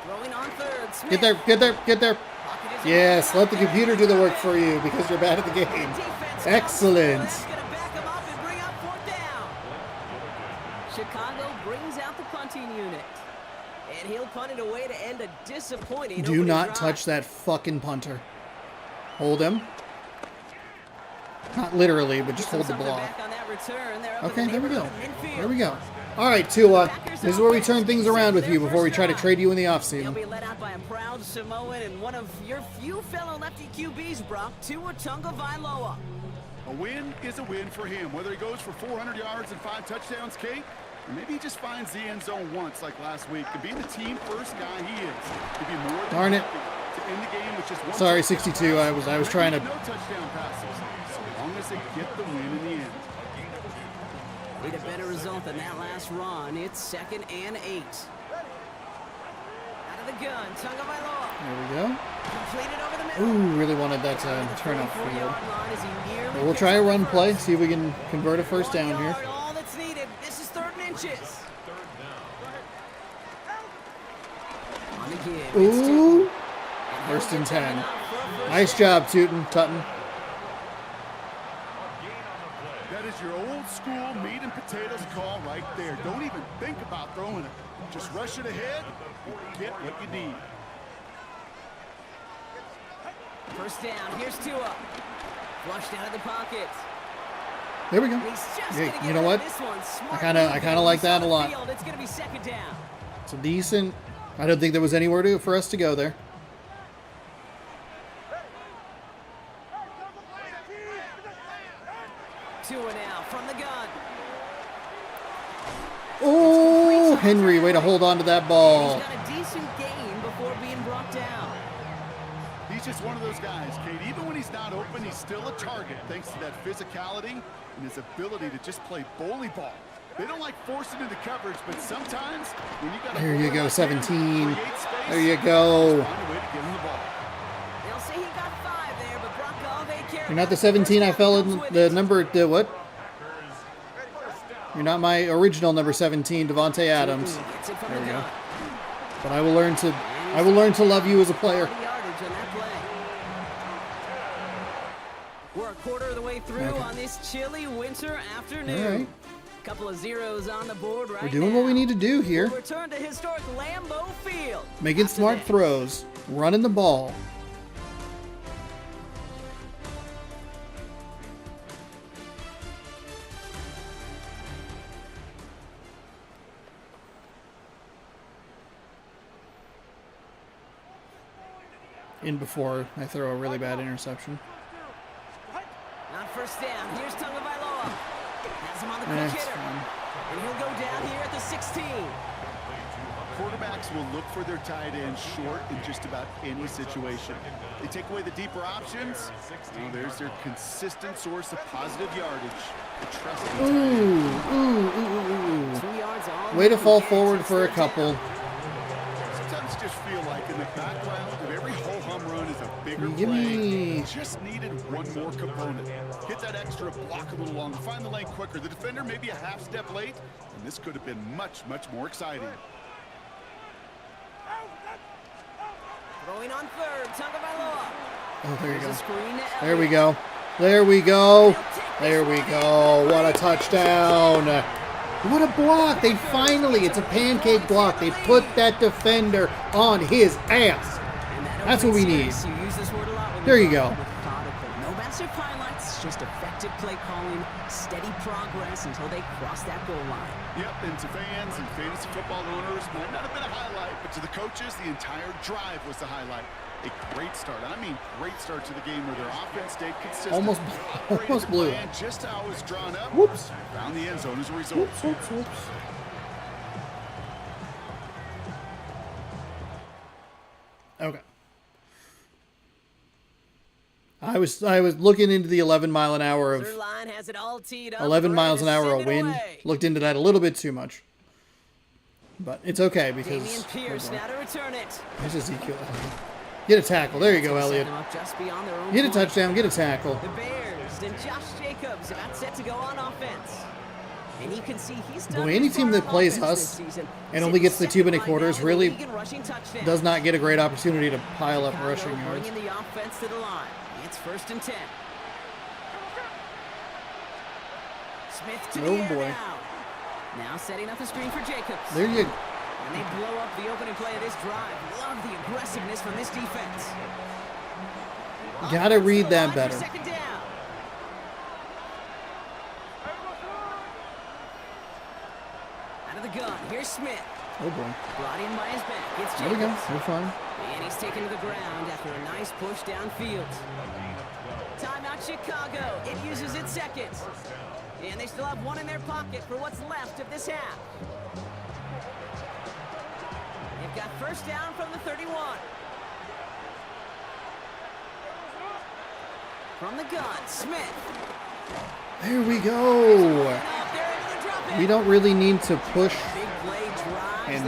Throwing on third. Smith. Get there, get there, get there. Pocket is Yes, in. let the computer do the work for you because you're bad at the game. Defense Excellent. That's going to back him up and bring up fourth down. Chicago brings out the punting unit. And he'll punt it away to end a disappointing Do opening not drive. touch that fucking punter. Hold him. Not literally, but just hold the Something block. back on that return. They're up in Okay, the there we go. neighborhood of midfield. There we go. All right, Tua. This is where we turn things around with you before we try to trade you in the They'll offseason. be led out by a proud Samoan and one of your few fellow lefty QBs, Brock, Tua Tagovailoa. A win is a win for him, whether he goes for 400 yards and 5 touchdowns, Kate, or maybe he just finds the end zone once like last week. And being the team first guy he is, he'd be more than Darn it. happy to end the game with just one Sorry, touchdown 62. pass. I was trying to. No touchdown passes, so long as they get the win in the end. Need a better result than that last run. It's 2nd and 8. Out of the gun, Tagovailoa. There we go. Completed over the middle. Ooh, really wanted that to turn up 44-yard field. line as he nearly But we'll gets try a up the run first. play, see if we can convert a first 1 down here. yard, all that's needed. This is 3rd and inches. On the give. It's two. Ooh, And first he'll and get taken 10. out for a first Nice down. job, Tutton. That is your old school meat and potatoes call right there. Don't even think about throwing it. Just rush it ahead and get what you need. First down. Here's Tua. Flushed out of the pocket. There we go. And he's just Hey, gonna get you know out what? of this one. Smart I kinda move. like He's that on a the lot. field. It's going to be 2nd down. It's a decent. I don't think there was anywhere for us to go there. Tua now from the gun. Oh, Henry, way to hold on to that ball. He's got a decent gain before being brought down. He's just one of those guys, Kate. Even when he's not open, he's still a target thanks to that physicality and his ability to just play bully ball. They don't like forcing into coverage, but sometimes when you got a There you go, quarterback 17. create space, There you go. find a way to get him the ball. They'll say he got 5 there, but Brock Galve cared You're not the about 17 I first fell down in comes with the it. number. The what? You're not my original number 17, Devontae Adams. Gets it from There the we go. gun. But I will learn to love you as a player. 40 yardage on that play. We're a quarter of the way through Okay. on this chilly winter afternoon. All right. Couple of zeros on the board right We're doing what we need to do here. We'll return to historic Lambeau Field. Making after smart this. throws, running the ball. In before I throw a really bad interception. Not first down. Here's Tagovailoa. Has him on the quick That's hitter. fine. And he'll go down here at the 16. Quarterbacks will look for their tight end short in just about any situation. They take away the deeper options. Now there's their consistent source of positive yardage. The trusting tight end. Ooh. 2 yards on. Way to the fall catch. forward It's for a third down. couple. Sometimes just feel like in the background of every ho-hum run is a bigger Give play. me- Just needed one more component. Hit that extra block a little longer. Find the lane quicker. The defender maybe a half step late, and this could have been much, much more exciting. Throwing on third. Tagovailoa. Oh, there you There's go. a screen to There we Elliott. go. There we go. There we go. What a touchdown. What a block. They finally, it's a pancake block. They put that defender on his ass. And that That's what we open need. space, you use this word a lot when There you're you go. methodical. No massive highlights, just effective play calling, steady progress until they cross that goal line. Yep, and to fans and fantasy football owners, might not have been a highlight, but to the coaches, the entire drive was the highlight. A great start. I mean, great start to the game where their offense stayed consistent. Almost Operated the blew it. plan just how it was drawn up. Whoops. Found the end zone as a result. Whoops. Okay. I was looking into the 11 mile an hour of 11 miles an hour of wind. Looked into that a little bit too much. But it's okay because there's Ezekiel. Get a tackle. There you go, Elliott. Get a touchdown. Get a tackle. The Bears and Josh Jacobs about set to go on offense. And you can see he's done Boy, any team that plays us and only gets the 2-minute quarters really does not get a great opportunity to pile up rushing yards. Bringing the offense to the line. It's 1st and 10. Smith to the air boy. Now setting up the screen for Jacobs. There you go. And they blow up the opening play of this drive. Love the aggressiveness from this defense. Gotta read that better. Second down. Out of the gun, here's Smith. Oh boy. Brought in by his back. It's Jacobs. There we go. We're fine. And he's taken to the ground after a nice push downfield. Timeout Chicago. It uses its second. And they still have one in their pocket for what's left of this half. They've got 1st down from the 31. From the gun, Smith. There we go. We don't really need to push, and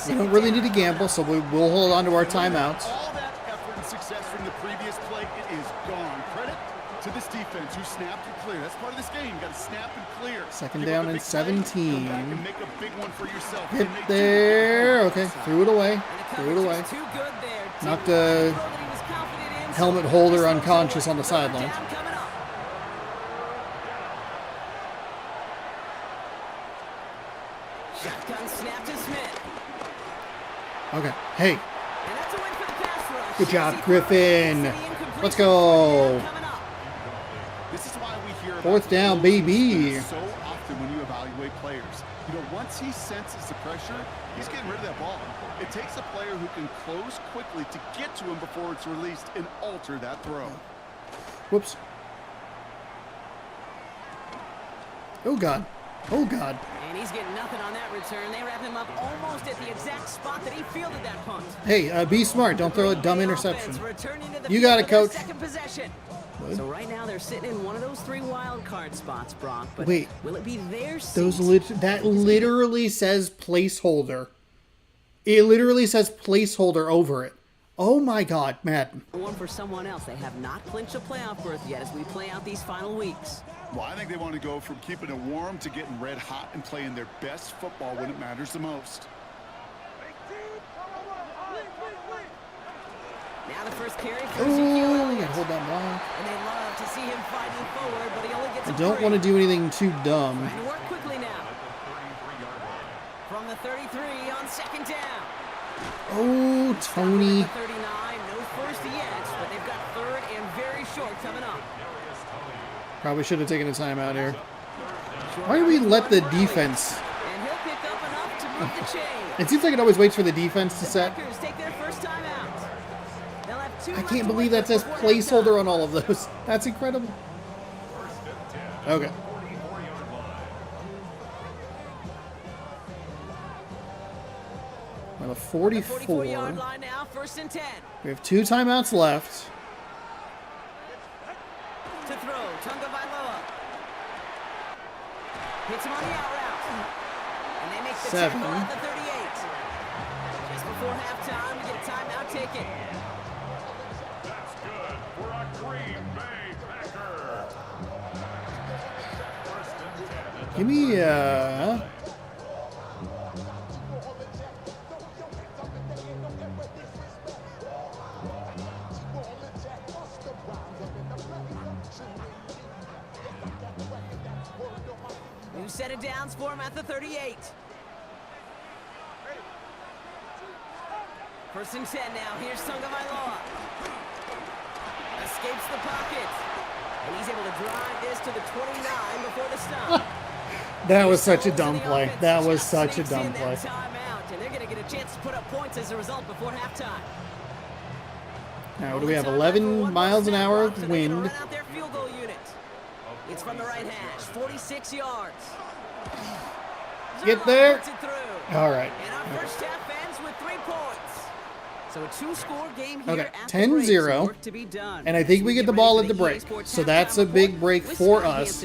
we don't really need to gamble, so we'll hold on to our timeouts. All that effort and success from the previous play, it is gone. Credit to this defense who snapped and cleared. That's part of this game. You got to snap and clear. Second down and 17. And make a big one for yourself. Hit there. Okay, threw it away. Threw it away. Knocked a helmet holder unconscious on the sideline. Shotgun snap to Smith. Okay. Hey. And that's a win for the pass rush. Good job, Griffin. Let's go. This is why we hear 4th down, baby. So often when you evaluate players, you know, once he senses the pressure, he's getting rid of that ball. It takes a player who can close quickly to get to him before it's released and alter that throw. Whoops. Oh God. Oh God. And he's getting nothing on that return. They wrap him up almost at the exact spot that he fielded that punt. Hey, be smart. Don't throw a dumb interception. You got it, coach. Second possession. So right now they're sitting in one of those 3 wild card spots, Brock. But wait, will it be their seat? That literally says placeholder. It literally says placeholder over it. Oh my God, Madden. One for someone else. They have not clinched a playoff berth yet as we play out these final weeks. Well, I think they want to go from keeping it warm to getting red hot and playing their best football when it matters the most. Now the first carry for Ezekiel. Oh, gotta hold that ball. And they love to see him fighting forward, but he only gets I don't want to do anything too dumb. Trying to work quickly now. From the 33 on 2nd down. Oh, Tony. 39, no first yet, but they've got 3rd and very short coming up. Probably should have taken a timeout here. Why do we let the defense? And he'll pick up enough to move the chain. It seems like it always waits for the defense to set. Packers take their first time out. They'll have 2 I can't believe that says placeholder on all of those. That's incredible. Okay. On the 44. 44-yard line now, 1st and 10. We have 2 timeouts left. To throw, Tunga Vailoa. Hits him on the out route. And they make the 7. tackle at the 38. Just before halftime, we get a timeout taken. That's good for a Green Bay Packer. 1st and 10. Give me New set of downs for him at the 38. 1st and 10 now. Here's Tunga Vailoa. Escapes the pocket. And he's able to drive this to the 29 before the stop. That was such a dumb play. That was such a dumb play. Timeout, and they're going to get a chance to put up points as a result before halftime. Now, what do we have? 11 miles an hour of wind. It's from the right hash, 46 yards. Get there. All right. And our first half ends with 3 points. So a two-score game here Okay, at the break. 10-0. Some work to be done. And I think we get the ball at the break. So that's a big break for us,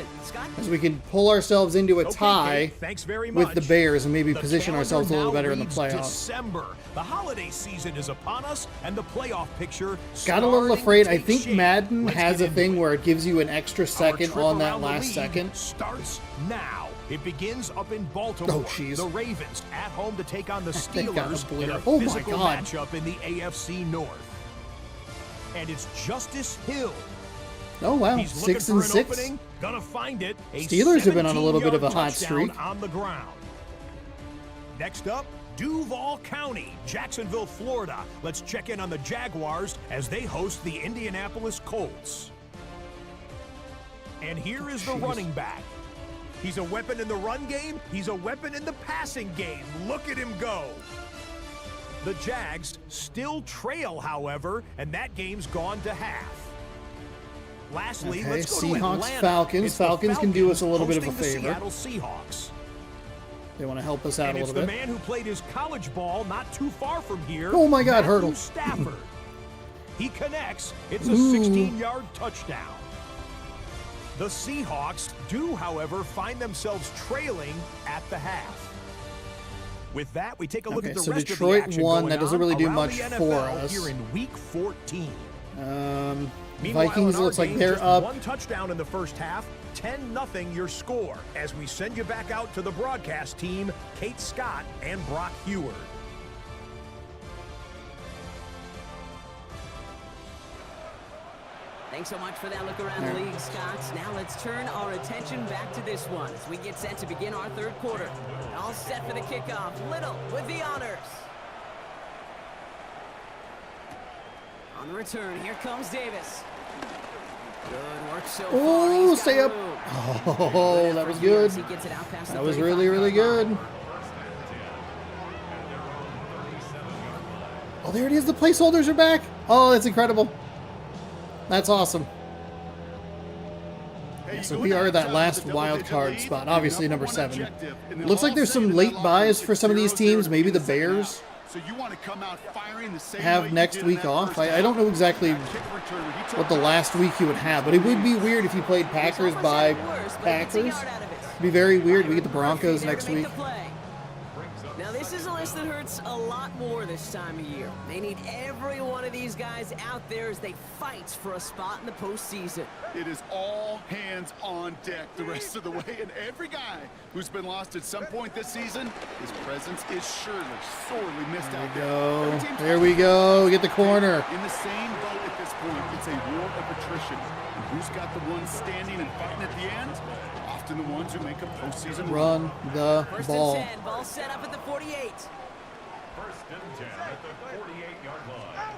as we can pull ourselves into a tie thanks very with much. the Bears and maybe The position ourselves a little calendar better in the now reads playoffs. December. The holiday season is upon us, and the playoff picture Got a little starting afraid. to I take think shape. Madden Let's has get a into thing it. where it gives you an extra Our second trip on that around the last league second. starts now. It begins up in Baltimore. Oh, jeez. The Ravens at home to take on the They got Steelers obliterated. in a Oh, my physical God. matchup in the AFC North. And it's Justice Hill. Oh, wow. He's looking 6 for and an 6. opening, gonna find it. A Steelers have been on a little bit of a 17-yard hot touchdown streak. on the ground. Next up, Duval County, Jacksonville, Florida. Let's check in on the Jaguars as they host the Indianapolis Colts. And here is the running back. He's a weapon in the run game. He's a weapon in the passing game. Look at him go. The Jags still trail, however, and that game's gone to half. Lastly, Okay, let's go to Seahawks, Atlanta. Falcons. It's the Falcons can do us a little bit of a hosting the favor. Seattle Seahawks. They want to help us out And a it's little the bit. man who played his college ball not too far from here. Oh my God, Matthew hurdle. Stafford. He connects. It's a Ooh. 16-yard touchdown. The Seahawks do, however, find themselves trailing at the half. With that, we take a look Okay, at the so rest Detroit of the action won. going That doesn't on really do around much the for NFL us. here in Week 14. Meanwhile, Vikings in our looks like game, they're just up. one touchdown in the first half, 10-0 your score. As we send you back out to the broadcast team, Kate Scott and Brock Heward. Thanks so much for that look around the league, Scott. Now let's turn our attention back to this one as we get set to begin our third quarter. All set for the kickoff. Little with the honors. On the return, here comes Davis. Good work so far. Oh, He's got stay up. room. Oh, that was good. He gets it out past That the was 35 really, really yard line. good. Oh, there it is. The placeholders are back. Oh, that's incredible. That's awesome. Yeah, so we are that last wild card spot, obviously number 7. Looks like there's some late buys for some of these teams. Maybe the Bears have next week off. I don't know exactly what the last week you would have, but it would be weird if you played Packers by Packers. It'd be very weird. We get the Broncos next week. Now this is a list that hurts a lot more this time of year. They need every one of these guys out there as they fight for a spot in the postseason. It is all hands on deck the rest of the way, and every guy who's been lost at some point this season, his presence is surely sorely missed out there. There we go. We get the corner. In the same boat at this point, it's a war of attrition. And who's got the ones standing and fighting at the end? Often the ones who make a postseason run the First ball. and 10, ball set up at the 48. First and 10 at the 48-yard line.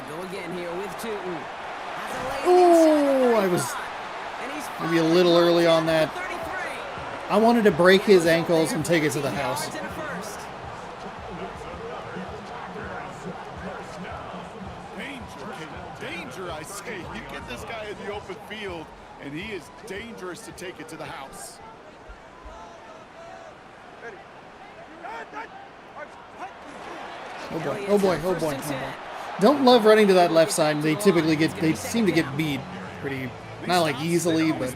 They'll go again here with Tootin. Oh, I was maybe a little early on that. I wanted to break his ankles and take it to the house. Danger, I say. You get this guy in the open field, and he is dangerous to take it to the house. Oh boy, oh boy, oh boy, oh boy. Don't love running to that left side. They typically seem to get beat pretty, not like easily, but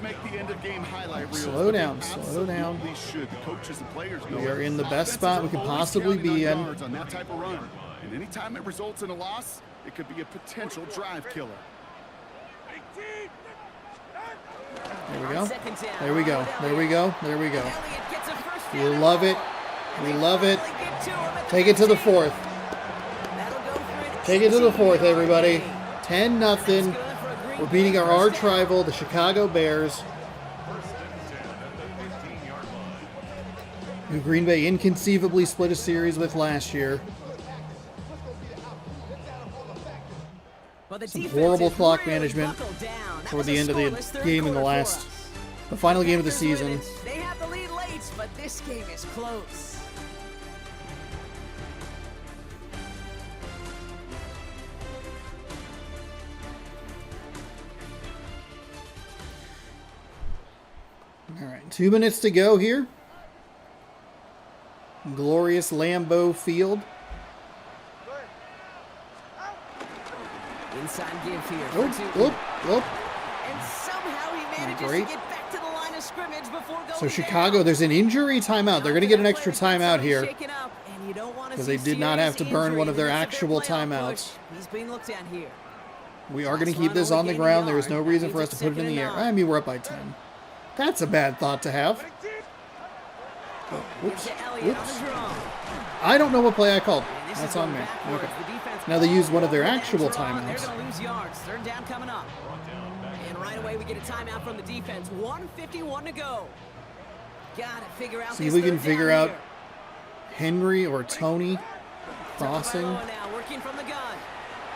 slow down, slow down. We are in the best spot we could possibly be in. And anytime it results in a loss, it could be a potential drive killer. There we go. There we go. There we go. There we go. We love it. We love it. Take it to the 4th. Take it to the 4th, everybody. 10-0. We're beating our arch rival, the Chicago Bears, who Green Bay inconceivably split a series with last year. Some horrible clock management toward the end of the game in the final game of the season. They have the lead late, but this game is close. All right, 2 minutes to go here. Glorious Lambeau Field. Inside give here. And somehow he manages to get back to the line of scrimmage before going So Chicago, there's an injury timeout. They're going to get an extra timeout here because they did not have to burn one of their actual timeouts. He's being looked at here. We are going to keep this on the ground. There is no reason for us to put it in the air. I mean, we're up by 10. That's a bad thought to have. Oh, whoops. Whoops. I don't know what play I called. That's on me. Okay. Now they used one of their actual timeouts. They're going to lose yards. Third down coming up. And right away we get a timeout from the defense. 1:51 to go. Gotta figure out. See if we can figure out Henry or Tony crossing. Now working from the gun.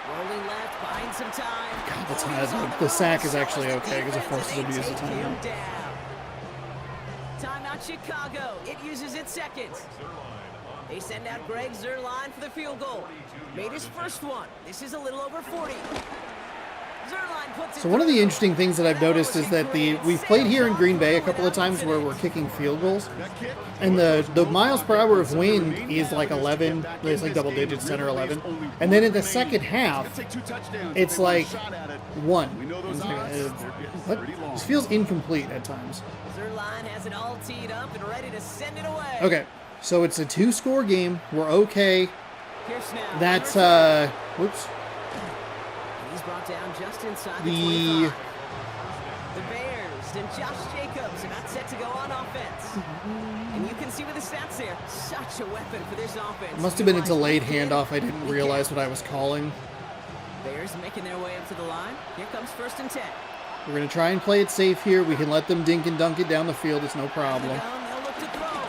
Rolling left, buying some time. God, the sack is actually okay because it forces him to use the timeout. Timeout Chicago. It uses its seconds. They send out Greg Zuerlein for the field goal. Made his first one. This is a little over 40. So one of the interesting things that I've noticed is that we've played here in Green Bay a couple of times where we're kicking field goals, and the miles per hour of wind is like 11. It's like double digits, 10 or 11, and then in the second half, it's like 1. What? This feels incomplete at times. Zuerlein has it all teed up and ready to send it away. Okay, so it's a 2-score game. We're okay. That's whoops. Brought down just inside the 25. The Bears and Josh Jacobs about set to go on offense. And you can see with the stats there, such a weapon for this offense. Must have been a delayed handoff. I didn't realize what I was calling. Bears making their way up to the line. Here comes 1st and 10. We're going to try and play it safe here. We can let them dink and dunk it down the field. It's no problem. They'll look to throw.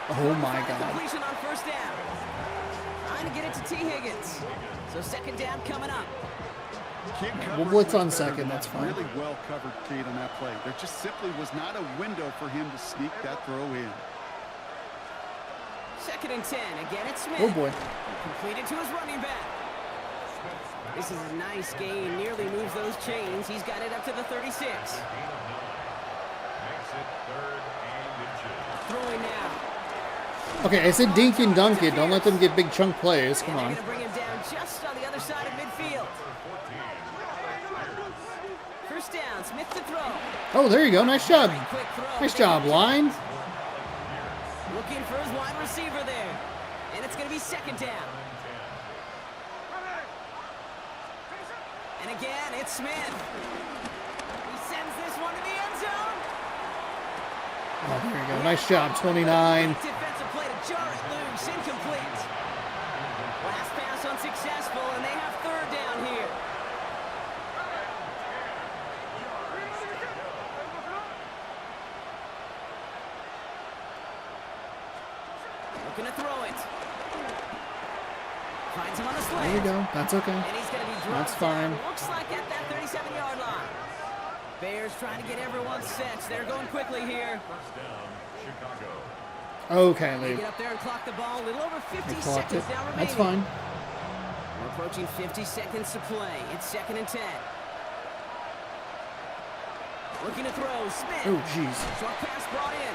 Oh my God. Completion on 1st down. Trying to get it to T. Higgins. So 2nd down coming up. We'll blitz on 2nd, that's fine. Really well covered, Kate, on that play. There just simply was not a window for him to sneak that throw in. 2nd and 10. Again, it's Smith. Oh boy. Completed to his running back. This is a nice gain. Nearly moves those chains. He's got it up to the 36. Throwing now. Okay, I said dink and dunk it. Don't let them get big chunk plays. Come on. They're going to bring him down just on the other side of midfield. 1st down, Smith to throw. Oh, there you go. Nice job. Nice job, line. Looking for his wide receiver there. And it's going to be 2nd down. And again, it's Smith. He sends this one to the end zone. Oh, there you go. Nice job, 29. Defensive play to jar it loose. Incomplete. Last pass unsuccessful, and they have 3rd down here. Looking to throw it. Finds him on the slant. There you go. That's okay. And he's going to be That's fine. Looks like at that 37-yard line. Bears trying to get everyone set. They're going quickly here. 1st down, Chicago. Okay, They get up there and clock the ball. A little over 50 they clocked seconds it. now remaining. That's fine. We're approaching 50 seconds to play. It's 2nd and 10. Looking to throw. Smith. Oh, jeez. Short pass brought in.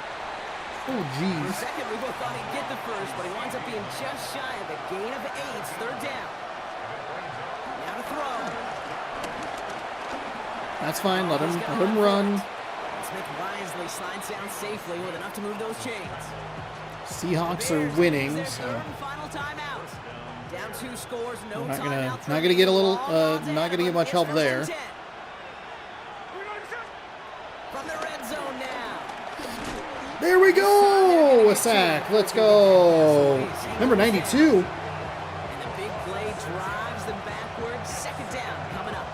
Oh, For a jeez. second, we both thought he'd get the first, but he winds up being just shy of a gain of 8. 3rd down. Now to throw. That's fine. Let him run. Smith wisely slides down safely with enough to move those chains. Seahawks are winning, so Final timeout. Down 2 scores, no not timeouts. gonna get a little not gonna get much help there. From the red zone now. There we go! A sack. Let's go. Number 92. And the big play drives them backwards. 2nd down coming up.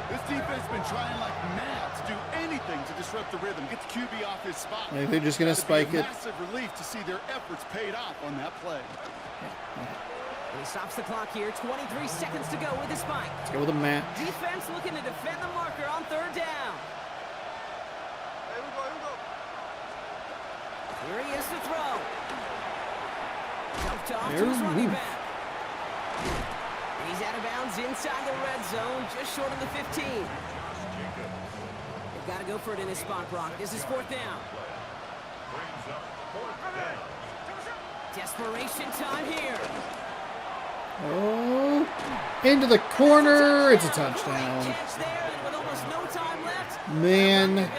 This defense has been trying like mad to do anything to disrupt the rhythm, get the QB off his spot. I think they're just gonna spike it. Massive relief to see their efforts paid off on that play. And he stops the clock here. 23 seconds to go with the spike. Let's go with a match. Defense looking to defend the marker on 3rd down. Here he is to throw. Jumped off to his running back. And he's out of bounds inside the red zone, just short of the 15. They've got to go for it in this spot, Brock. This is 4th down. Desperation time here. Oh, into the corner. It's a touchdown. Man.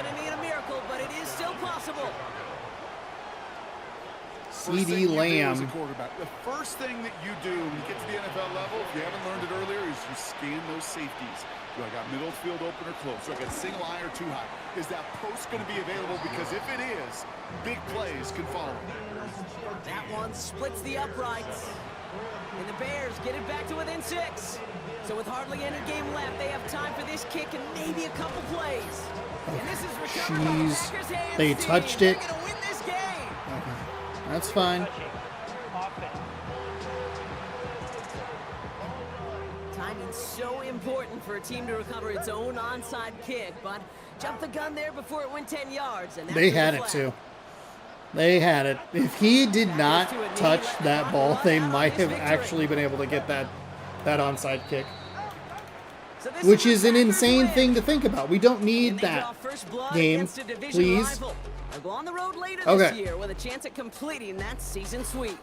CD Lamb. The first thing that you do when you get to the NFL level, if you haven't learned it earlier, is you scan those safeties. Do I got middle field open or close? Do I got single eye or too high? Is that post going to be available? Because if it is, big plays can follow. That one splits the uprights. And the Bears get it back to within 6. So with hardly any game left, they have time for this kick and maybe a couple plays. And this is recovered by the Packers' hands. They touched it. They're going to win this game. Okay. That's fine. Timing's so important for a team to recover its own onside kick, but jumped the gun there before it went 10 yards. And they had it too. They had it. If he did not touch that ball, they might have actually been able to get that onside kick. Which is an insane thing to think about. We don't need that game, please. They'll go on the road later this year with a chance at completing that season sweep.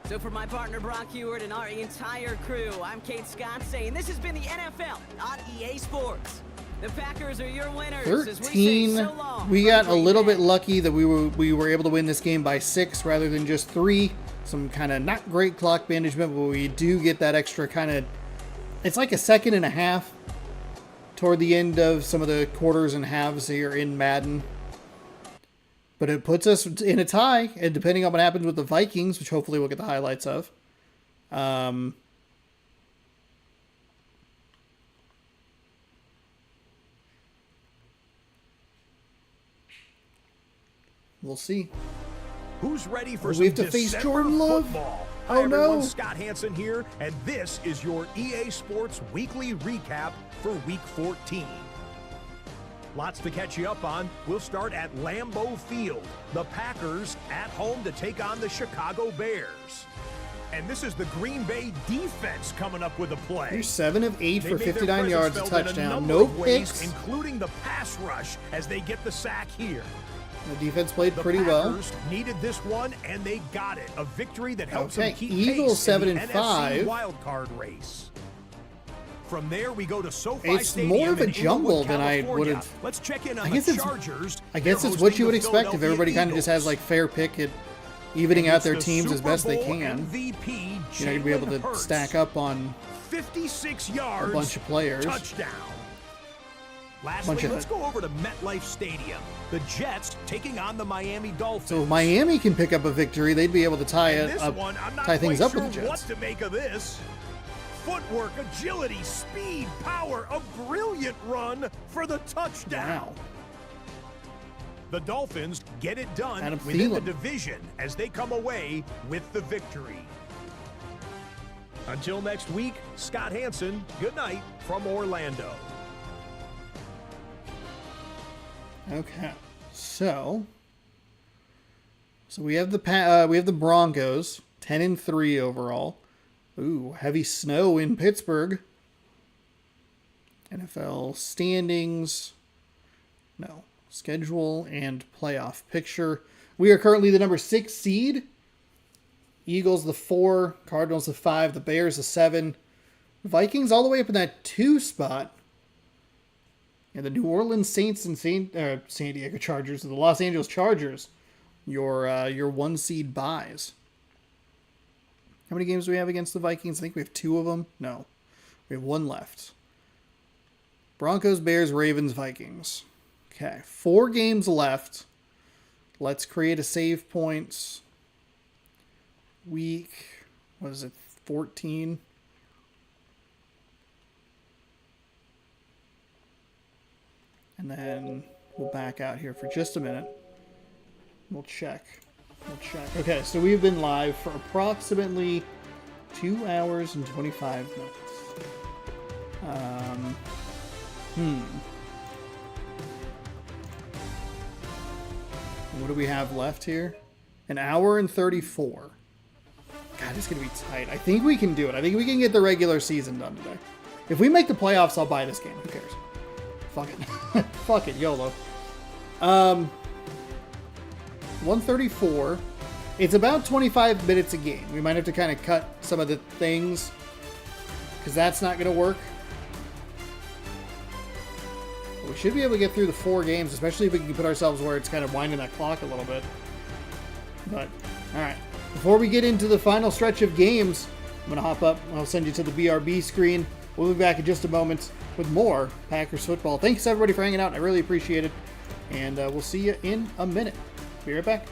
So for my partner Brock Heward and our entire crew, I'm Kate Scott saying this has been the NFL, not EA Sports. The Packers are your winners. 13. We got a little bit lucky that we were able to win this game by 6 rather than just 3. Some kind of not great clock management, but we do get that extra kind of. It's like a second and a half toward the end of some of the quarters and halves here in Madden. But it puts us in a tie, and depending on what happens with the Vikings, which hopefully we'll get the highlights of. We'll see. Who's ready for we have to face Jordan Love? Football? Oh, Hi, no. everyone, Scott Hansen here, and this is your EA Sports Weekly Recap for Week 14. Lots to catch you up on. We'll start at Lambeau Field. The Packers at home to take on the Chicago Bears. And this is the Green Bay defense coming up with a play. You're 7 of 8 for 59 yards, a touchdown. In No ways, picks. including the pass rush as they get the sack here. The defense played pretty the well. Packers needed this one, and they got it. A victory that helps them keep Eagles pace 7 in the and NFC 5. wild card race. From there, we go to SoFi It's Stadium more of a in jumble Inglewood, than I California. would have. Let's check in on I guess the it's. Chargers. I guess They're it's what hosting you would the expect if everybody kind of just has like fair pick at evening out their teams as best they can. MVP, You're not gonna be able to Hurts. stack up on 56 yards, a bunch of players. Touchdown. Lastly, let's go over to MetLife Stadium. The Jets taking on the Miami Dolphins. So if Miami can pick up a victory, they'd be able to tie things up sure with the Jets. What to make of this? Footwork, agility, speed, power, a brilliant run for the touchdown. Wow. The Dolphins get it done Adam within the Thielen. division as they come away with the victory. Until next week, Scott Hansen, good night from Orlando. Okay, so we have the Broncos 10 and 3 overall. Ooh, heavy snow in Pittsburgh. NFL standings. No. Schedule and playoff picture. We are currently the number 6 seed. Eagles the 4, Cardinals the 5, the Bears the 7. Vikings all the way up in that 2 spot. And the New Orleans Saints and San Diego Chargers, the Los Angeles Chargers, your 1 seed buys. How many games do we have against the Vikings? I think we have 2 of them. No, we have 1 left. Broncos, Bears, Ravens, Vikings. Okay, 4 games left. Let's create a save points. Week, what is it, 14? And then we'll back out here for just a minute. We'll check. Okay, so we've been live for approximately 2 hours and 25 minutes. What do we have left here? 1 hour and 34. God, it's going to be tight. I think we can do it. I think we can get the regular season done today. If we make the playoffs, I'll buy this game. Who cares? Fuck it. Fuck it, YOLO. 134. It's about 25 minutes a game. We might have to kind of cut some of the things because that's not going to work. But we should be able to get through the 4 games, especially if we can put ourselves where it's kind of winding that clock a little bit. But, alright. Before we get into the final stretch of games, I'm going to hop up. I'll send you to the BRB screen. We'll be back in just a moment with more Packers football. Thanks, everybody, for hanging out. I really appreciate it. And we'll see you in a minute. Be right back.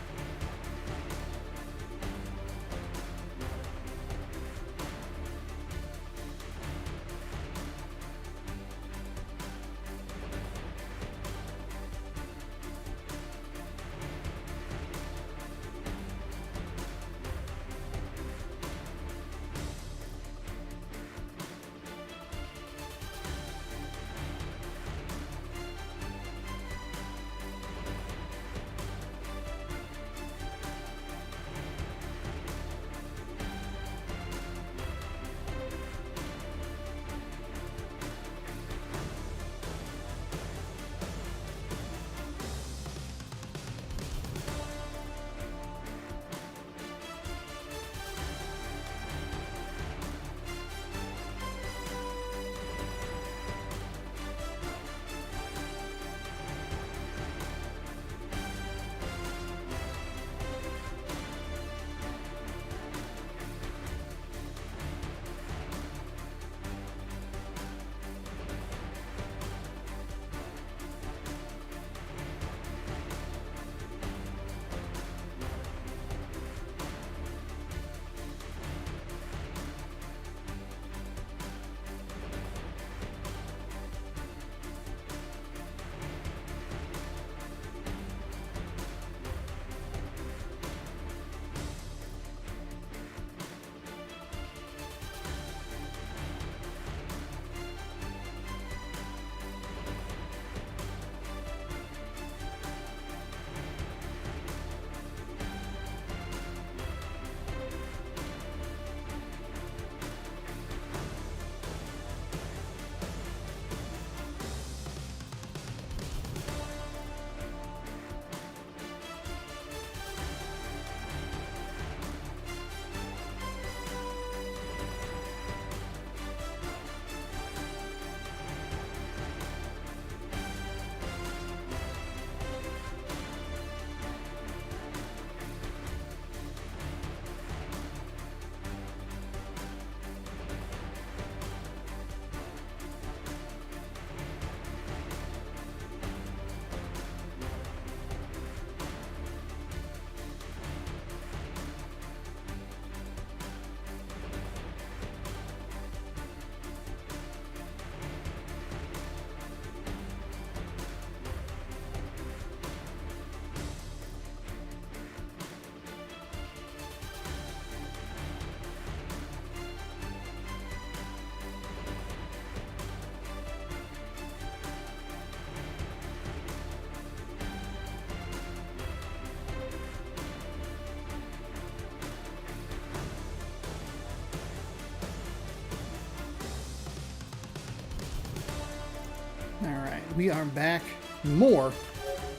Alright, we are back. More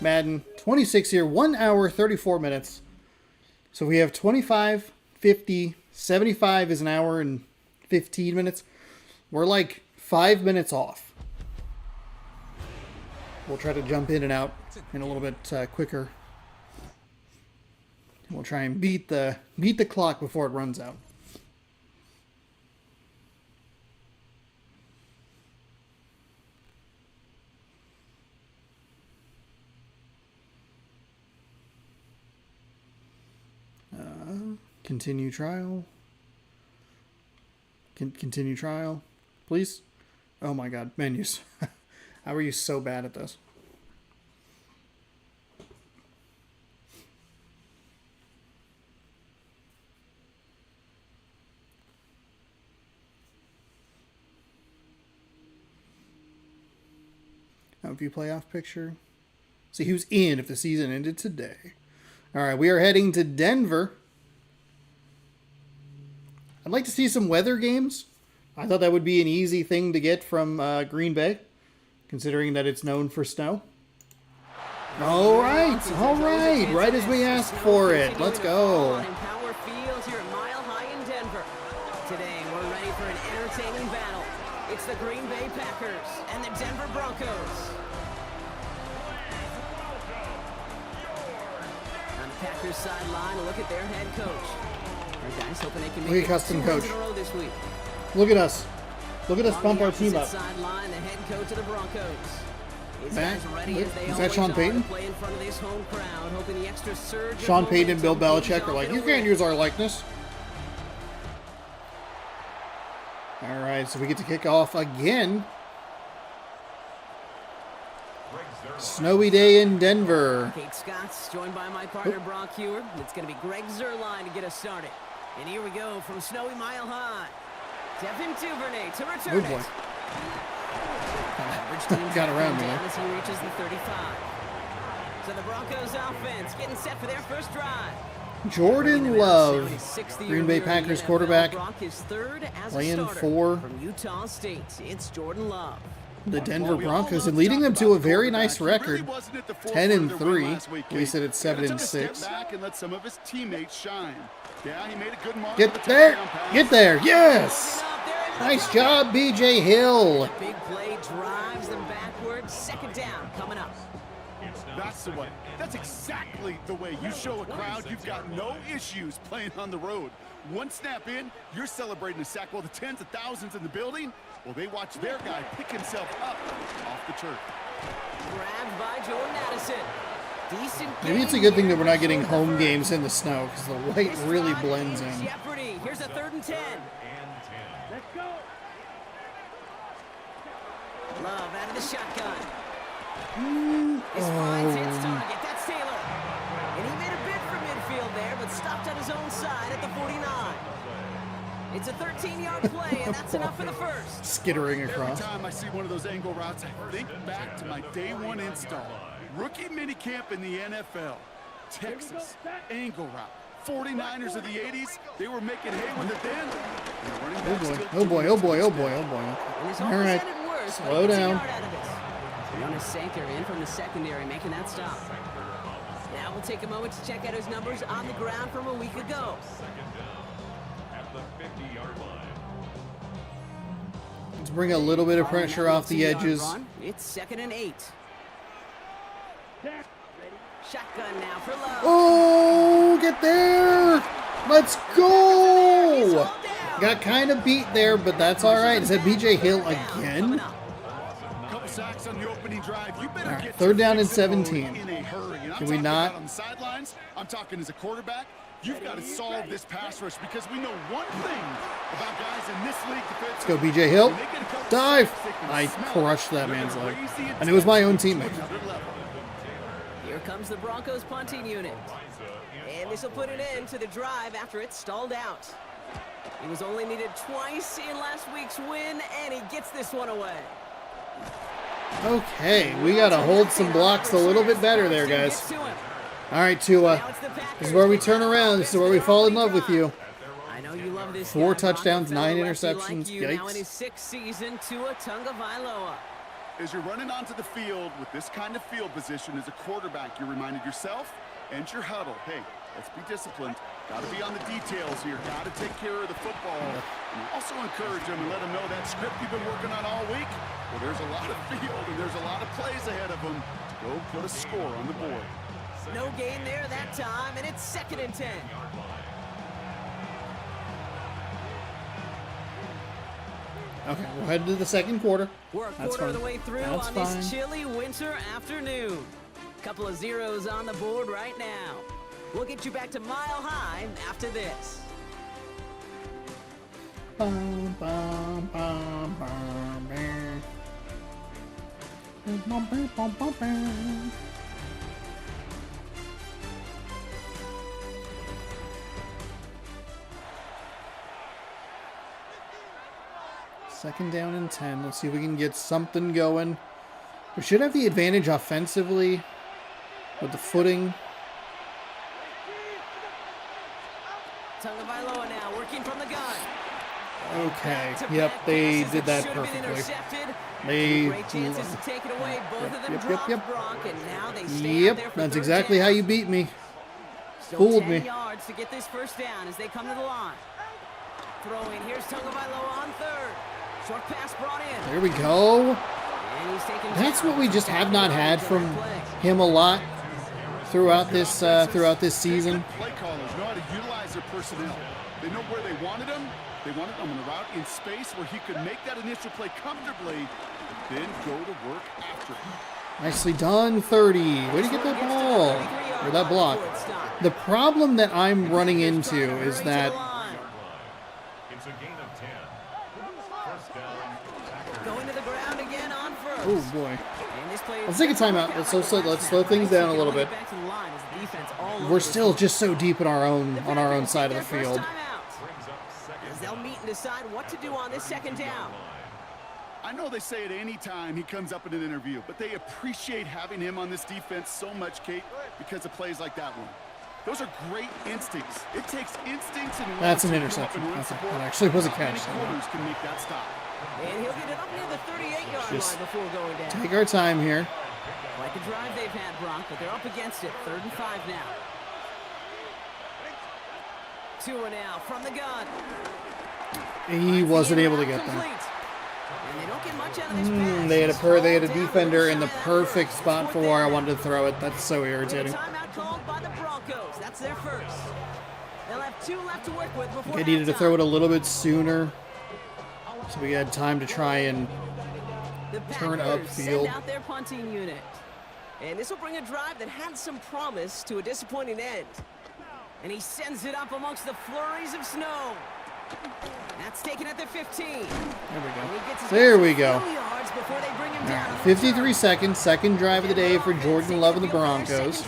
Madden 26 here. 1 hour, 34 minutes. So we have 25, 50, 75 is an hour and 15 minutes. We're like 5 minutes off. We'll try to jump in and out in a little bit quicker. We'll try and beat the clock before it runs out. Continue trial. Continue trial, please. Oh my God, menus. How are you so bad at this? View playoff picture. See who's in if the season ended today. All right, we are heading to Denver. I'd like to see some weather games. I thought that would be an easy thing to get from Green Bay, considering that it's known for snow. All right. Right as we asked for it. Let's go. Power Field here at Mile High in Denver. Today, we're ready for an entertaining battle. It's the Green Bay Packers and the Denver Broncos. On the Packers sideline, a look at their head coach. Our guys hoping they can make custom it 2 coach. wins in a row this week. Look at us. Look at us On bump the our team up. opposite sideline, the head coach of the Broncos. His Matt, guys ready as they is that always Sean are Payton? to play in front of this home crowd, hoping the extra surge of Sean Payton and Bill momentum Belichick pays are off like, in you a can't win. use our likeness. All right, so we get to kick off again. Snowy day in Denver. Kate Scott's joined by my partner, Brock Hewer. It's going to be Greg Zerline to get us started. And here we go from Snowy Mile High. Devin Duvernay to return Oh, boy. it. Average team's Got around me down there. as he reaches the 35. So the Broncos offense getting set for their first drive. Jordan Love, Green Bay Packers quarterback, Brock is third as a playing starter. for From Utah State, it's Jordan Love. the Denver Broncos and leading them to a very nice record, 10-3. We said it's 7-6. Back and let some of his teammates shine. Yeah, he made a good mark. Get there, get there, yes! Nice job, BJ Hill. Big play drives them backwards. Second down coming up. That's the way. That's exactly the way you show a crowd you've got no issues playing on the road. One snap in, you're celebrating a sack. Well, the tens of thousands in the building, well, they watch their guy pick himself up off the turf. Grabbed by Jordan Addison. Decent Maybe it's a good thing that we're not getting home games in the snow because the white really blends in. Jeopardy. Here's a 3rd and 10. Let's go. Love out of the shotgun. This finds his target. That's Taylor. And he made a bid for midfield there, but stopped on his own side at the 49. It's a 13-yard play, and that's enough for the first. Skittering Every across. time I see one of those angle routes, I think back to my day one install. Rookie minicamp in the NFL. Texas, angle route. 49ers of the 80s, they were making hay with it then. And the running Oh backs boy, still oh boy, doing oh it boy, oh today. boy, oh boy. And this All almost right, ended worse, but slow he gets a down. yard out of this. Jonas Sanker in from the secondary, making that stop. Now we'll take a moment to check out his numbers on the ground from a week ago. At the 50-yard line. Let's bring a little bit of pressure off the edges. It's 2nd and 8. Shotgun now for Love. Oh, get there! Let's go! Got kind of beat there, but that's all right. Is that BJ Hill again? Couple sacks on the opening drive. You better All right, get 3rd down your and feet in the 17. in a hurry. And I'm Can we talking not? about on the sidelines. I'm talking as a quarterback. You've got to solve this pass rush because we know one thing about guys in this league. Let's go, BJ Hill. Dive! I crushed that man's leg. And it was my own teammate. Here comes the Broncos punting unit. And this will put an end to the drive after it stalled out. He was only needed twice in last week's win, and he gets this one away. Okay, we got to hold some blocks a little bit better there, guys. All right, Tua. This is where we turn around. This is where we fall in love with you. I know you love this 4 guy, touchdowns, Broncos, 9 fellow lefty interceptions. like you, now in Yikes. his 6th season, Tua Tagovailoa. As you're running onto the field with this kind of field position as a quarterback, you're reminded yourself and your huddle, hey, let's be disciplined. Got to be on the details here. Got to take care of the football. And also encourage them and let them know that script you've been working on all week, well, there's a lot of field and there's a lot of plays ahead of them to go put a score on the board. No gain there that time, and it's 2nd and 10. Okay, we're headed to the second quarter. We're a That's quarter of fine. the way through That's on fine. this chilly winter afternoon. Couple of zeros on the board right now. We'll get you back to Mile High after this. Bum, bum, bum, bum, bum. Bum, bum, bum, bum, bum. Second down and 10. Let's see if we can get something going. We should have the advantage offensively with the footing. Tagovailoa now working from the gun. Okay. Yep, they did that perfectly. They. Yep, that's exactly how you beat me. Fooled me. Yards to get this first down as they come to the line. Throwing. Here's Tagovailoa on third. Short pass brought in. There we go. That's what we just have not had from him a lot throughout this season. Play callers know how to utilize their personnel. They know where they wanted him. They wanted him on the route in space where he could make that initial play comfortably, then go to work after him. Nicely done, 30. Way to get that ball or that block. The problem that I'm running into is that It's a gain of 10. First down. Going to the ground again on first. oh boy. Let's take a timeout. Let's slow things down a little bit. We're still just so deep in our own side of the field. As they'll meet and decide what to do on this second down. I know they say it any time he comes up in an interview, but they appreciate having him on this defense so much, Kate, because of plays like that one. Those are great instincts. It takes instincts and that's an interception. That actually was a catch. Quarters can make that stop. And he'll get it up near the 38-yard line before going down. Take our time here. Like a drive they've had, Brock, but they're up against it. 3rd and 5 now. 2 and out from the gun. He wasn't able to get them. And they don't get much out of this pass. They had a defender in the perfect spot for where I wanted to throw it. That's so irritating. Timeout called by the Broncos. That's their first. They'll have 2 left to work with before I needed to throw it a little bit sooner, so we had time to try and turn upfield. Send out their punting unit. And this will bring a drive that had some promise to a disappointing end. And he sends it up amongst the flurries of snow. That's taken at the 15. There we go. There we go. 53 seconds, second drive of the day for Jordan Love and the Broncos.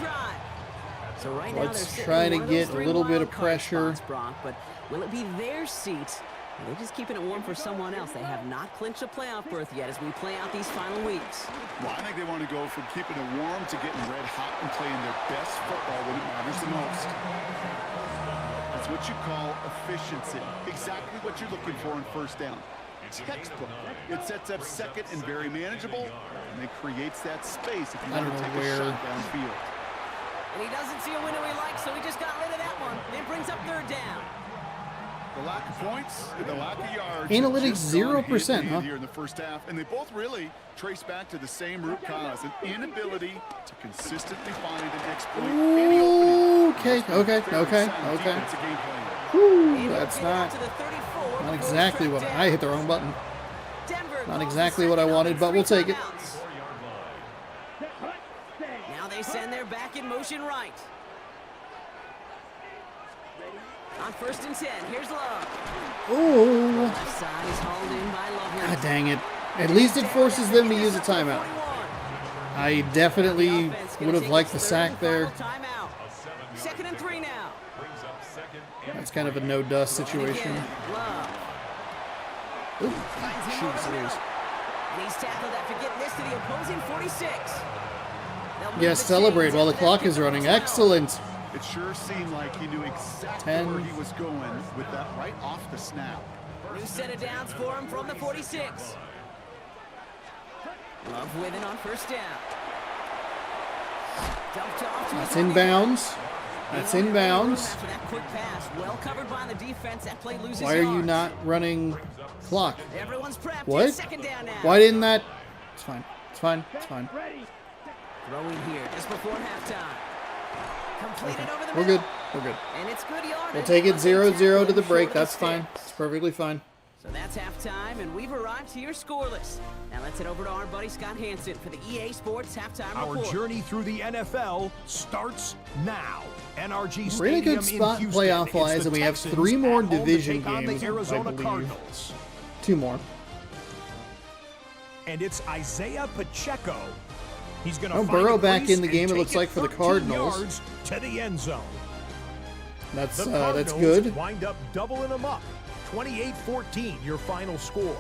So right now let's try to get a little bit of pressure. But will it be their seat? They're just keeping it warm for someone else. They have not clinched a playoff berth yet as we play out these final weeks. Well, I think they want to go from keeping it warm to getting red hot and playing their best football when it matters the most. That's what you call efficiency. Exactly what you're looking for in first down. Textbook. It sets up second and very manageable, and it creates that space if you want to take a shot downfield. And he doesn't see a window he likes, so he just got rid of that one. It brings up 3rd down. The lack of points, the lack of yards. Analytics 0%, huh? Here in the first half, and they both really trace back to the same root cause: an inability to consistently find and exploit any opening. Okay. Whew, that's not exactly what I hit the wrong button. Not exactly what I wanted, but we'll take it. Now they send their back in motion right. On 1st and 10, here's Love. Oh. Left side is hauled in by Love. God dang it. At least it forces them to use a timeout. I definitely would have liked the sack there. 2nd and 3 now. That's kind of a no-dust situation. Ooh, shoot, it is. And he's tackled after getting this to the opposing 46. Yes, celebrate while the clock is running. Excellent. It sure seemed like he knew exactly where he was going with that right off the snap. New set of downs for him from the 46. Love with it on 1st down. That's inbounds. That's inbounds. Well covered by the defense. That play loses Why are you not running clock? Everyone's prepped. What? 2nd down now. Why didn't that? It's fine. It's fine. It's fine. Throwing here just before halftime. Completed over the We're middle. good. We're good. And it's good yardage. We'll take it 0-0 to the break. That's fine. It's perfectly fine. So that's halftime, and we've arrived to your scoreless. Now let's head over to our buddy Scott Hansen for the EA Sports Halftime Report. Our journey through the NFL starts now. NRG Stadium we're in a good spot playoff-wise, and we have 3 more division games, I believe. 2 more. And it's Isaiah Pacheco. He's going to Burrow back in the game, it looks like, for the Cardinals. To the end zone. That's good. Wind up doubling them up. 28-14, your final score.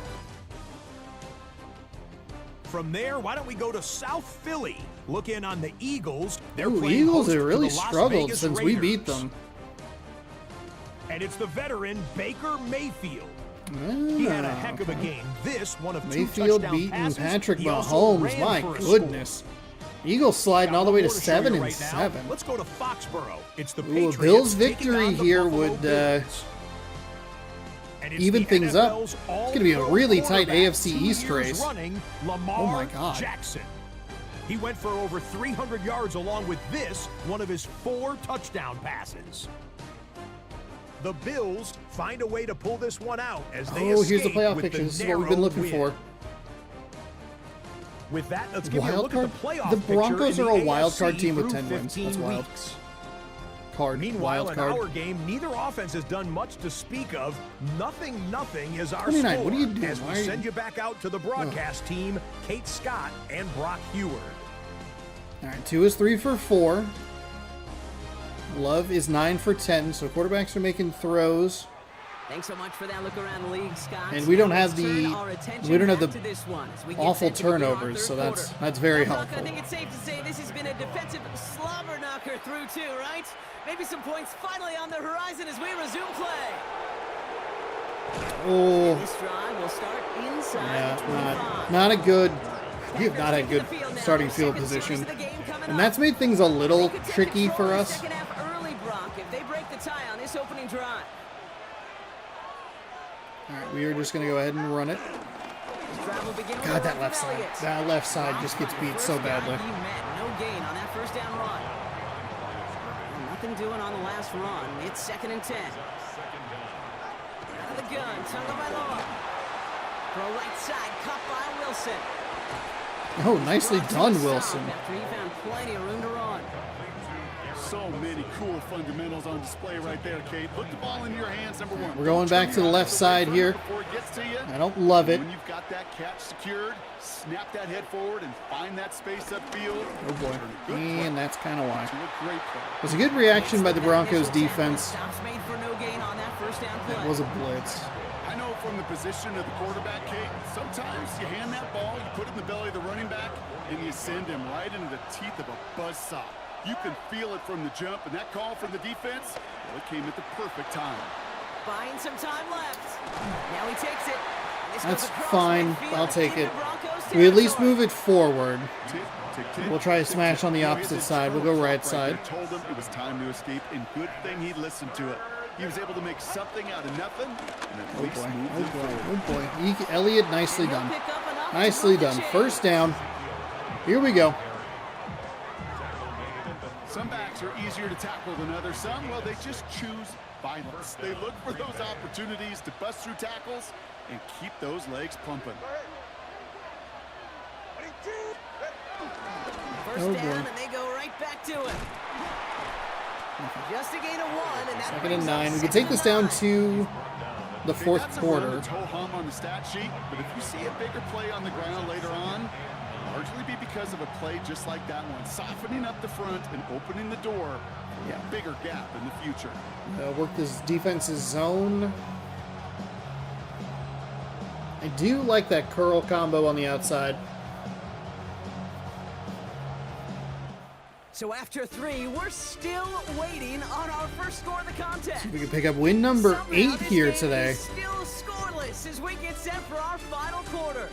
From there, why don't we go to South Philly? Look in on the Eagles. They're playing Eagles host have really to the Las struggled Vegas since Raiders. we beat them. And it's the veteran Baker Mayfield. He had a heck of a game. This one of Mayfield 2 touchdown beating passes. Patrick He also Mahomes. ran My for a goodness. score. Eagles sliding all the way to Got one more show you 7 and right now. 7. Let's go to Foxborough. It's the Ooh, Patriots Bills' taking victory on the here Buffalo would Bills. And it's even the things up. NFL's It's going to be a really tight all-quarterback, AFC 2 East years race. running, Lamar Oh my God. Jackson. He went for over 300 yards along with this, one of his 4 touchdown passes. The Bills find a way to pull this one out as they Oh, here's the escape playoff with picture. the This is what we've been narrow looking win. for. With that, let's give you a Wild look card? at the playoff The Broncos picture are in a the wild AFC card team with through 10 wins. 15 That's wild. weeks. Card, Meanwhile, wild in card. our game, neither offense has done much to speak of. Nothing is our 29, score. what are you doing? As we Why are you- send you back out to the broadcast team, Kate Scott and Brock Heward. All right, 2 is 3 for 4. Love is 9 for 10. So quarterbacks are making throws. Thanks so much for that look around the league, Scott. And we don't have Let's turn the- our attention we don't have back the to this one as we get awful set to begin our turnovers, third so that's quarter. very Now, Brock, helpful. I think it's safe to say this has been a defensive slobber knocker through two, right? Maybe some points finally on the horizon as we resume play. Oh, This drive will start inside yeah, the 25. not a good. We have not had good starting field position, and that's made things a little tricky for us. Second half early, Brock, if they break the tie on this opening drive. All right, we are just going to go ahead and run it. This drive will begin with God, a that run left from side. Elliott. That left side just gets beat so badly. He met no gain on that first down run. Well, nothing doing on the last run. It's 2nd and 10. Out of the gun, tongue by Law. Throw right side, caught by Wilson. Oh, nicely done, Wilson. After he found plenty of room to run. So many cool fundamentals on display right there, Kate. Put the ball in your hands, number one. We're going back to the left side here. Before it gets to you. I don't love it. When you've got that catch secured, snap that head forward and find that space upfield. Oh boy, and that's kind of why. To a great play. It was a good reaction by the Broncos defense. Stops made for no gain on that first down play. It was a blitz. I know from the position of the quarterback, Kate, sometimes you hand that ball, you put it in the belly of the running back, and you send him right into the teeth of a buzzsaw. You can feel it from the jump, and that call from the defense, well, it came at the perfect time. Buying some time left. Now he takes it. This That's goes across fine. midfield I'll take into it. Broncos We at least territory. move it forward. Tick, tick, tick, We'll try to tick, smash tick. on the You know, opposite his side. We'll go internal right clock right side. there told him it was time to escape, and good thing he listened to it. He was able to make something out of nothing, and at Oh least boy, move oh it forward. boy, oh boy. Elliott, nicely He'll done. pick up enough to Nicely run the done. chain. First down. Here we go. Some backs are easier to tackle than others. Some, well, they just choose violence. They look for those opportunities to bust through tackles and keep those legs pumping. First Oh, down, boy. and they go right back to it. Just a gain of 1, and that 2nd brings and up 9. We can take this down 2nd to the They fourth got some quarter. run to toe hum on the stat sheet, but if you see a bigger play on the ground later on, largely be because of a play just like that one, softening up the front and opening the door for Yeah. a bigger gap in the future. Work this defense's zone. I do like that curl combo on the outside. So after 3, we're still waiting on our first score of the contest. We can pick up win number Somehow 8 this here game today. is still scoreless as we get set for our final quarter.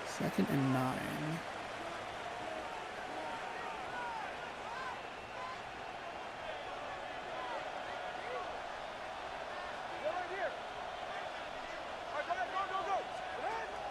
Second and 9.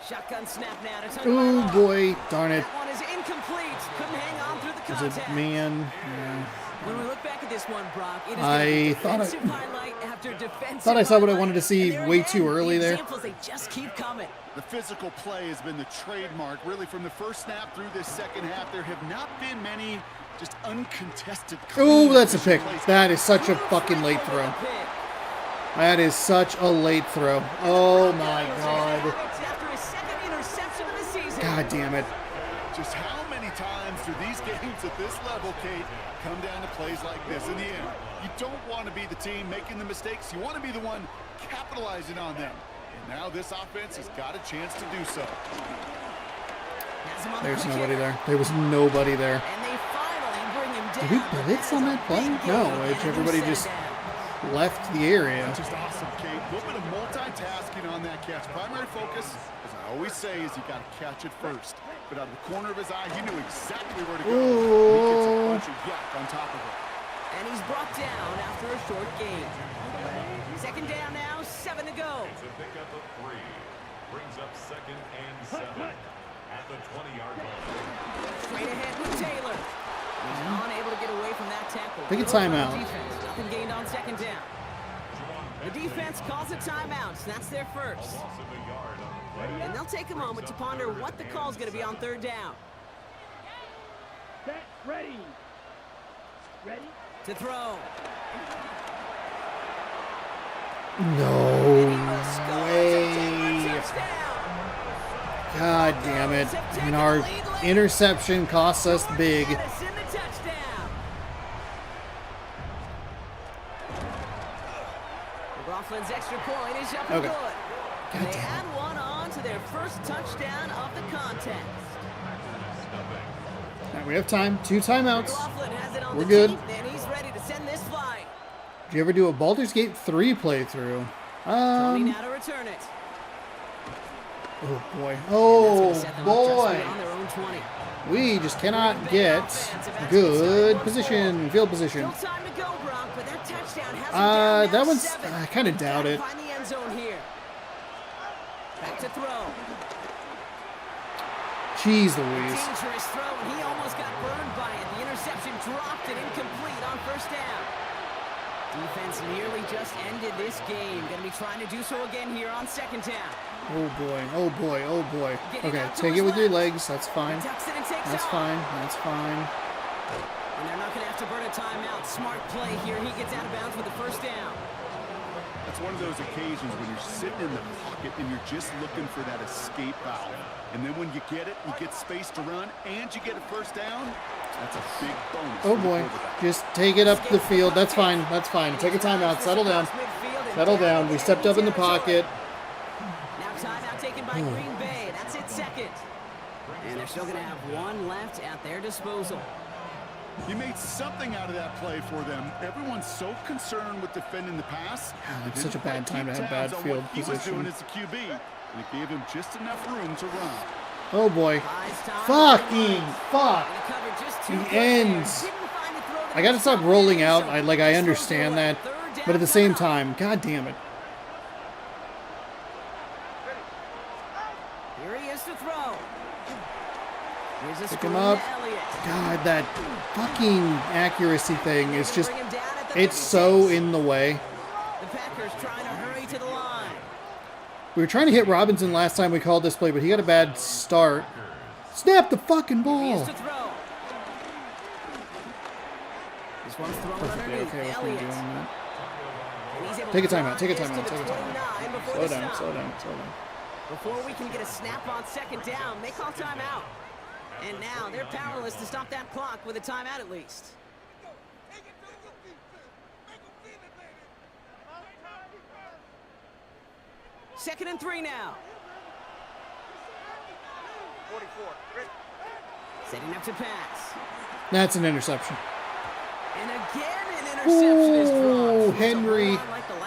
Shotgun snap now to Oh boy, darn it. That one is incomplete. Couldn't hang on through the Was contact. it man? Yeah. When we look back at this one, Brock, it is I thought I- defensive highlight after defensive thought I saw what I highlight, wanted to see and there way again, too early the there. examples, they just keep coming. The physical play has been the trademark, really, from the first snap through this second half. There have not been many just uncontested. Oh, clean, that's a efficient pick. plays. That is such a fucking late throw. That is such a late throw. Oh my god. After his second interception of the season. God damn it. Just how many times do these games at this level, Kate, come down to plays like this? In the end, you don't want to be the team making the mistakes. You want to be the one capitalizing on them. And now this offense has got a chance to do so. There's nobody there. There was nobody there. And they finally bring him down. Did we blitz on that play? No, everybody just left the area. Just awesome, Kate. A little bit of multitasking on that catch. Primary focus, as I always say, is you got to catch it first. But out of the corner of his eye, he knew exactly where to go. He gets a bunch of yak on top of it. And he's brought down after a short gain. Second down now, 7 to go. It's a pickup of 3. Brings up 2nd and 7 at the 20-yard line. Straight ahead with Taylor. He's unable to get away from that tackle. Take a timeout. Nothing gained on second down. The defense calls a timeout. That's their first. And they'll take a moment to ponder what the call is going to be on third down. Set, ready. Ready? To throw. No way. God damn it. And our interception costs us big. McLaughlin's extra point is up and good. And they add one on to their first touchdown of the contest. All right, we have time. 2 timeouts. We're good. And he's ready to send this flying. Did you ever do a Baldur's Gate 3 playthrough? Tony now to return it. Oh boy. Oh boy. We just cannot get good position, field position. That one's, I kind of doubt it. Find the end zone here. Back to throw. Jeez Louise. Dangerous throw, and he almost got burned by it. The interception dropped it incomplete on first down. Defense nearly just ended this game. Going to be trying to do so again here on second down. Oh boy, oh boy, oh boy. Okay, take it with your legs. That's fine. That's fine. That's fine. And they're not going to have to burn a timeout. Smart play here. He gets out of bounds for the first down. That's one of those occasions when you're sitting in the pocket and you're just looking for that escape valve. And then when you get it, you get space to run, and you get a first down. That's a big bonus. Oh boy, just take it up the field. That's fine. That's fine. Take a timeout. Settle down. Settle down. We stepped up in the pocket. Now timeout taken by Green Bay. That's it, second. And they're still going to have one left at their disposal. He made something out of that play for them. Everyone's so concerned with defending the pass. It's such a bad time to have bad field He was doing position. as a QB, and it gave him just enough room to run. Oh boy. Fucking fuck. The ends. I gotta stop rolling out. I understand that. But at the same time, god damn it. Here he is to throw. Pick him up. God, that fucking accuracy thing is just, it's so in the way. The Packers trying to hurry to the line. We were trying to hit Robinson last time we called this play, but he got a bad start. Snap the fucking ball. Perfectly okay with me doing that. Take a timeout. Take a timeout. Take a timeout. Slow down. Slow down. Slow down. Before we can get a snap on second down, they call timeout. And now they're powerless to stop that clock with a timeout at least. Second and 3 now. 44. Setting up to pass. That's an interception. And again, an interception is dropped. Henry.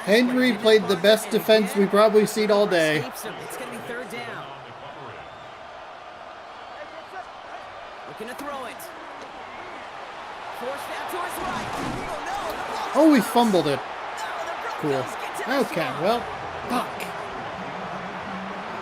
Henry played the best defense we've probably seen all day. It's going to be third down. Looking to throw it. Forced out to his right. Oh, we fumbled it. Cool. Okay, well, fuck.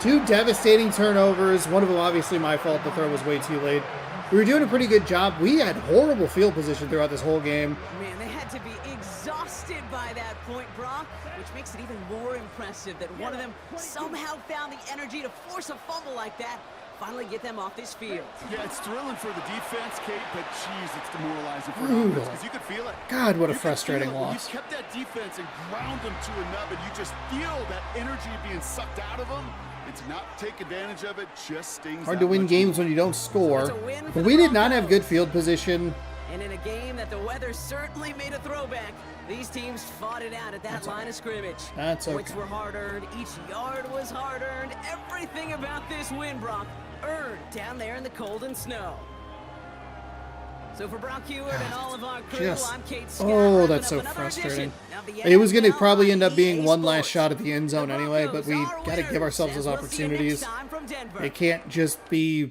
2 devastating turnovers. One of them obviously my fault. The throw was way too late. We were doing a pretty good job. We had horrible field position throughout this whole game. Man, they had to be exhausted by that point, Brock, which makes it even more impressive that one of them somehow found the energy to force a fumble like that, finally get them off this field. Yeah, it's thrilling for the defense, Kate, but geez, it's demoralizing for the offense because you could feel it. God, what a frustrating loss. You kept that defense and ground them to a nub, and you just feel that energy being sucked out of them. And to not take advantage of it just stings. Hard to win games when you don't score. But we did not have good field position. And in a game that the weather certainly made a throwback, these teams fought it out at that line of scrimmage. That's okay. Points were hard-earned. Each yard was hard-earned. Everything about this win, Brock, earned down there in the cold and snow. So for Brock Heward and all of our crew, I'm Kate Scott. Oh, that's so frustrating. It was going to probably end up being one last shot at the end zone anyway, but we got to give ourselves those opportunities. It can't just be...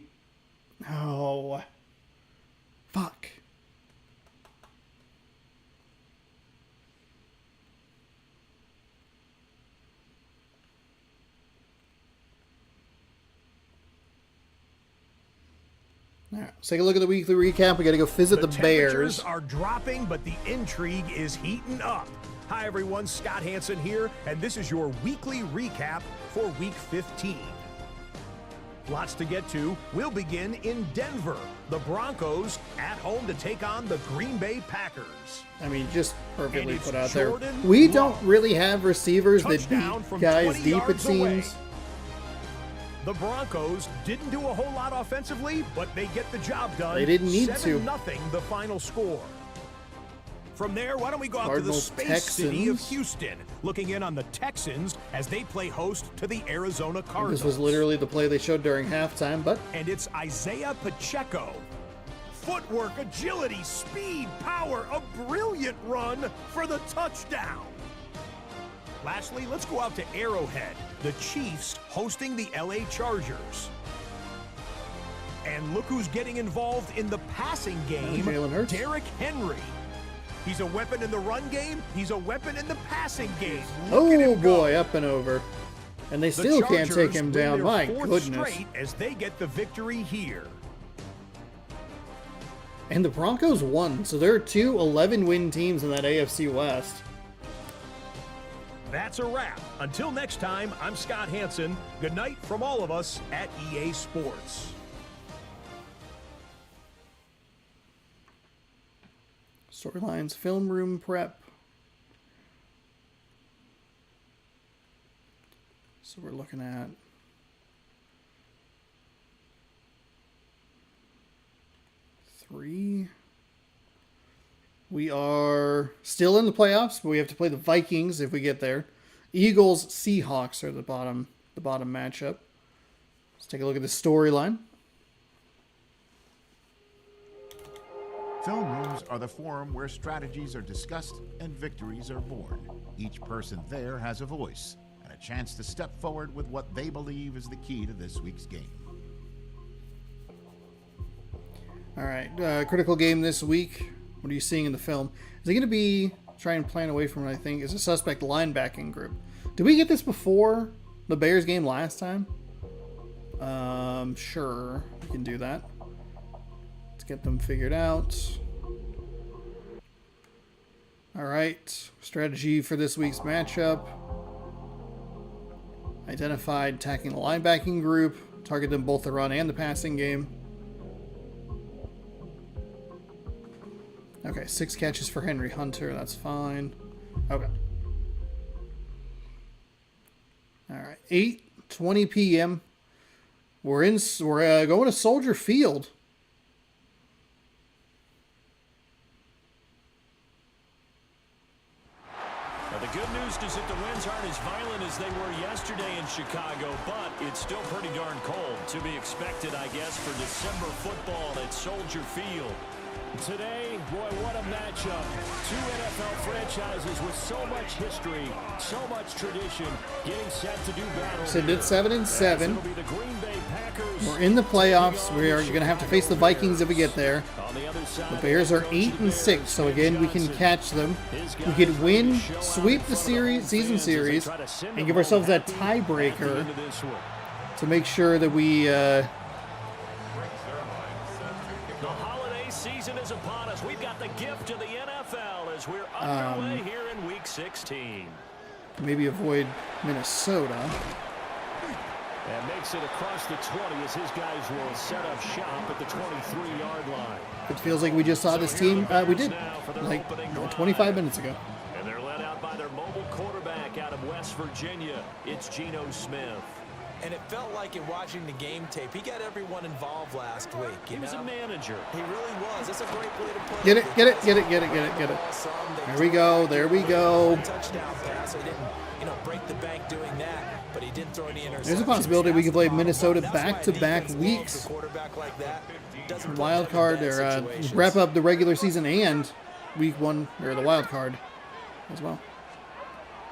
Oh. Fuck. All right, let's take a look at the weekly recap. We got to go visit the Bears. Temperatures are dropping, but the intrigue is heating up. Hi, everyone. Scott Hansen here, and this is your weekly recap for Week 15. Lots to get to. We'll begin in Denver. The Broncos at home to take on the Green Bay Packers. I mean, just perfectly put out there. We don't really have receivers that beat guys deep, it seems. The Broncos didn't do a whole lot offensively, but they get the job done. They didn't need to. 7-0 the final score. From there, why don't we go out Cardinals, to the space city of Houston, looking in on the Texans as they play host to the Arizona Cardinals. This was literally the play they showed during halftime, but... And it's Isaiah Pacheco. Footwork, agility, speed, power, a brilliant run for the touchdown. Lastly, let's go out to Arrowhead, the Chiefs hosting the LA Chargers. And look who's getting involved in the passing game, Derrick Henry. He's a weapon in the run game. He's a weapon in the passing game. Oh boy, up and over. And they still can't take him down. My goodness. Straight as they get the victory here. And the Broncos won, so there are two 11-win teams in that AFC West. That's a wrap. Until next time, I'm Scott Hansen. Good night from all of us at EA Sports. Storylines, film room prep. So we're looking at three. We are still in the playoffs, but we have to play the Vikings if we get there. Eagles, Seahawks are the bottom matchup. Let's take a look at the storyline. Film rooms are the forum where strategies are discussed and victories are born. Each person there has a voice and a chance to step forward with what they believe is the key to this week's game. All right, critical game this week. What are you seeing in the film? Is it going to be, try and plan away from what I think is a suspect linebacking group? Did we get this before the Bears game last time? Sure, we can do that. Let's get them figured out. All right, strategy for this week's matchup. Identified attacking the linebacking group. Target them both the run and the passing game. Okay, 6 catches for Henry Hunter. That's fine. Okay. All right, 8:20 p.m. We're going to Soldier Field. Now, the good news is that the winds aren't as violent as they were yesterday in Chicago, but it's still pretty darn cold. To be expected, I guess, for December football at Soldier Field. Today, boy, what a matchup. Two NFL franchises with so much history, so much tradition, getting set to do battle. So it's 7-7. We're in the playoffs. We are going to have to face the Vikings if we get there. The Bears are 8-6, so again, we can catch them. We could win, sweep the season series, and give ourselves that tiebreaker to make sure that we... season is upon us. We've got the gift of the NFL as we're underway here in Week 16. Maybe avoid Minnesota. And makes it across the 20 as his guys will set up shop at the 23-yard line. It feels like we just saw this team. We did, like 25 minutes ago. And they're led out by their mobile quarterback out of West Virginia. It's Geno Smith. And it felt like in watching the game tape, he got everyone involved last week. He was a manager. He really was. That's a great way to play. Get it, get it, get it, get it, get it, get it. There we go, there we go. Touchdown pass. He didn't, break the bank doing that, but he didn't throw any interceptions. There's a possibility we could play Minnesota back-to-back weeks. Wild card, or wrap up the regular season and week 1, or the wild card as well.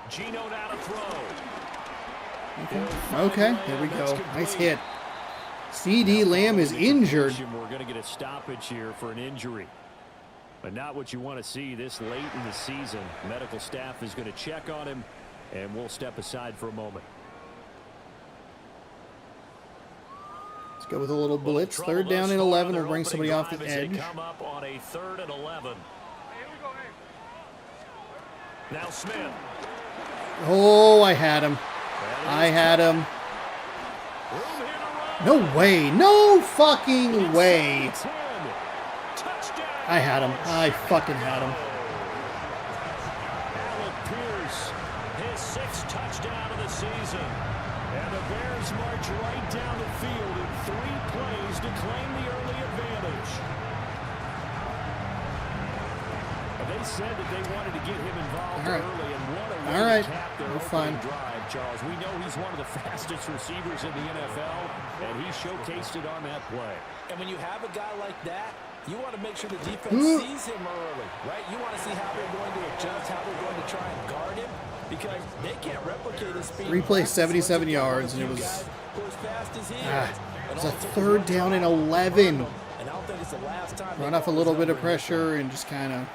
Gino now to throw. Okay, there we go. Nice hit. CD Lamb is injured. We're going to get a stoppage here for an injury. But not what you want to see this late in the season. Medical staff is going to check on him, and we'll step aside for a moment. Let's go with a little blitz. 3rd down and 11. We'll bring somebody off the edge. Come up on a 3rd and 11. Now Smith. Oh, I had him. I had him. No way. No fucking way. I had him. I fucking had him. Alec Pierce, his 6th touchdown of the season. And the Bears march right down the field in 3 plays to claim the early advantage. They said that they wanted to get him involved early, and what a way to cap their opening drive, Charles. We know he's one of the fastest receivers in the NFL, and he showcased it on that play. And when you have a guy like that, you want to make sure the defense sees him early, right? You want to see how they're going to adjust, how they're going to try and guard him, because they can't replicate his speed. Replay 77 yards, and it was a 3rd down and 11. And I don't think it's the last time. Run off a little bit of pressure and just kind of.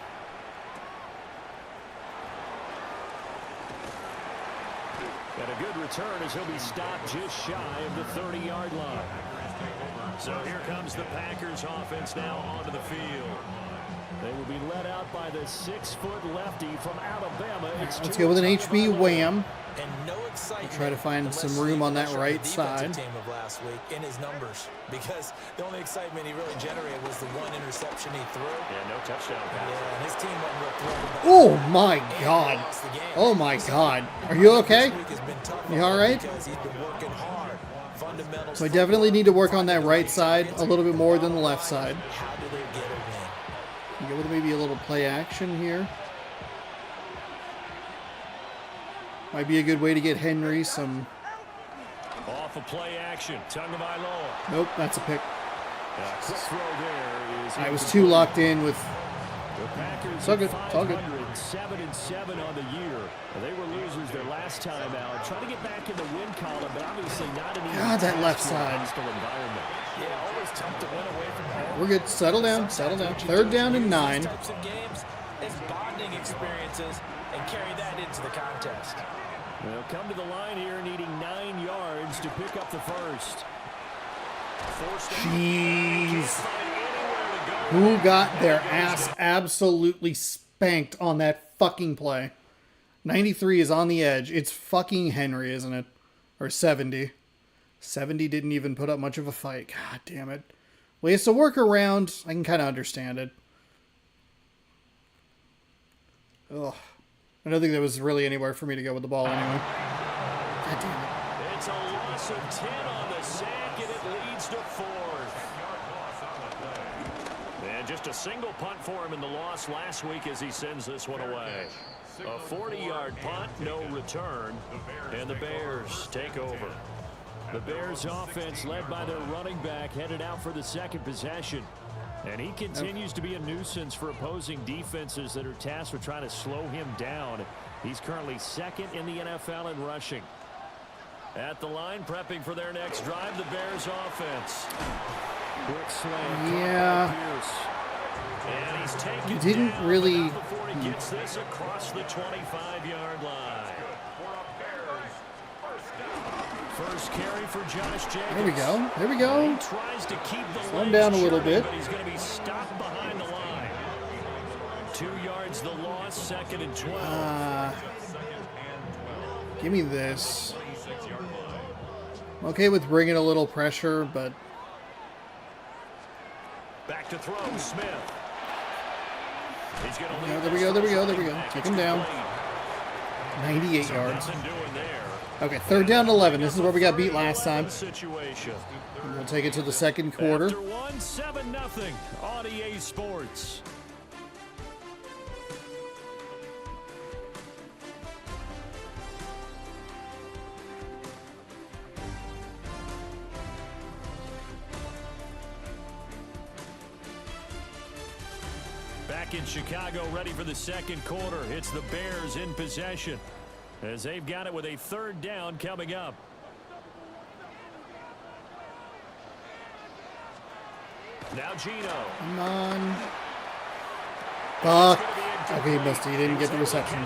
And a good return as he'll be stopped just shy of the 30-yard line. So here comes the Packers offense now onto the field. They will be led out by the 6-foot lefty from Alabama. Let's go with an HB wham. And no excitement. Try to find some room on that right side. Team of last week in his numbers, because the only excitement he really generated was the 1 interception he threw. Yeah, no touchdown pass. Yeah, and his team wasn't real thrilled. Oh my God! Oh my God! Are you okay? You all right? So I definitely need to work on that right side a little bit more than the left side. Go with maybe a little play action here. Might be a good way to get Henry some. Off of play action, Tagovailoa. Nope, that's a pick. Quick throw there is. I was too locked in with. The Packers it's all good. It's all good. 7-7 on the year. They were losers their last time out. Trying to get back in the win column, but obviously not in the God, that left side. environment. Yeah, always tough to win away from home. We're good. Settle down. Settle down. 3rd down and 9. Types of games, it's bonding experiences, and carry that into the contest. They'll come to the line here, needing 9 yards to pick up the first. Jeez. Who got their ass absolutely spanked on that fucking play? 93 is on the edge. It's fucking Henry, isn't it? Or 70. 70 didn't even put up much of a fight. God damn it. Ways to work around. I can kind of understand it. Ugh. I don't think there was really anywhere for me to go with the ball anyway. God damn it. It's a loss of 10 on the sack, and it leads to 4th. And just a single punt for him in the loss last week as he sends this one away. A 40-yard punt, no return, and the Bears take over. The Bears offense led by their running back headed out for the 2nd possession. And he continues to be a nuisance for opposing defenses that are tasked with trying to slow him down. He's currently 2nd in the NFL in rushing. At the line, prepping for their next drive, the Bears offense. Quick slam. Yeah. And he's taken didn't down really before he gets this across the 25-yard line. First carry for Josh Jacobs. There we go. There we go. He tries to keep the slow him down a little bit. But he's going to be stopped behind the line. 2 yards the loss, 2nd and 12. Give me this. I'm okay with bringing a little pressure, but back to throw, Smith. He's going to there we go. There we go. There we go. Take him down. 98 yards. Nothing doing there. Okay, 3rd down and 11. This is where we got beat last time. Situation. And we'll take it to the second quarter. After 7-0 on EA Sports. Back in Chicago, ready for the second quarter. It's the Bears in possession as they've got it with a 3rd down coming up. Now Gino. Come on. Fuck. Okay, he missed it. He didn't get the reception.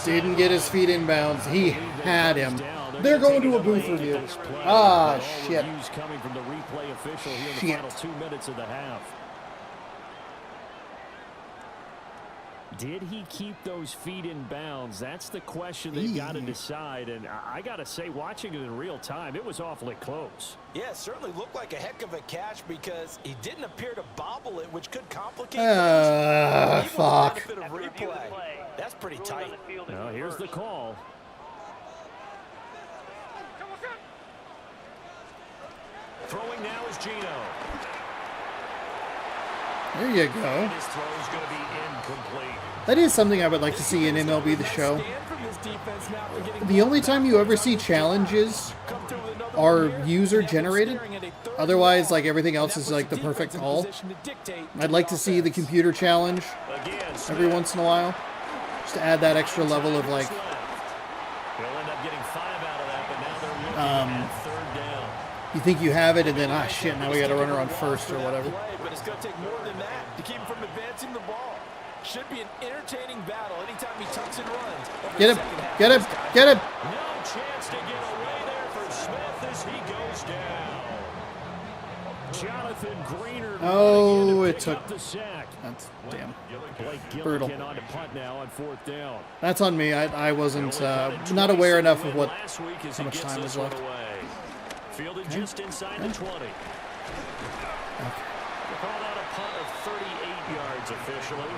Didn't get his feet inbounds. He had him. They're going to a booth review. Ah, shit. Coming from the replay official here in the final 2 minutes of the half. Did he keep those feet in bounds? That's the question they've got to decide. And I got to say, watching it in real time, it was awfully close. Yeah, it certainly looked like a heck of a catch because he didn't appear to bobble it, which could complicate things. Fuck. Even with the benefit of replay. That's pretty tight. Now here's the call. Throwing now is Gino. There you go. His throw is going to be incomplete. That is something I would like to see in MLB The Show. The only time you ever see challenges are user generated. Otherwise, like, everything else is like the perfect call. I'd like to see the computer challenge every once in a while, just to add that extra level of like you think you have it and then shit, now we got to run her on first or whatever. But it's going to take more than that to keep him from advancing the ball. Should be an entertaining battle anytime he tucks and runs. Get him! Get him! Get him! No chance to get away there for Smith as he goes down. Jonathan Greener. Oh, it took the sack. That's damn brutal. brutal. On to punt now on 4th down. That's on me. I wasn't not aware enough of what how much time was left. Fielded just inside the 20. We'll call that a punt of 38 yards officially.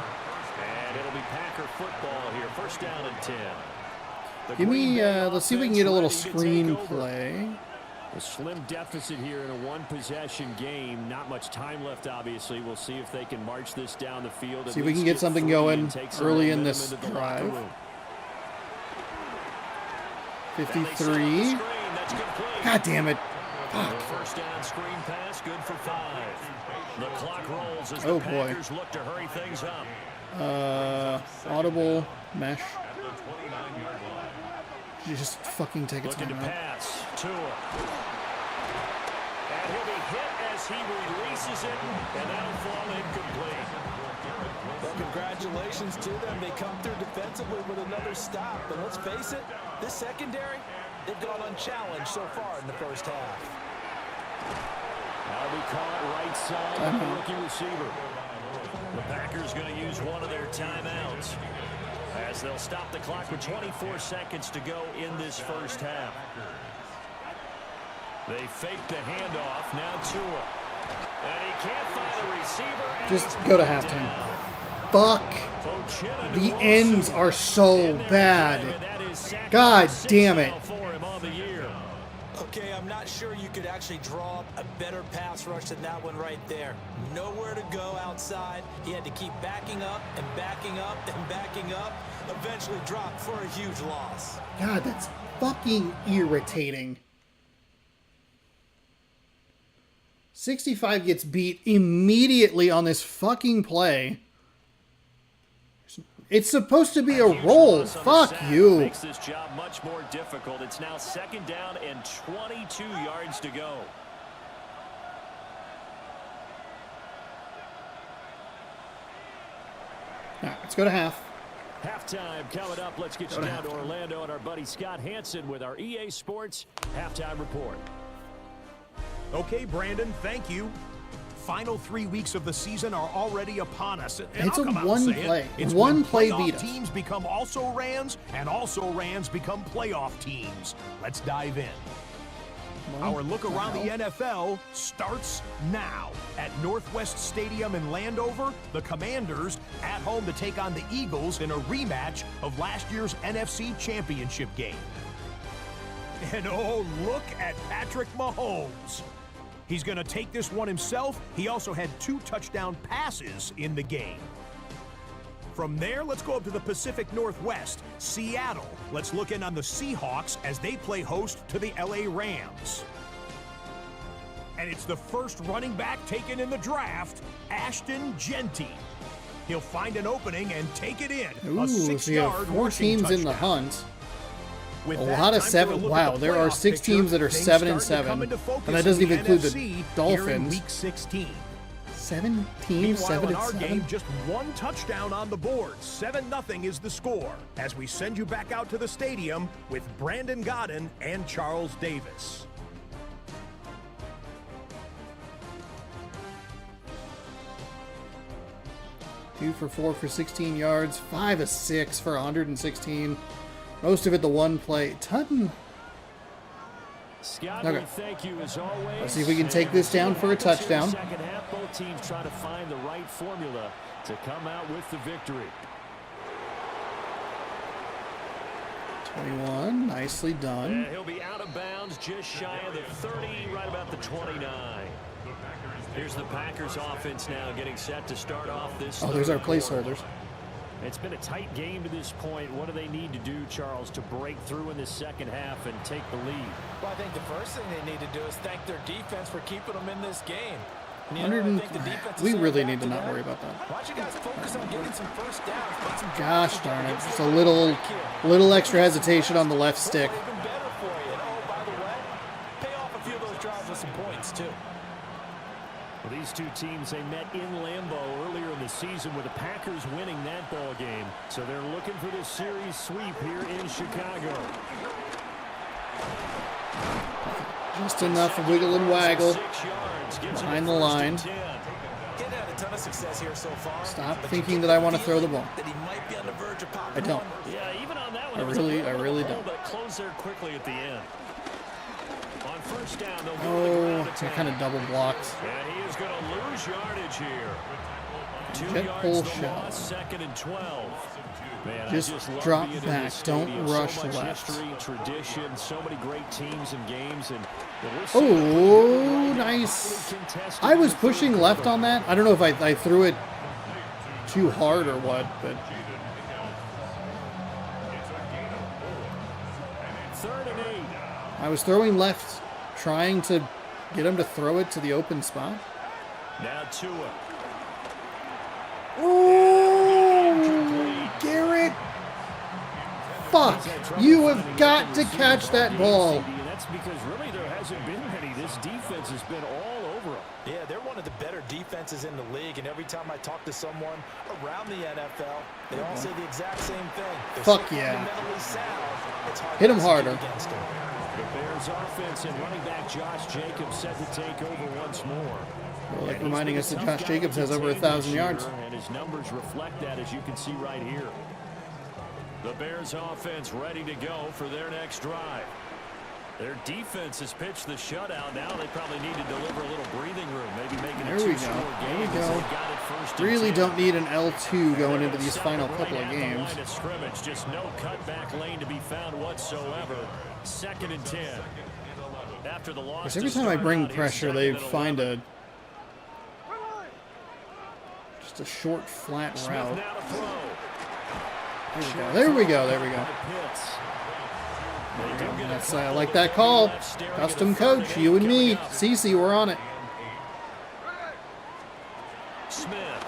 And it'll be Packer football here. 1st down and 10. Give me, let's see if we can get a little screenplay. A slim deficit here in a one-possession game. Not much time left, obviously. We'll see if they can march this down the field. See if we can get something going early in this drive. 53. God damn it. Fuck. 1st down screen pass, good for 5. The clock rolls as the Packers look to hurry things up. Audible mesh. You just fucking take a time out. Pass to him. And he'll be hit as he releases it, and that'll fall incomplete. Well, congratulations to them. They come through defensively with another stop. But let's face it, this secondary, they've gone unchallenged so far in the 1st half. That'll be caught right side of the rookie receiver. The Packers going to use one of their timeouts as they'll stop the clock with 24 seconds to go in this 1st half. They fake the handoff now to him. And he can't find the receiver. Just go to halftime. Fuck. The ends are so bad. God damn it. Okay, I'm not sure you could actually draw up a better pass rush than that one right there. Nowhere to go outside. He had to keep backing up and backing up and backing up. Eventually dropped for a huge loss. God, that's fucking irritating. 65 gets beat immediately on this fucking play. It's supposed to be a roll. Fuck you. Makes this job much more difficult. It's now 2nd down and 22 yards to go. All right, let's go to half. Halftime coming up. Let's get you down to Orlando and our buddy Scott Hansen with our EA Sports Halftime Report. Okay, Brandon, thank you. Final 3 weeks of the season are already upon us. And it's I'll a come out one and say play. It's one when play playoff beat us. teams become also-rans, and also-rans become playoff teams. Let's dive in. Our look around the NFL starts now. At Northwest Stadium in Landover, the Commanders at home to take on the Eagles in a rematch of last year's NFC Championship game. And oh, look at Patrick Mahomes. He's going to take this one himself. He also had 2 touchdown passes in the game. From there, let's go up to the Pacific Northwest, Seattle. Let's look in on the Seahawks as they play host to the LA Rams. And it's the first running back taken in the draft, Ashton Genty. He'll find an opening and take it in. Ooh, a so you have 6-yard 4 teams touchdown. in the hunt. With A that, lot of time 7. for a look Wow, at the there are playoff 6 picture. teams that are Things 7 and starting to 7, come into focus and that doesn't in even include the NFC here in Dolphins. Week 16. 7 teams, Meanwhile, 7 in and our 7. game, just 1 touchdown on the board. 7-0 is the score. As we send you back out to the stadium with Brandon Godden and Charles Davis. Two for 4 for 16 yards, 5 of 6 for 116. Most of it the one play. Tutton. Scott, Okay. thank you as always. Let's see if we can take this down for a touchdown. Second half, both teams try to find the right formula to come out with the victory. 21, nicely done. And he'll be out of bounds just shy of the 30, right about the 29. Here's the Packers offense now getting set to start off this. Oh, there's our third quarter. placeholders. It's been a tight game to this point. What do they need to do, Charles, to break through in the second half and take the lead? Well, I think the first thing they need to do is thank their defense for keeping them in this game. And, you know, 100 I and, think the defense is we saying really back need to not them. worry about that. Why don't you guys focus on getting some first downs? Put some Gosh drives darn it. together. Just a little extra hesitation on the left stick. Even better for you. And oh, by the way, pay off a few of those drives with some points, too. Well, these two teams, they met in Lambeau earlier in the season with the Packers winning that ball game. So they're looking for this series sweep here in Chicago. Just enough wiggle and waggle behind the line. He's had a ton of success here so far. Stop but thinking you that get I the want to throw the feeling ball. that he might be on the verge of popping I don't. one. Yeah, even on that one, I it was a really little don't. but it closed there quickly at the end. On first down, they'll go to the Oh, ground I attack. kind of double blocked. And he is going to lose yardage here. 2 Jet yards pull the shot. loss, second and 12. Man, I Just love drop being in back. this Don't stadium. rush so much left. history, tradition, so many great teams and games. And Oh, nice. I was pushing left on that. I don't know if I threw it too hard or what, but 3rd and 8. I was throwing left, trying to get him to throw it to the open spot. Now Tua. Oh, Garrett. Fuck. You have got to catch that ball. And that's because really there hasn't been many. This defense has been all over them. Yeah, they're one of the better defenses in the league, and every time I talk to someone around the NFL, they all say the exact same thing. They're Fuck so yeah. fundamentally sound, it's hard Hit to 'em execute harder. against them. The Bears offense and running back Josh Jacobs set to take over once more. Well, like And reminding he's us been that a tough Josh guy Jacobs to has over contain 1,000 this year, yards. And his numbers reflect that, as you can see right here. The Bears offense ready to go for their next drive. Their defense has pitched the shutout. Now they probably need to deliver a little breathing room, maybe making There a we two-score go. game. There we as go. they got it first and Really 10. don't need an L2 going into these final Right couple of at the games. line of scrimmage, just no cutback lane to be found whatsoever. 2nd and 10. After the loss, Because every time I bring pressure, they find a just a short, flat route. Now to throw. There we go. There we go. That's I like that call. Custom coach, you and me, Cece, we're on it. Smith.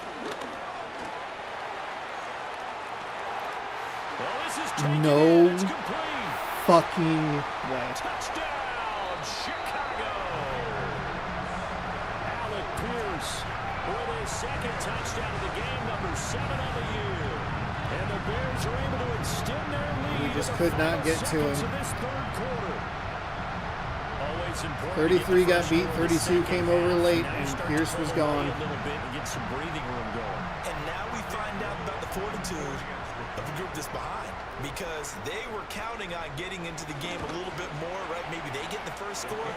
Well, this is taken No in. It's complete. fucking way. Touchdown, Chicago. Alec Pierce with his 2nd touchdown of the game, number 7 on the year. And the Bears are able to extend their lead. We just in the could not final get to seconds him. of this 3rd quarter. Always important 33 to get got the beat, first score in the 32 came second over half. late, Now you and start to Pierce was pull away gone. a little bit and get some breathing room going. And now we find out about the fortitude of the group that's behind, because they were counting on getting into the game a little bit more, right? Maybe they get the first score.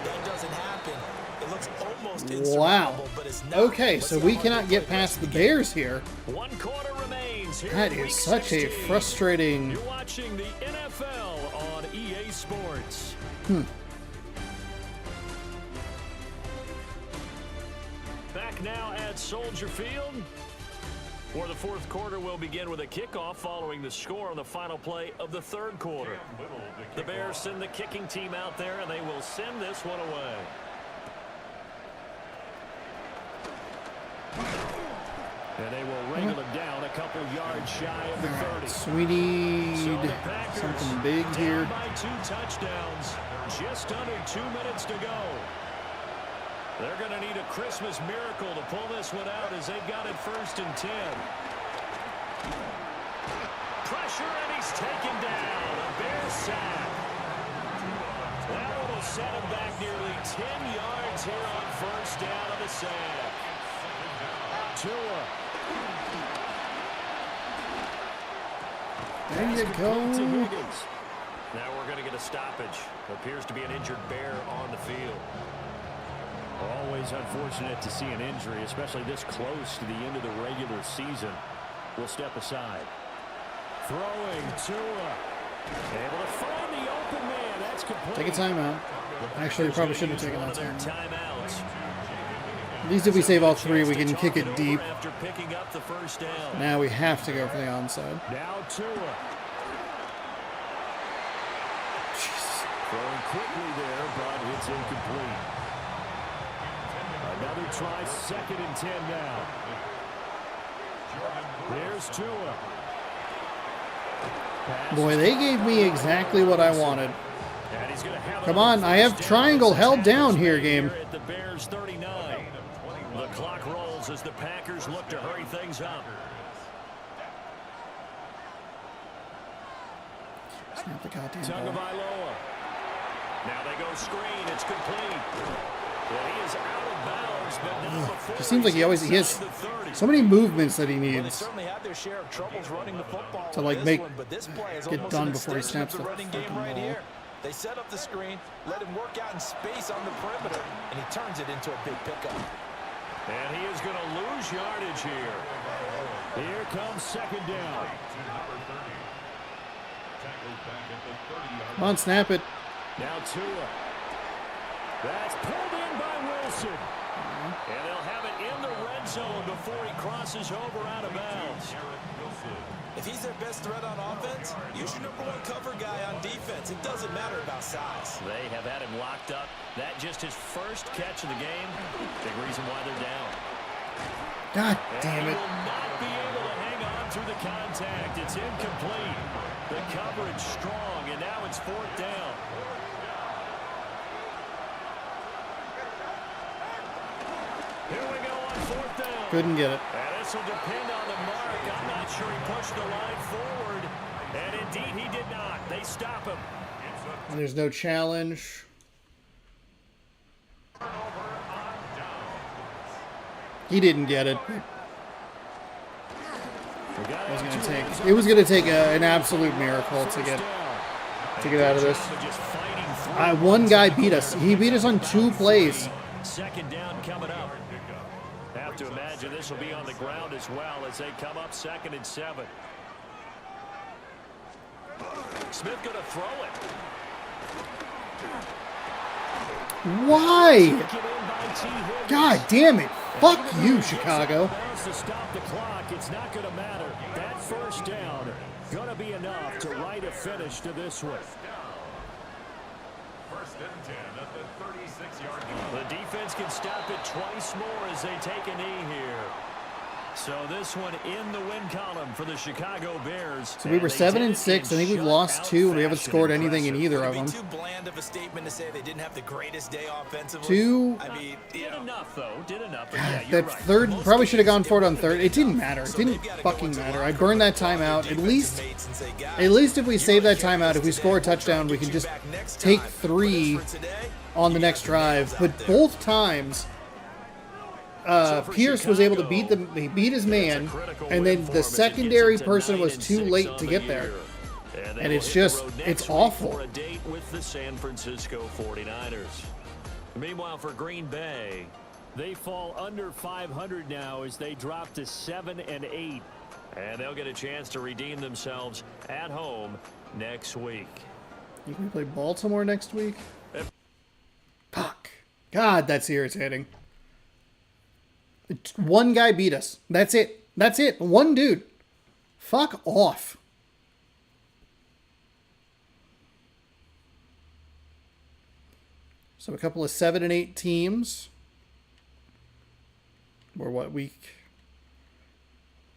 That doesn't happen. It looks almost Wow. insurmountable, but it's not. Okay, so we cannot get past the Bears here. 1 quarter remains here That in is week such a 16. frustrating. You're watching the NFL on EA Sports. Back now at Soldier Field, where the fourth quarter will begin with a kickoff following the score on the final play of the third quarter. The Bears send the kicking team out there, and they will send this one away. And they will wrangle him down a couple yards shy of the 30. So we need something big here. By 2 touchdowns, just under 2 minutes to go. They're going to need a Christmas miracle to pull this one out as they've got it 1st and 10. Pressure, and he's taken down. A Bear sack. That one will set him back nearly 10 yards here on 1st down of the sack. Tua. There you go. Now we're going to get a stoppage. Appears to be an injured Bear on the field. Always unfortunate to see an injury, especially this close to the end of the regular season. We'll step aside. Throwing Tua. Able to find the open man. That's complete. Take a timeout. Actually, we probably shouldn't have taken that timeout. At least if we save all 3, we can kick it deep. After picking up the 1st down. Now we have to go for the onside. Now Tua. Jesus. Throwing quickly there, but it's incomplete. Another try, 2nd and 10 now. There's Tua. Boy, they gave me exactly what I wanted. Come on, I have triangle held down here, game. At the Bears 39. The clock rolls as the Packers look to hurry things up. Snap the goddamn ball. Now they go screen. It's complete. Well, he is out of bounds, but not before. It seems like he has so many movements that he needs to like get done before he snaps the fucking ball. They set up the screen, let him work out in space on the perimeter, and he turns it into a big pickup. And he is going to lose yardage here. Here comes 2nd down. Come on, snap it. Now Tua. That's pulled in by Wilson. And they'll have it in the red zone before he crosses over out of bounds. If he's their best threat on offense, use your #1 cover guy on defense. It doesn't matter about size. They have had him locked up. That just his first catch of the game. Big reason why they're down. God damn And it. he will not be able to hang on through the contact. It's incomplete. The coverage strong, and now it's 4th down. Here we go on 4th down. Couldn't get it. And this will depend on the mark. I'm not sure he pushed the line forward. And indeed he did not. They stop him. And there's no challenge. He didn't get it. It was gonna take an absolute miracle to get out of this. One guy beat us. He beat us on 2 plays. 2nd down coming up. Have to imagine this will be on the ground as well as they come up 2nd and 7. Smith going to throw it. Why? God damn it. Fuck you, Chicago. To stop the clock, it's not going to matter. That 1st down going to be enough to write a finish to this one. 1st and 10 at the 36-yard line. The defense can stop it twice more as they take a knee here. So this one in the win column for the Chicago Bears. So we were 7 and 6. I think we've lost 2, and we haven't scored anything in either of them. Too bland of a statement to say they didn't have the greatest day offensively. 2. I mean, did enough though. Did enough. But God, yeah, you're that right. 3rd probably should have gone for it on 3rd. It didn't matter. It didn't fucking matter. I burned that timeout. At least if we save that timeout, if we score a touchdown, we can just take 3 on the next drive. But both times, Pierce was able to beat his man, and then the secondary person was too late to get there. And it's awful. For a date with the San Francisco 49ers. Meanwhile, for Green Bay, they fall under 500 now as they drop to 7 and 8. And they'll get a chance to redeem themselves at home next week. Think we play Baltimore next week? Fuck. God, that's irritating. One guy beat us. That's it. That's it. One dude. Fuck off. So a couple of 7 and 8 teams. We're what, week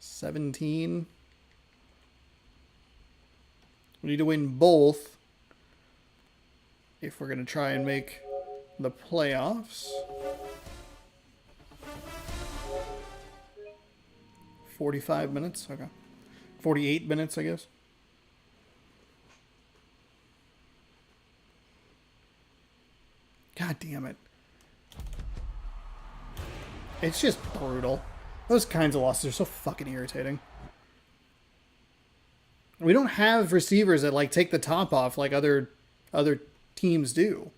17? We need to win both if we're going to try and make the playoffs. 45 minutes? Okay. 48 minutes, I guess. God damn it. It's just brutal. Those kinds of losses are so fucking irritating. We don't have receivers that like take the top off like other teams do.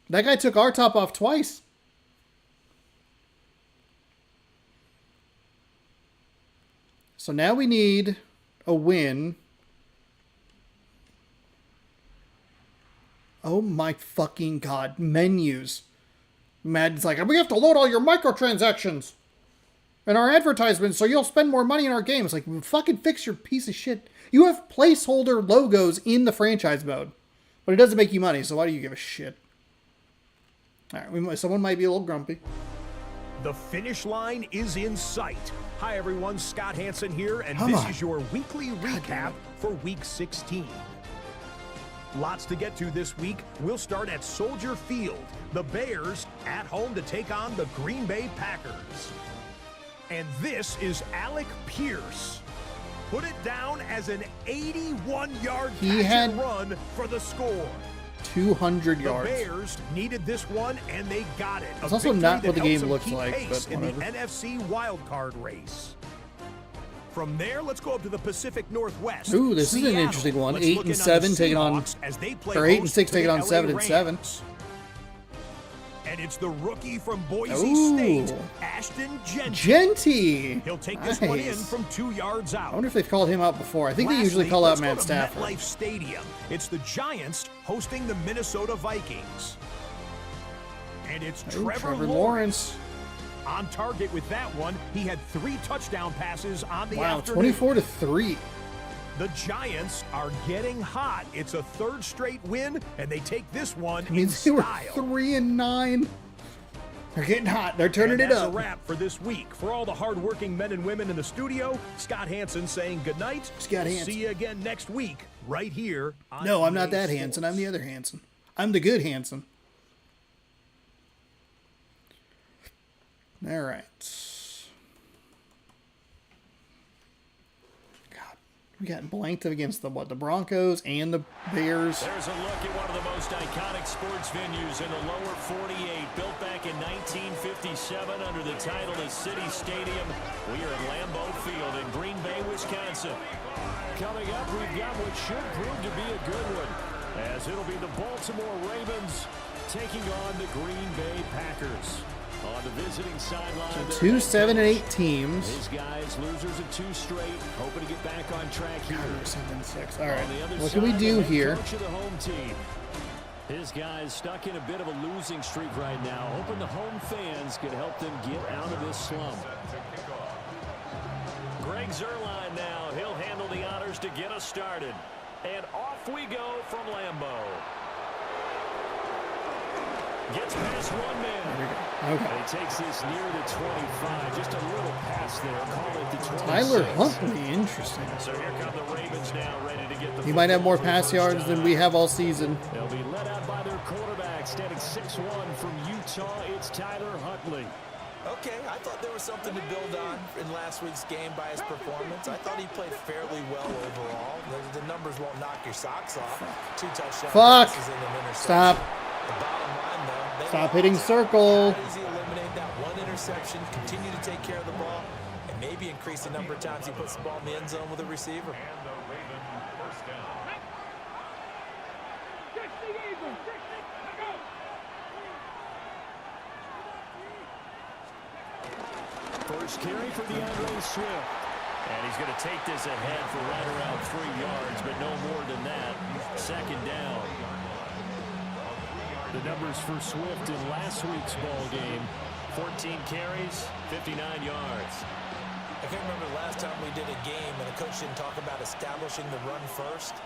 That guy took our top off twice. So now we need a win. Oh my fucking god. Menus. Madden's like, we have to load all your microtransactions and our advertisements so you'll spend more money in our games. Like, fucking fix your piece of shit. You have placeholder logos in the franchise mode, but it doesn't make you money, so why do you give a shit? Alright, someone might be a little grumpy. The finish line is in sight. Hi everyone, Scott Hansen here, and this is your weekly recap for Week 16. Lots to get to this week. We'll start at Soldier Field. The Bears at home to take on the Green Bay Packers. And this is Alec Pierce. Put it down as an 81-yard passing run for the score. 200 yards. The Bears needed this one, and they got it. It's also not what the game looks like, but in the NFC wildcard race. From there, let's go up to the Pacific Northwest. Ooh, this is an interesting one. 8 and 7 taking on, or 8 and 6 taking on 7 and 7. And it's the rookie from Boise State, Ashton Genty. He'll take this one in from 2 yards out. I wonder if they've called him out before. I think they usually call out Matt Stafford. MetLife Stadium. It's the Giants hosting the Minnesota Vikings. And it's Trevor Lawrence. On target with that one. He had 3 touchdown passes on the afternoon. 24-3. The Giants are getting hot. It's a 3rd straight win, and they take this one in They were style. 3 and 9. They're getting hot. They're turning it up. That's a wrap for this week. For all the hardworking men and women in the studio, Scott Hansen saying good night. Scott Hansen. See you again next week, right here on No, I'm not EA that Sports. Hansen. I'm the other Hansen. I'm the good Hansen. All right. God, we got blanked against the Broncos and the Bears. There's a look at one of the most iconic sports venues in the lower 48, built back in 1957 under the title of City Stadium. We are at Lambeau Field in Green Bay, Wisconsin. Coming up, we've got what should prove to be a good one, as it'll be the Baltimore Ravens taking on the Green Bay Packers. On the visiting sideline, So 2 7 and 8 teams. These guys, losers of 2 straight, hoping to get back on track here. 7-6. All right, what can we do here? Coach of the home team. His guys stuck in a bit of a losing streak right now, hoping the home fans could help them get out of this slump. Greg Zuerlein now, he'll handle the honors to get us started. And off we go from Lambeau. Gets past one man. Okay. And he takes this near the 25. Just a little pass there. Call it the 26. Tyler Huntley, interesting. So here come the Ravens now, ready to get the He might have more pass yards than we have all season. They'll be led out by their quarterback, standing 6'1" from Utah. It's Tyler Huntley. Okay, I thought there was something to build on in last week's game by his performance. I thought he played fairly well overall. The numbers won't knock your socks off. 2 touchdown passes and an interception. Stop. The bottom line, though, Stop hitting circle. how easy eliminate that 1 interception, continue to take care of the ball, and maybe increase the number of times he puts the ball in the end zone with a receiver. And the Raven first down. First carry for DeAndre Swift. And he's going to take this ahead for right around 3 yards, but no more than that. Second down. The numbers for Swift in last week's ball game: 14 carries, 59 yards. I can remember the last time we did a game and the coach didn't talk about establishing the run first,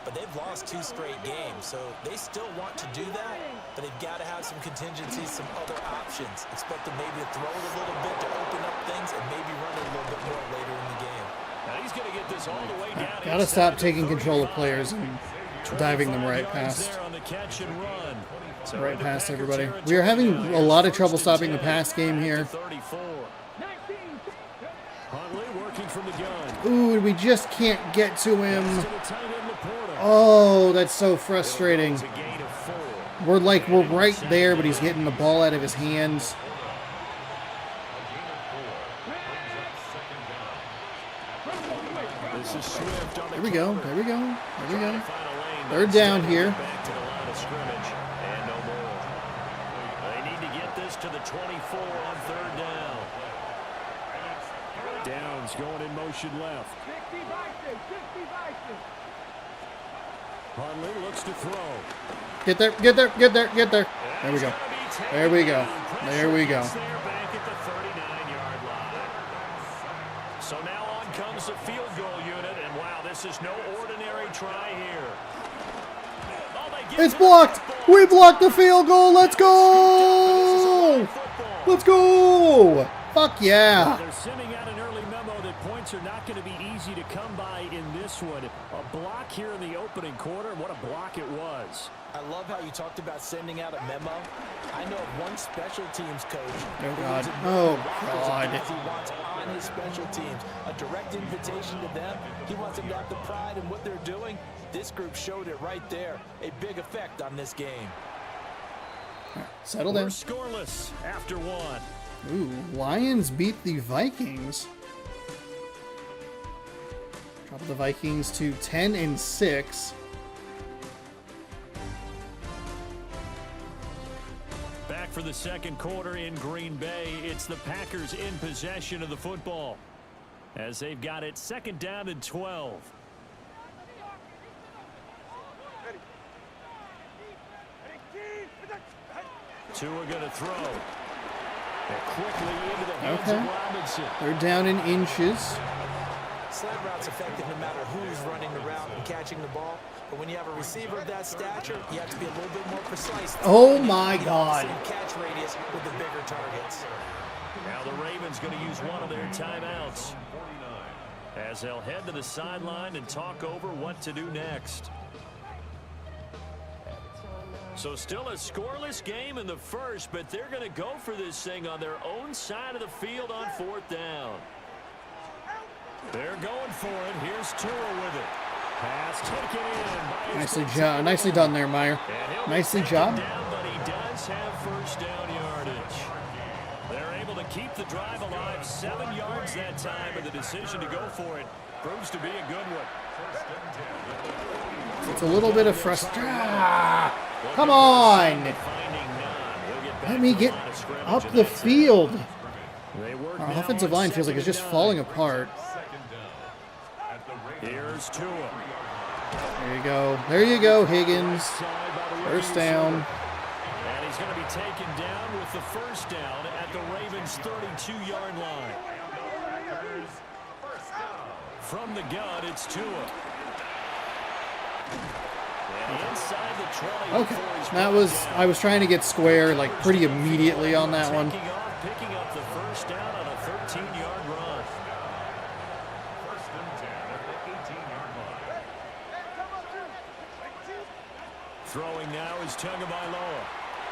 but they've lost 2 straight games, so they still want to do that, but they've got to have some contingencies, some other options. Expect them maybe to throw it a little bit to open up things and maybe run it a little bit more later in the game. Now he's going to get this all the way down. Gotta stop taking control of players and diving them right past. Right past everybody. We are having a lot of trouble stopping the pass game here. Ooh, we just can't get to him. Oh, that's so frustrating. We're right there, but he's getting the ball out of his hands. There we go. There we go. There we go. Third down here. To the 24 on third down. Downs going in motion left. Hundley looks to throw. Get there, get there, get there, get there. There we go. There we go. There we go. Back at the 39-yard line. So now on comes the field goal unit, and wow, this is no ordinary try here. It's blocked. We blocked the field goal. Let's go. Let's go. Fuck yeah. They're sending out an early memo that points are not going to be easy to come by in this one. A block here in the opening quarter, and what a block it was. I love how you talked about sending out a memo. I know of one special teams coach. Oh, God. Oh, God. He wants on his special teams. A direct invitation to them. He wants them to have the pride in what they're doing. This group showed it right there. A big effect on this game. Settle down. We're scoreless after one. Ooh, Lions beat the Vikings. Drop the Vikings to 10-6. Back for the second quarter in Green Bay. It's the Packers in possession of the football as they've got it second down and 12. Tua going to throw. And quickly into the hands of Robinson. They're down in inches. Slant route's effective no matter who's running the route and catching the ball. But when you have a receiver of that stature, you have to be a little bit more precise. Oh my God. Same catch radius with the bigger targets. Now the Ravens going to use one of their timeouts as they'll head to the sideline and talk over what to do next. So still a scoreless game in the first, but they're going to go for this thing on their own side of the field on fourth down. They're going for it. Here's Tua with it. Pass taken in. Nicely done there, Meyer. Nicely job. Down, but he does have first down yardage. They're able to keep the drive alive. 7 yards that time, and the decision to go for it proves to be a good one. It's a little bit of frustration. Come on! Let me get up the field. Our offensive line feels like it's just falling apart. Here's Tua. There you go. There you go, Higgins. First down. And he's going to be taken down with the first down at the Ravens' 32-yard line. From the gun, it's Tua. Okay, I was trying to get square like pretty immediately on that one. Picking up the first down on a 13-yard run. First and 10 at the 18-yard line. Throwing now is Tagovailoa.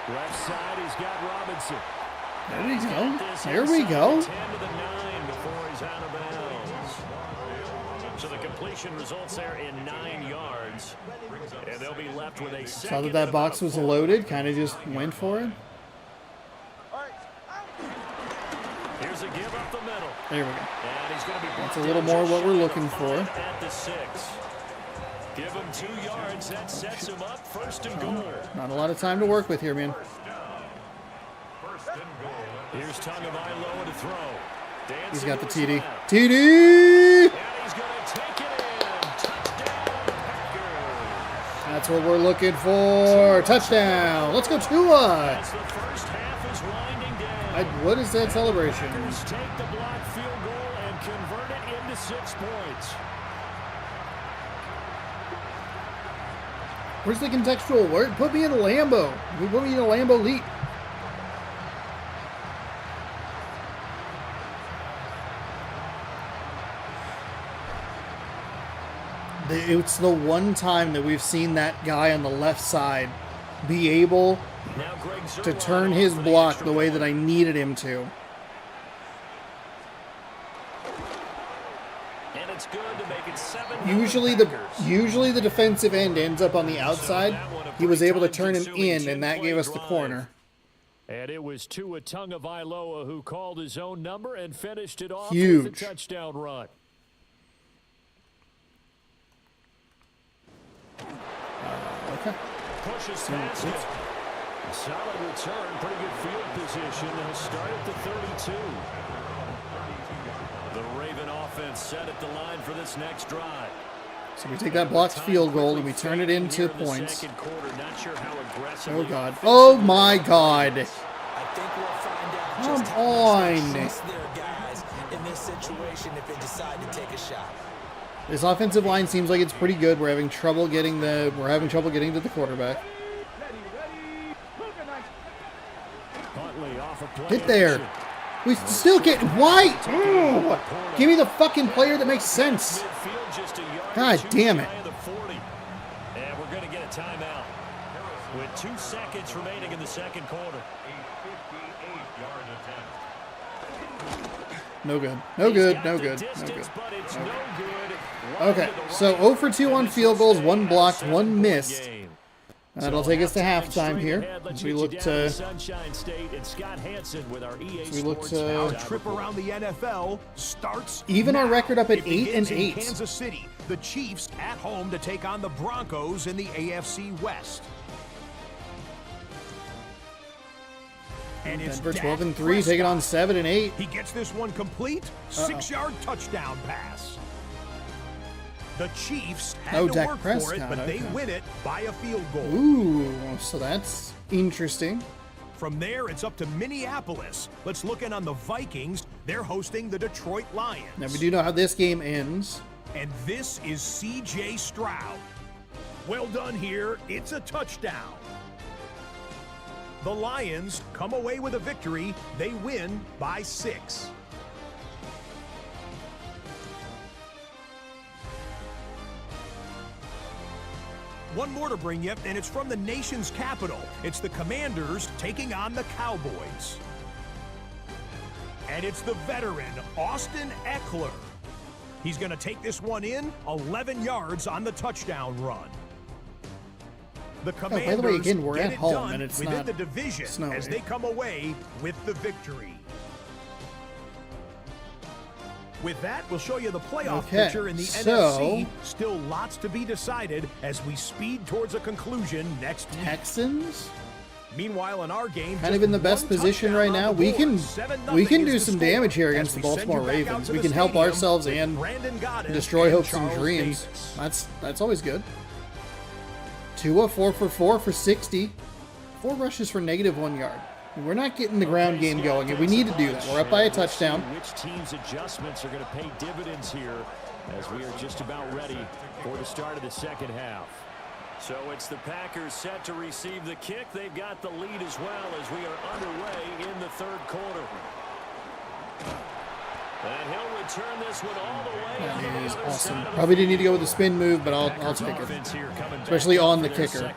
Left side, he's got Robinson. There we go. There we go. 10 to the 9 before he's out of bounds. So the completion results there in 9 yards. And they'll be left with a second. Saw that box was loaded, kind of just went for it. Here's a give up the middle. There we go. And he's going to be That's a little more what we're looking for. At the 6. Give him 2 yards. That sets him up first and goal. Not a lot of time to work with here, man. Here's Tagovailoa to throw. He's got the TD. TD! That's what we're looking for. Touchdown. Let's go Tua. What is that celebration? Take the block field goal and convert it into 6 points. Where's the contextual word? Put me in a Lambo. Put me in a Lambo leap. It's the one time that we've seen that guy on the left side be able to turn his block the way that I needed him to. And it's good to make it 7. Usually the defensive end ends up on the outside. He was able to turn him in, and that gave us the corner. And it was Tua Tagovailoa who called his own number and finished it off Huge. with a touchdown run. Okay. Pushes past it. A solid return, pretty good field position. They'll start at the 32. The Raven offense set at the line for this next drive. So we take that blocked field goal and we turn it into points. Oh, God. Oh, my God. I think we'll find out Come just how much on. they trust their guys in this situation if they decide to take a shot. This offensive line seems like it's pretty good. We're having trouble getting to the quarterback. Get there. We still get why? Ooh, give me the fucking player that makes sense. God damn it. And we're going to get a timeout with 2 seconds remaining in the second quarter. No good. No good. No good. No good. Okay, so 0 for 2 on field goals, 1 blocked, 1 missed. That'll take us to halftime here. We look to trip around the NFL starts even our record up at It 8 and begins in 8. Kansas City, the Chiefs at home to take on the Broncos in the AFC West. And it's Denver Dak 12 and 3, taking on 7 and 8. He gets this one complete. 6-yard touchdown pass. The Chiefs had to Dak work for Prescott, it, but they okay. win it by a field goal. Ooh, so that's interesting. From there, it's up to Minneapolis. Let's look in on the Vikings. They're hosting the Detroit Lions. Now we do know how this game ends. And this is C.J. Stroud. Well done here. It's a touchdown. The Lions come away with a victory. They win by 6. One more to bring you, and it's from the nation's capital. It's the Commanders taking on the Cowboys. And it's the veteran, Austin Eckler. He's going to take this one in, 11 yards on the touchdown run. The Commanders by the way, again, we're get at it home, done and it's within not the division snowy. as they come away with the victory. With that, we'll show you the playoff Okay, picture in the so- NFC. Still lots to be decided as we speed towards a conclusion next week. Texans? Meanwhile, in our game, Kind of in the best position right now. We can do some damage here against the Baltimore Ravens. We can help ourselves and destroy hopes and dreams. That's always good. Tua 4 for 4 for 60. 4 rushes for -1 yard. We're not getting the ground game going, and we need to do that. We're up by a touchdown. Which team's adjustments are going to pay dividends here as we are just about ready for the start of the second half. So it's the Packers set to receive the kick. They've got the lead as well as we are underway in the third quarter. And he'll return this one all the way. That is awesome. Probably didn't need to go with the spin move, but I'll take it. Especially on the kicker.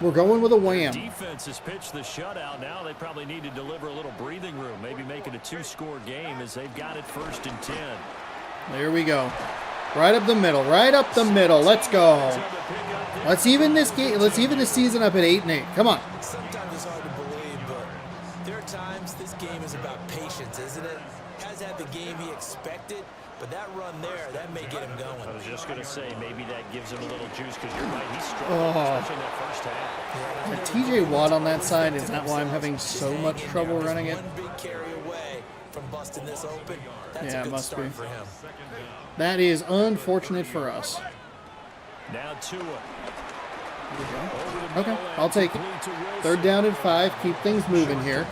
We're going with a wham. Defense has pitched the shutout. Now they probably need to deliver a little breathing room. Maybe make it a 2-score game as they've got it 1st and 10. There we go. Right up the middle. Right up the middle. Let's go. Let's even this game. Let's even this season up at 8 and 8. Come on. Sometimes it's hard to believe, but there are times this game is about patience, isn't it? Has had the game he expected, but that run there, that may get him going. I was just going to say, maybe that gives him a little juice because you're right, he's strong, especially in that first half. Yeah, TJ Watt on that side, is that why I'm having so much trouble running it? One big carry away, from busting this open. That's Yeah, a good must start be. for him. That is unfortunate for us. Now Tua. Okay, I'll take it. 3rd down and 5. Keep things moving here.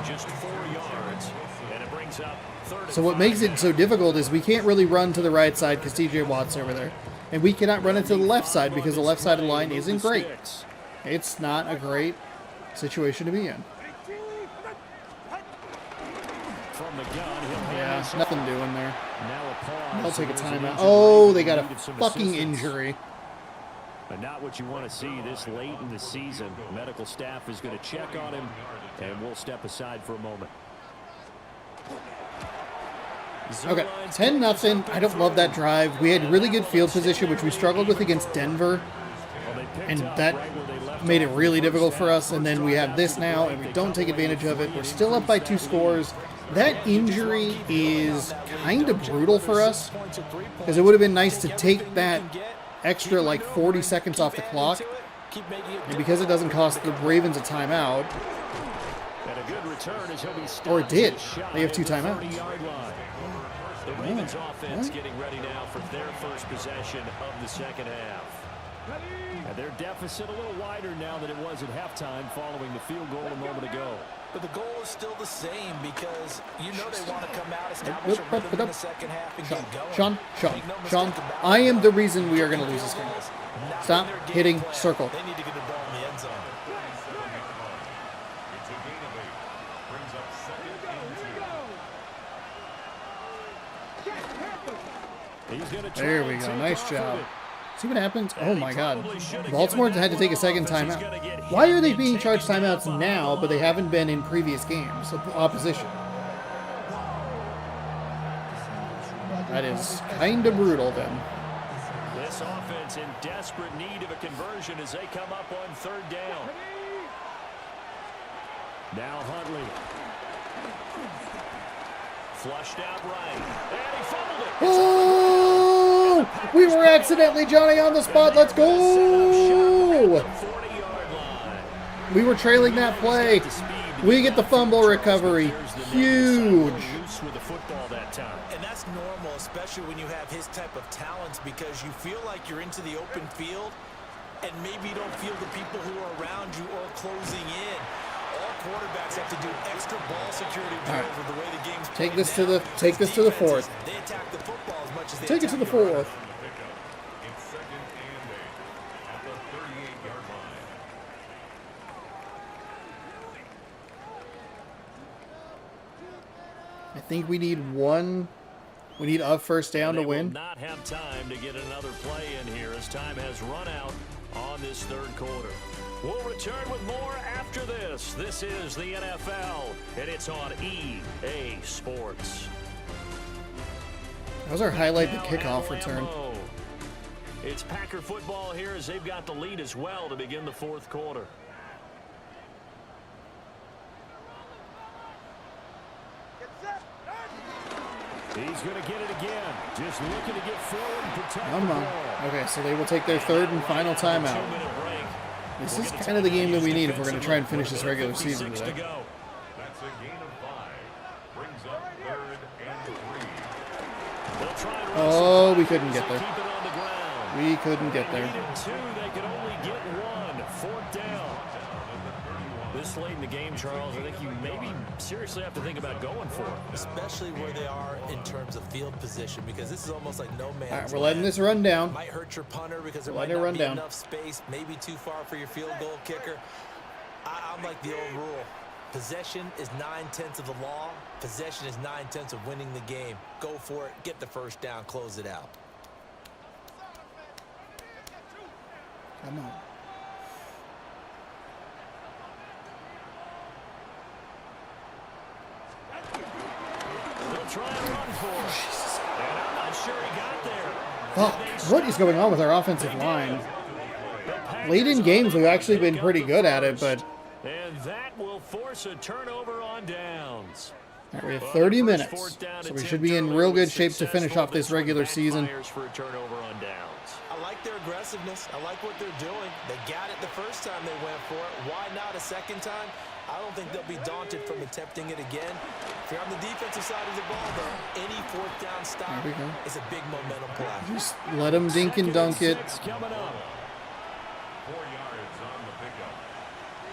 Just 4 yards, and it brings up 3rd. So what makes it so difficult is we can't really run to the right side because TJ Watt's over there. And we cannot run it to the left side because the left side of the line isn't great. It's not a great situation to be in. From the gun, Yeah, nothing doing there. Now a pause. They'll take a timeout. Oh, they got a fucking injury. But not what you want to see this late in the season. Medical staff is going to check on him, and we'll step aside for a moment. Okay, 10-0. I don't love that drive. We had really good field position, which we struggled with against Denver, and that made it really difficult for us. And then we have this now, and we don't take advantage of it. We're still up by 2 scores. That injury is kind of brutal for us, because it would have been nice to take that extra, like, 40 seconds off the clock. And because it doesn't cost the Ravens a timeout, or it did. They have 2 timeouts. The Ravens offense getting ready now for their first possession of the second half. And their deficit a little wider now than it was at halftime following the field goal a moment ago. But the goal is still the same because you know they want to come out, establish a rhythm in the second half and get going. Sean, I am the reason we are going to lose this game. Stop hitting circle. They need to get the ball in the end zone. It's a gain of 8. Brings up 2nd and 2. There we go. Nice job. See what happens? Oh my God. Baltimore had to take a second timeout. Why are they being charged timeouts now, but they haven't been in previous games of opposition? That is kind of brutal then. This offense in desperate need of a conversion as they come up on 3rd down. Now Huntley. Flushed out right. And he fumbled it. Oh! We were accidentally Johnny on the spot. Let's go! We were trailing that play. We get the fumble recovery. Huge. And that's normal, especially when you have his type of talents, because you feel like you're into the open field and maybe you don't feel the people who are around you or closing in. All quarterbacks have to do extra ball security drills with the way the game's played. Take this to the 4th. They attack the football as much as they Take it to the 4th. It's 2nd and 8 at the 38-yard line. I think we need a first down to They will win. not have time to get another play in here as time has run out on this 3rd quarter. We'll return with more after this. This is the NFL, and it's on EA Sports. How's our highlight the kickoff return? It's Packer football here as they've got the lead as well to begin the 4th quarter. He's going to get it again. Just looking to get forward and protect Come on. Okay, so they will take their 3rd and final timeout. This is kind of the game that we need if we're going to try and finish this regular season today. That's a gain of 5. Brings up 3rd and 3. Oh, we couldn't get there. We couldn't get there. They could only get 1. 4th down. This late in the game, Charles, I think you maybe seriously have to think about going for it. Especially where they are in terms of field position, because this is almost like no man's All right, we're letting this run down. Might hurt your punter because there Let might it not run be down. enough space, maybe too far for your field goal kicker. I'm like the old rule. Possession is 9/10 of the law. Possession is 9/10 of winning the game. Go for it. Get the first down. Close it out. Come on. They'll try and run for it. And I'm not sure he got there. Fuck. What is going on with our offensive line? Late in games, we've actually been pretty good at it, but... And that will force a turnover on downs. All right, we have 30 minutes, so we should be in real good shape to finish off this regular season. For a turnover on downs. I like their aggressiveness. I like what they're doing. They got it the first time they went for it. Why not a second time? I don't think they'll be daunted from attempting it again. If you're on the defensive side of the ball, though, any fourth down stop is a big momentum play. Just let them dink and dunk it. 4 yards on the pickup.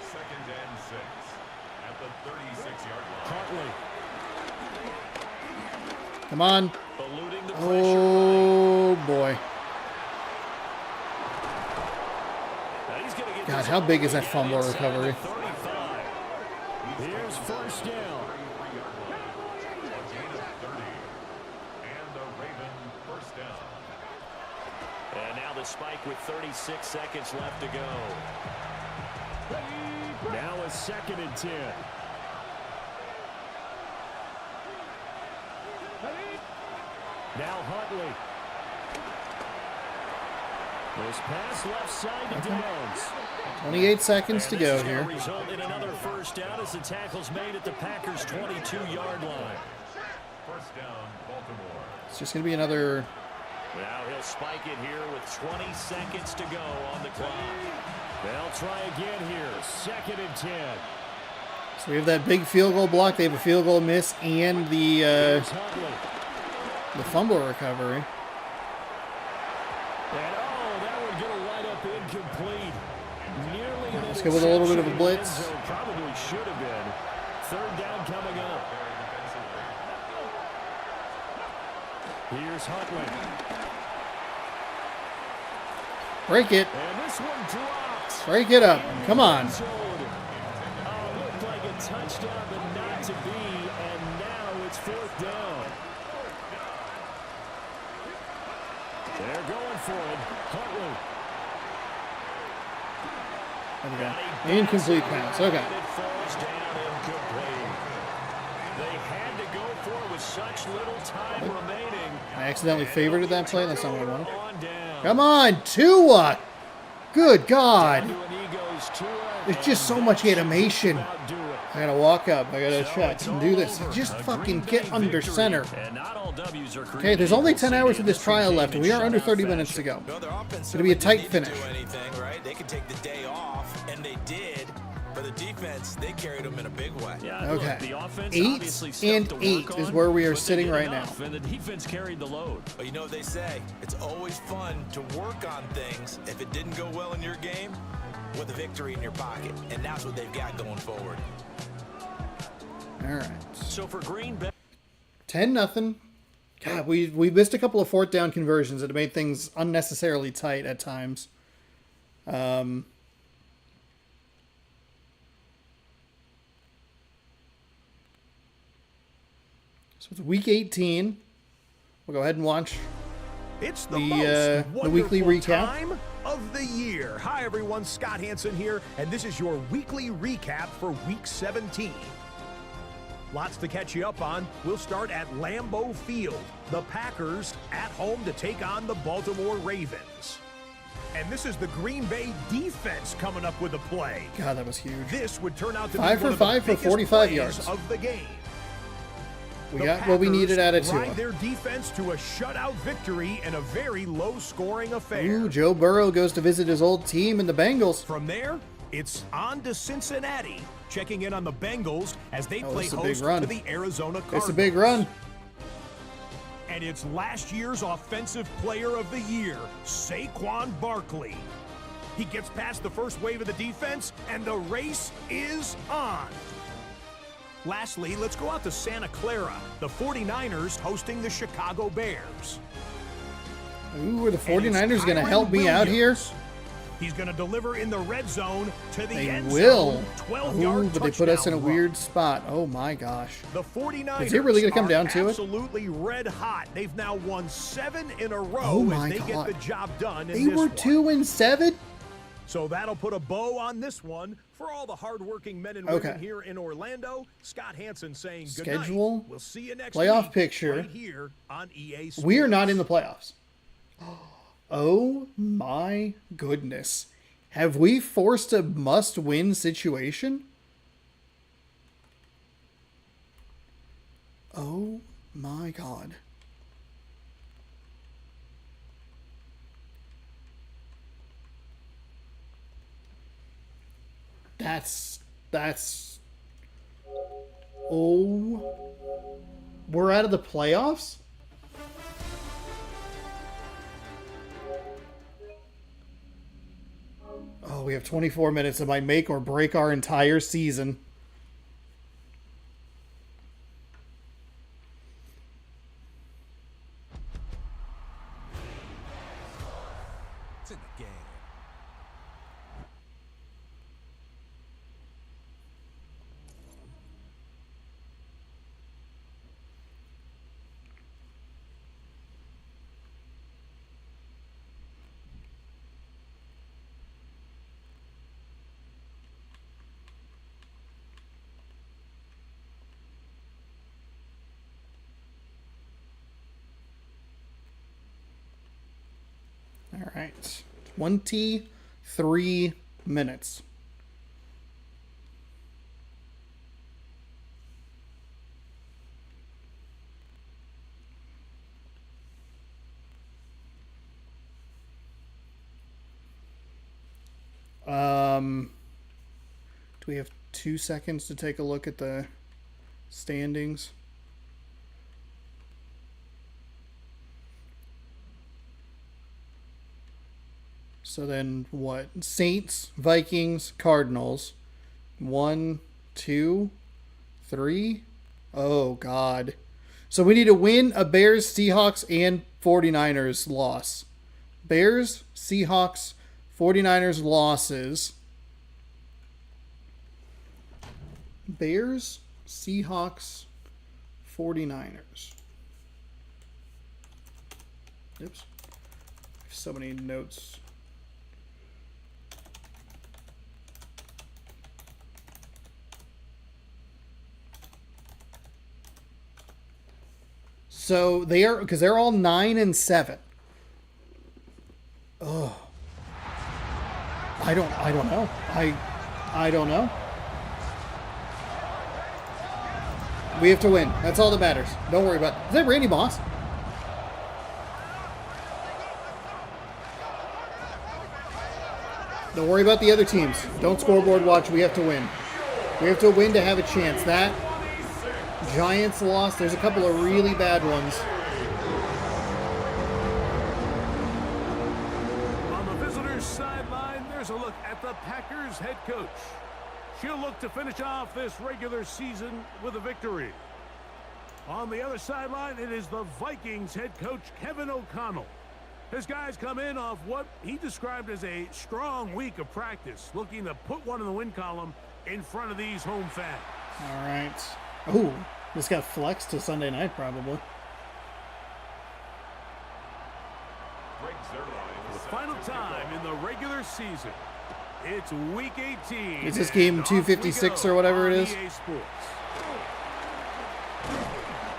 2nd and 6 at the 36-yard line. Huntley. Come on. Eluding the Oh, boy. God, how big is that fumble recovery? Here's first down. And the Raven first down. And now the spike with 36 seconds left to go. Now a 2nd and 10. Now Huntley. This pass left side to Downs. 28 seconds to go here. Result in another first down as the tackle's made at the Packers' 22-yard line. First down, Baltimore. It's just going to be another... Now he'll spike it here with 20 seconds to go on the clock. They'll try again here. 2nd and 10. So we have that big field goal block. They have a field goal miss and the fumble recovery. And that would get a right up incomplete. Nearly an Let's go with a little bit of a blitz. Probably should have been. 3rd down coming up. Here's Huntley. Break it. And this one drops. Break it up. Come on. Looked like a touchdown, but not to be. And now it's 4th down. They're going for it. Huntley. Okay. Incomplete pass. Okay. It falls down incomplete. They had to go for it with such little time remaining. I accidentally favorited that play. That's not what I wanted. Come on, Tua! Good God. There's just so much animation. I gotta walk up. I gotta check and do this. Just fucking get under center. Okay, there's only 10 hours of this trial left, and we are under 30 minutes to go. It's gonna be a tight finish. They could take the day off, and they did. For the defense, they carried them in a big way. Okay. 8 and 8 is where we are sitting right now. And the defense carried the load. But you know what they say? It's always fun to work on things if it didn't go well in your game with a victory in your pocket. And that's what they've got going forward. All right. So for Green Bay, 10-0. God, we missed a couple of 4th down conversions that made things unnecessarily tight at times. So it's week 18. We'll go ahead and watch It's the weekly recap time of the year. Hi everyone, Scott Hansen here, and this is your weekly recap for week 17. Lots to catch you up on. We'll start at Lambeau Field. The Packers at home to take on the Baltimore Ravens. And this is the Green Bay defense coming up with a play. God, that was huge. This would turn out to 5 be for one of the 5 for biggest 45 plays yards of the game. We The got what we needed out of Packers Tua. ride their defense to a shutout victory in a very low-scoring affair. Ooh, Joe Burrow goes to visit his old team in the Bengals. From there, it's on to Cincinnati, checking in on the Bengals as they play it's a big host run. to the Arizona Cardinals. It's a big run. And it's last year's Offensive Player of the Year, Saquon Barkley. He gets past the first wave of the defense, and the race is on. Lastly, let's go out to Santa Clara, the 49ers hosting the Chicago Bears. Ooh, are the 49ers going to help me out here? He's going to deliver in the red zone to the They end will. zone. 12-yard Ooh, but they put us in a touchdown run. weird spot. Oh my gosh. The 49ers Is it really going to come are down to it? absolutely red hot. They've now won 7 in a row Oh my as they God. get the job done in They this were one. 2-7? So that'll put a bow on this one. For all the hardworking men and women here in Orlando, Scott Hansen saying good Schedule, night. We'll see you next playoff week picture. right here on EA Sports. We are not in the playoffs. Oh my goodness. Have we forced a must-win situation? Oh my God. That's... Oh... We're out of the playoffs? Oh, we have 24 minutes that might make or break our entire season. It's in the game. All right. 23 minutes. Do we have 2 seconds to take a look at the standings? So then what? Saints, Vikings, Cardinals. 1, 2, 3. Oh, God. So we need to win a Bears, Seahawks, and 49ers loss. Bears, Seahawks, 49ers losses. Bears, Seahawks, 49ers. Oops. So many notes. So they are, because they're all 9 and 7. Oh, I don't know. I don't know. We have to win. That's all that matters. Don't worry about it. Is that Randy Moss? Don't worry about the other teams. Don't scoreboard watch. We have to win. We have to win to have a chance. That Giants lost. There's a couple of really bad ones. On the visitors' sideline, there's a look at the Packers head coach. She'll look to finish off this regular season with a victory. On the other sideline, it is the Vikings head coach, Kevin O'Connell. His guys come in off what he described as a strong week of practice, looking to put one in the win column in front of these home fans. All right. Oh, this got flexed to Sunday night, probably. For the final time in the regular season, it's week 18. Is this game 256 or whatever it is? EA Sports.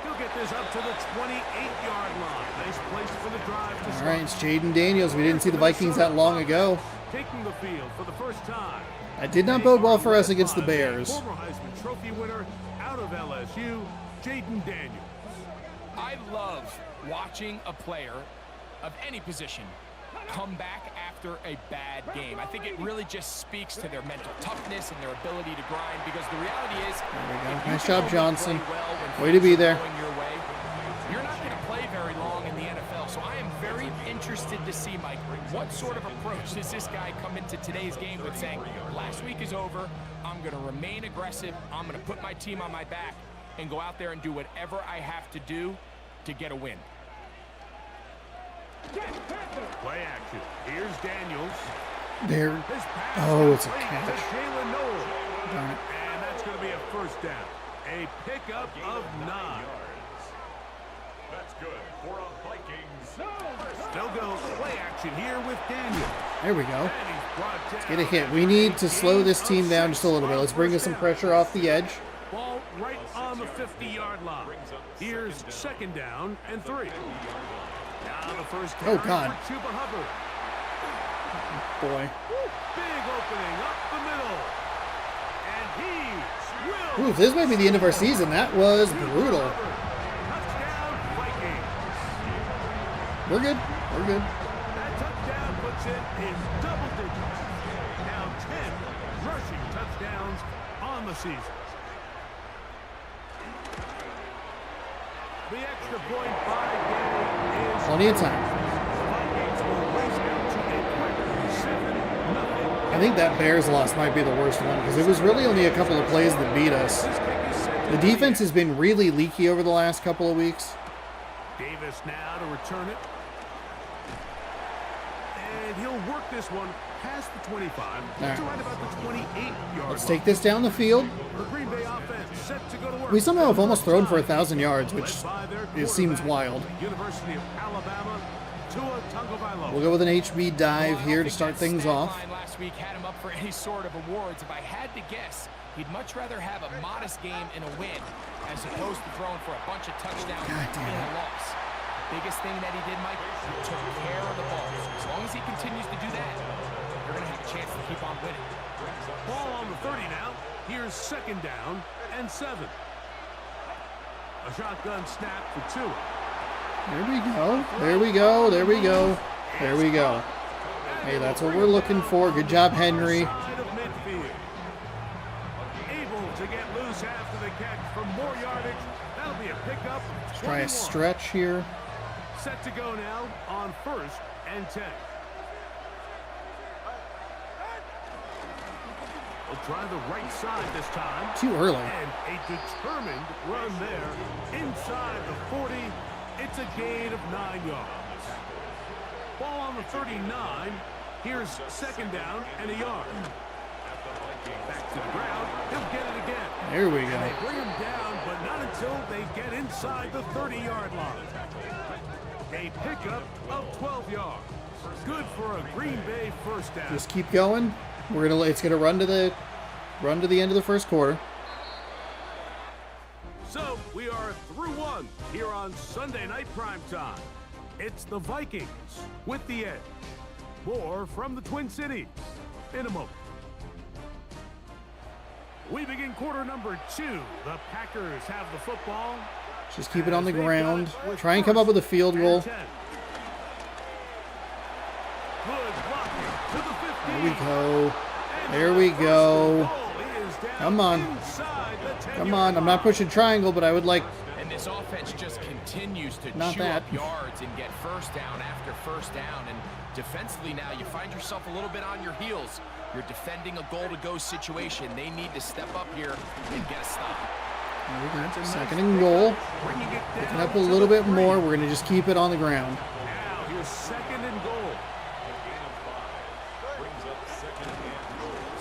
He'll get this up to the 28-yard line. Nice place for the drive to start. All right, it's Jaden Daniels. We didn't see the Vikings that long ago. Taking the field for the first time. That did not bode well for us against the Bears. Former Heisman Trophy winner out of LSU, Jaden Daniels. I love watching a player of any position come back after a bad game. I think it really just speaks to their mental toughness and their ability to grind, because the reality is, there we go. Nice job, Johnson. Way to be there. You're not going to play very long in the NFL, so I am very interested to see, Mike, what sort of approach does this guy come into today's game with, saying, last week is over, I'm going to remain aggressive, I'm going to put my team on my back and go out there and do whatever I have to do to get a win. Play action. Here's Daniels. There. Oh, it's a catch. Darn it. And that's going to be a first down. A pickup of 9. That's good for a Vikings. They'll go play action here with Daniels. There we go. Let's get a hit. We need to slow this team down just a little bit. Let's bring us some pressure off the edge. Ball right on the 50-yard line. Here's second down and 3. Now the first oh, God. Chuba Hubbard. Boy. Big opening up the middle. And he will. Ooh, this might be the end of our season. That was brutal. Touchdown, Vikings. We're good. We're good. That touchdown puts it in double digits. Now 10 rushing touchdowns. touchdowns on the season. The extra point by Gary is Plenty of time. I think that Bears loss might be the worst one because it was really only a couple of plays that beat us. The defense has been really leaky over the last couple of weeks. Davis now to return it. And he'll work this one past the 25 to right about the 28-yard Let's take this down the field. The Green Bay offense set to go to work. We somehow have almost thrown for 1,000 yards, which it seems wild. University of Alabama, Tua Tagovailoa. We'll go with an HB dive here to start things off. Last week had him up for any sort of awards. If I had to guess, he'd much rather have a modest game and a win as opposed to throwing for a bunch of touchdowns and a loss. Biggest thing that he did, Mike, he took care of the ball. So as long as he continues to do that, you're going to have a chance to keep on winning. Ball on the 30 now. Here's 2nd down and 7. A shotgun snap for Tua. There we go. There we go. There we go. There we go. Hey, that's what we're looking for. Good job, Henry. Able to get loose after the catch for more yardage. That'll be a pickup. Let's try a stretch here. Set to go now on 1st and 10. We'll try the right side this time. Too early. And a determined run there inside the 40. It's a gain of 9 yards. Ball on the 39. Here's 2nd down and a yard. Back to the ground. He'll get it again. There we And go. they bring him down, but not until they get inside the 30-yard line. A pickup of 12 yards. Good for a Green Bay first down. Just keep going. It's gonna run to the end of the first quarter. So we are through one here on Sunday Night Primetime. It's the Vikings with the edge. More from the Twin Cities in a moment. We begin quarter number 2. The Packers have the football. Just keep it on the ground. Try and come up with a field goal. Good blocking to the 15. There we go. There we go. Come on. Come on. I'm not pushing triangle, but I would like... And this offense just continues to Not chew that. up yards and get first down after first down. And defensively now, you find yourself a little bit on your heels. You're defending a goal-to-go situation. They need to step up here and get a stop. There we go. 2nd and goal. Picking up a little bit more. We're going to just keep it on the ground. Now here's 2nd and goal.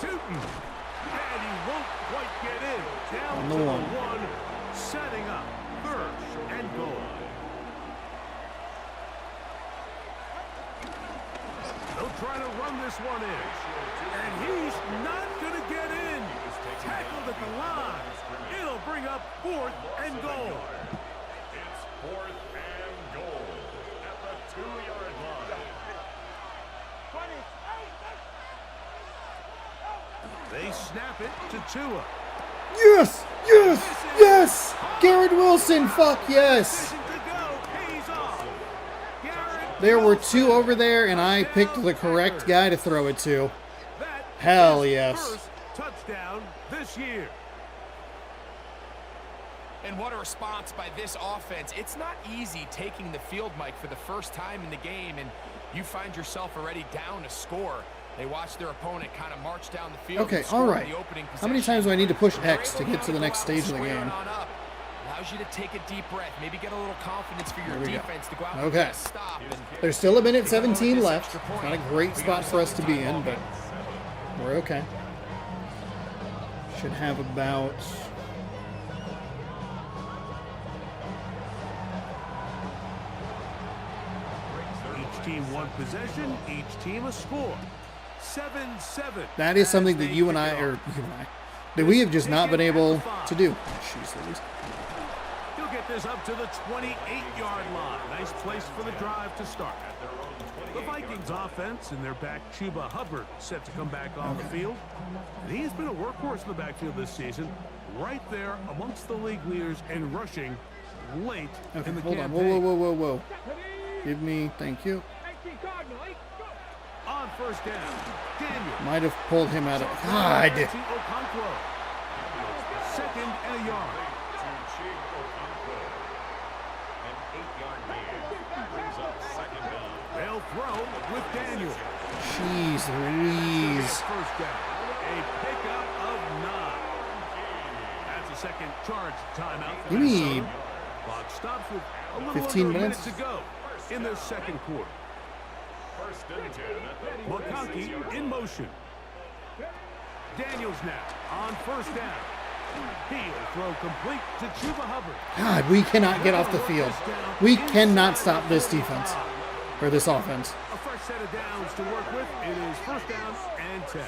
Tootin. And he won't quite get in. Down On to the the 1. 1. Setting up 3rd and goal. They'll try to run this one in. And he's not going to get in. Tackled at the line. It'll bring up 4th and goal. It's 4th and goal at the 2-yard line. They snap it to Tua. Yes! Yes! Yes! Garrett Wilson, fuck yes! There were 2 over there, and I picked the correct guy to throw it to. Hell yes. First touchdown this year. And what a response by this offense. It's not easy taking the field, Mike, for the first time in the game, and you find yourself already down a score. They watch their opponent kind of march down the field. Okay, all right. How many times do I need to push X to get to the next stage of the game? Allows you to take a deep breath, maybe get a little confidence for your defense to go out Okay. and stop. And There's still a minute 17 left. Not a great spot for us to be in, but we're okay. Should have about... Each team one possession, each team a score. 7-7. That is something that you and I, that we have just not been able to do. Jeez Louise. He'll get this up to the 28-yard line. Nice place for the drive to start. The Vikings offense and their back Chuba Hubbard set to come back on the field. And he's been a workhorse in the backfield this season, right there amongst the league leaders and rushing late Okay, in the hold on. campaign. Whoa. Give me, thank you. On On first down, Daniel. Might have pulled him out of... God. Second and a yard. They'll throw with Daniel. Jeez Louise. First down. A pickup of 9. That's a second charge timeout. You need Clock stops with a little 15 under a minutes minute to go in the second quarter. First and 10 at the McConkey in motion. Daniels now on first down. He'll throw complete to Chuba Hubbard. God, we cannot get off the field. We cannot stop this defense. Or this offense. A fresh set of downs to work with. It is first down and 10.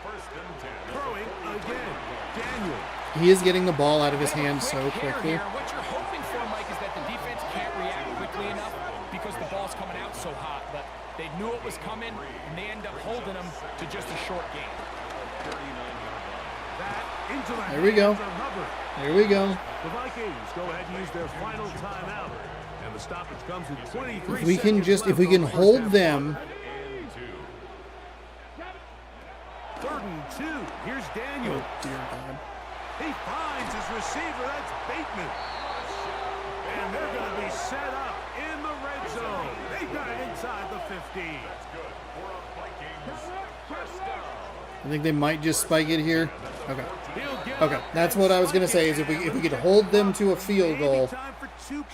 First and 10. Throwing again. Daniel. He is getting the ball out of his hands so quickly. Here. What you're hoping for, Mike, is that the defense can't react quickly enough because the ball's coming out so hot. But they knew it was coming, and they end up holding them to just a short game. There we go. There we go. The Vikings go ahead and use their final timeout. And the stoppage comes with 23 If we can just, if we can hold them. Third and 2. Here's Daniel. Oh, dear God. He finds his receiver. That's Bateman. And they're going to be set up in the red zone. They got it inside the 15. I think they might just spike it here. Okay. Okay, that's what I was gonna say. Is if we could hold them to a field goal,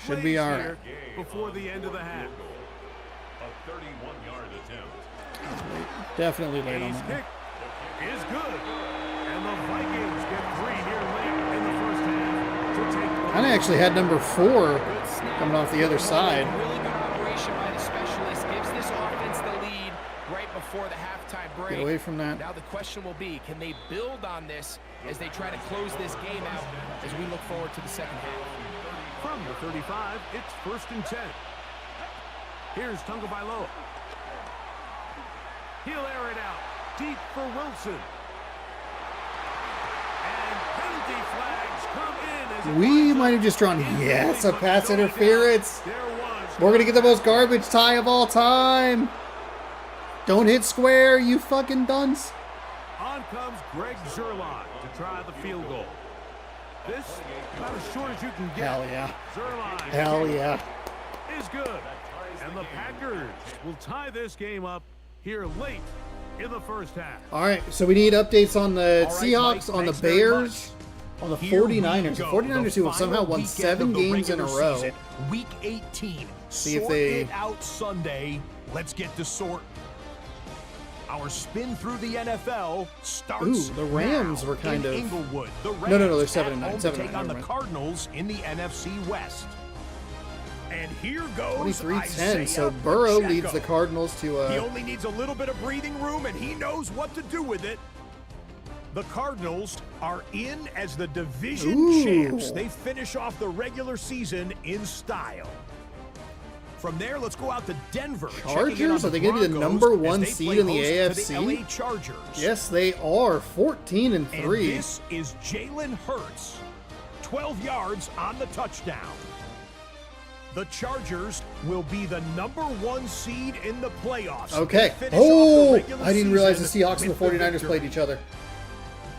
should be all right. Before the end of the half. A 31-yard attempt. Definitely late on that. Kick is good, and the Vikings get 3 here late in the first half to take. I actually had number 4 coming off the other side. Really good operation by the specialist. Gives this offense the lead right before the halftime break. Get away from that. Now the question will be, can they build on this as they try to close this game out as we look forward to the second half? From the 35, it's first and 10. Here's Tagovailoa. He'll air it out deep for Wilson. And penalty flags come in. As We might have just drawn, yes, a pass interference. We're going to get the most garbage tie of all time. Don't hit square, you fucking dunce. On comes Greg Zerline to try the field goal. This about as short as you can get. Hell yeah. Zerline Hell yeah. is good. And the Packers will tie this game up here late in the first half. All right, so we need updates on the Seahawks, on the Bears, on the 49ers. The 49ers who have somehow won 7 games in a row. Season, week 18. See if Sort they- it out Sunday. Let's get to sort. Our spin through the NFL starts. Ooh, the Rams now were kind in of- Inglewood. The Rams No, they're at 7-9, home to 7-9, take on the never mind. Cardinals in the NFC West. And here goes 23-10, so Isaiah Burrow Pacheco. leads the Cardinals to He only needs a little bit of breathing room, and he knows what to do with it. The Cardinals are in as the division Ooh. champs. They finish off the regular season in style. From there, let's go out to Denver. Chargers? Are they going to be the number 1 seed in the AFC? LA Chargers. Yes, they are. 14-3. And this is Jalen Hurts. 12 yards on the touchdown. The Chargers will be the number 1 seed in the playoffs. Okay. They finish off the Oh, regular I didn't realize the season Seahawks and the with 49ers victory. played each other.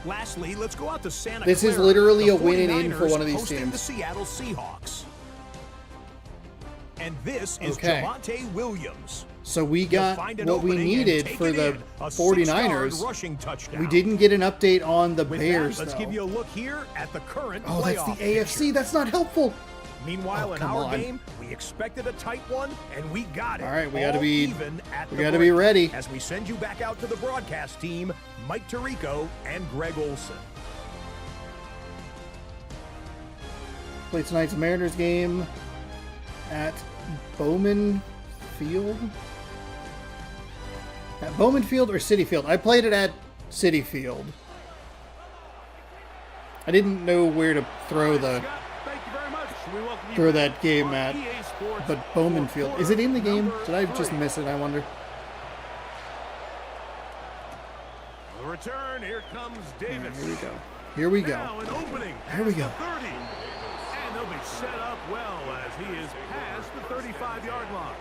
Lastly, let's go out to Santa This is Clara. literally The a win and in for 49ers one of these hosting teams. the Seattle Seahawks. And this is Okay. Javonte Williams. So we He'll got find an what we opening and needed take for it the in. A 49ers. 6-yard rushing touchdown. We didn't get an update on the With Bears, that, let's though. give you a look here at the current Oh, that's the playoff AFC. picture. That's not helpful. Meanwhile, Oh, in come our on. game, we expected a tight one, and we got it. All right, we gotta All be- even at we the gotta be break. ready. As we send you back out to the broadcast team, Mike Tirico and Greg Olson. Play tonight's Mariners game at Bowman Field. At Bowman Field or City Field? I played it at City Field. I didn't know where to throw the Scott, thank you very much. We welcome you throw back that game on at, EA Sports but Bowman for Field. Is it in the game? quarter Did I just three. miss it? I wonder. The return, here comes Davis. Here we go. Here we go. Now an opening. Here we at go. the 30. And they'll be set up well as he is past the 35-yard line.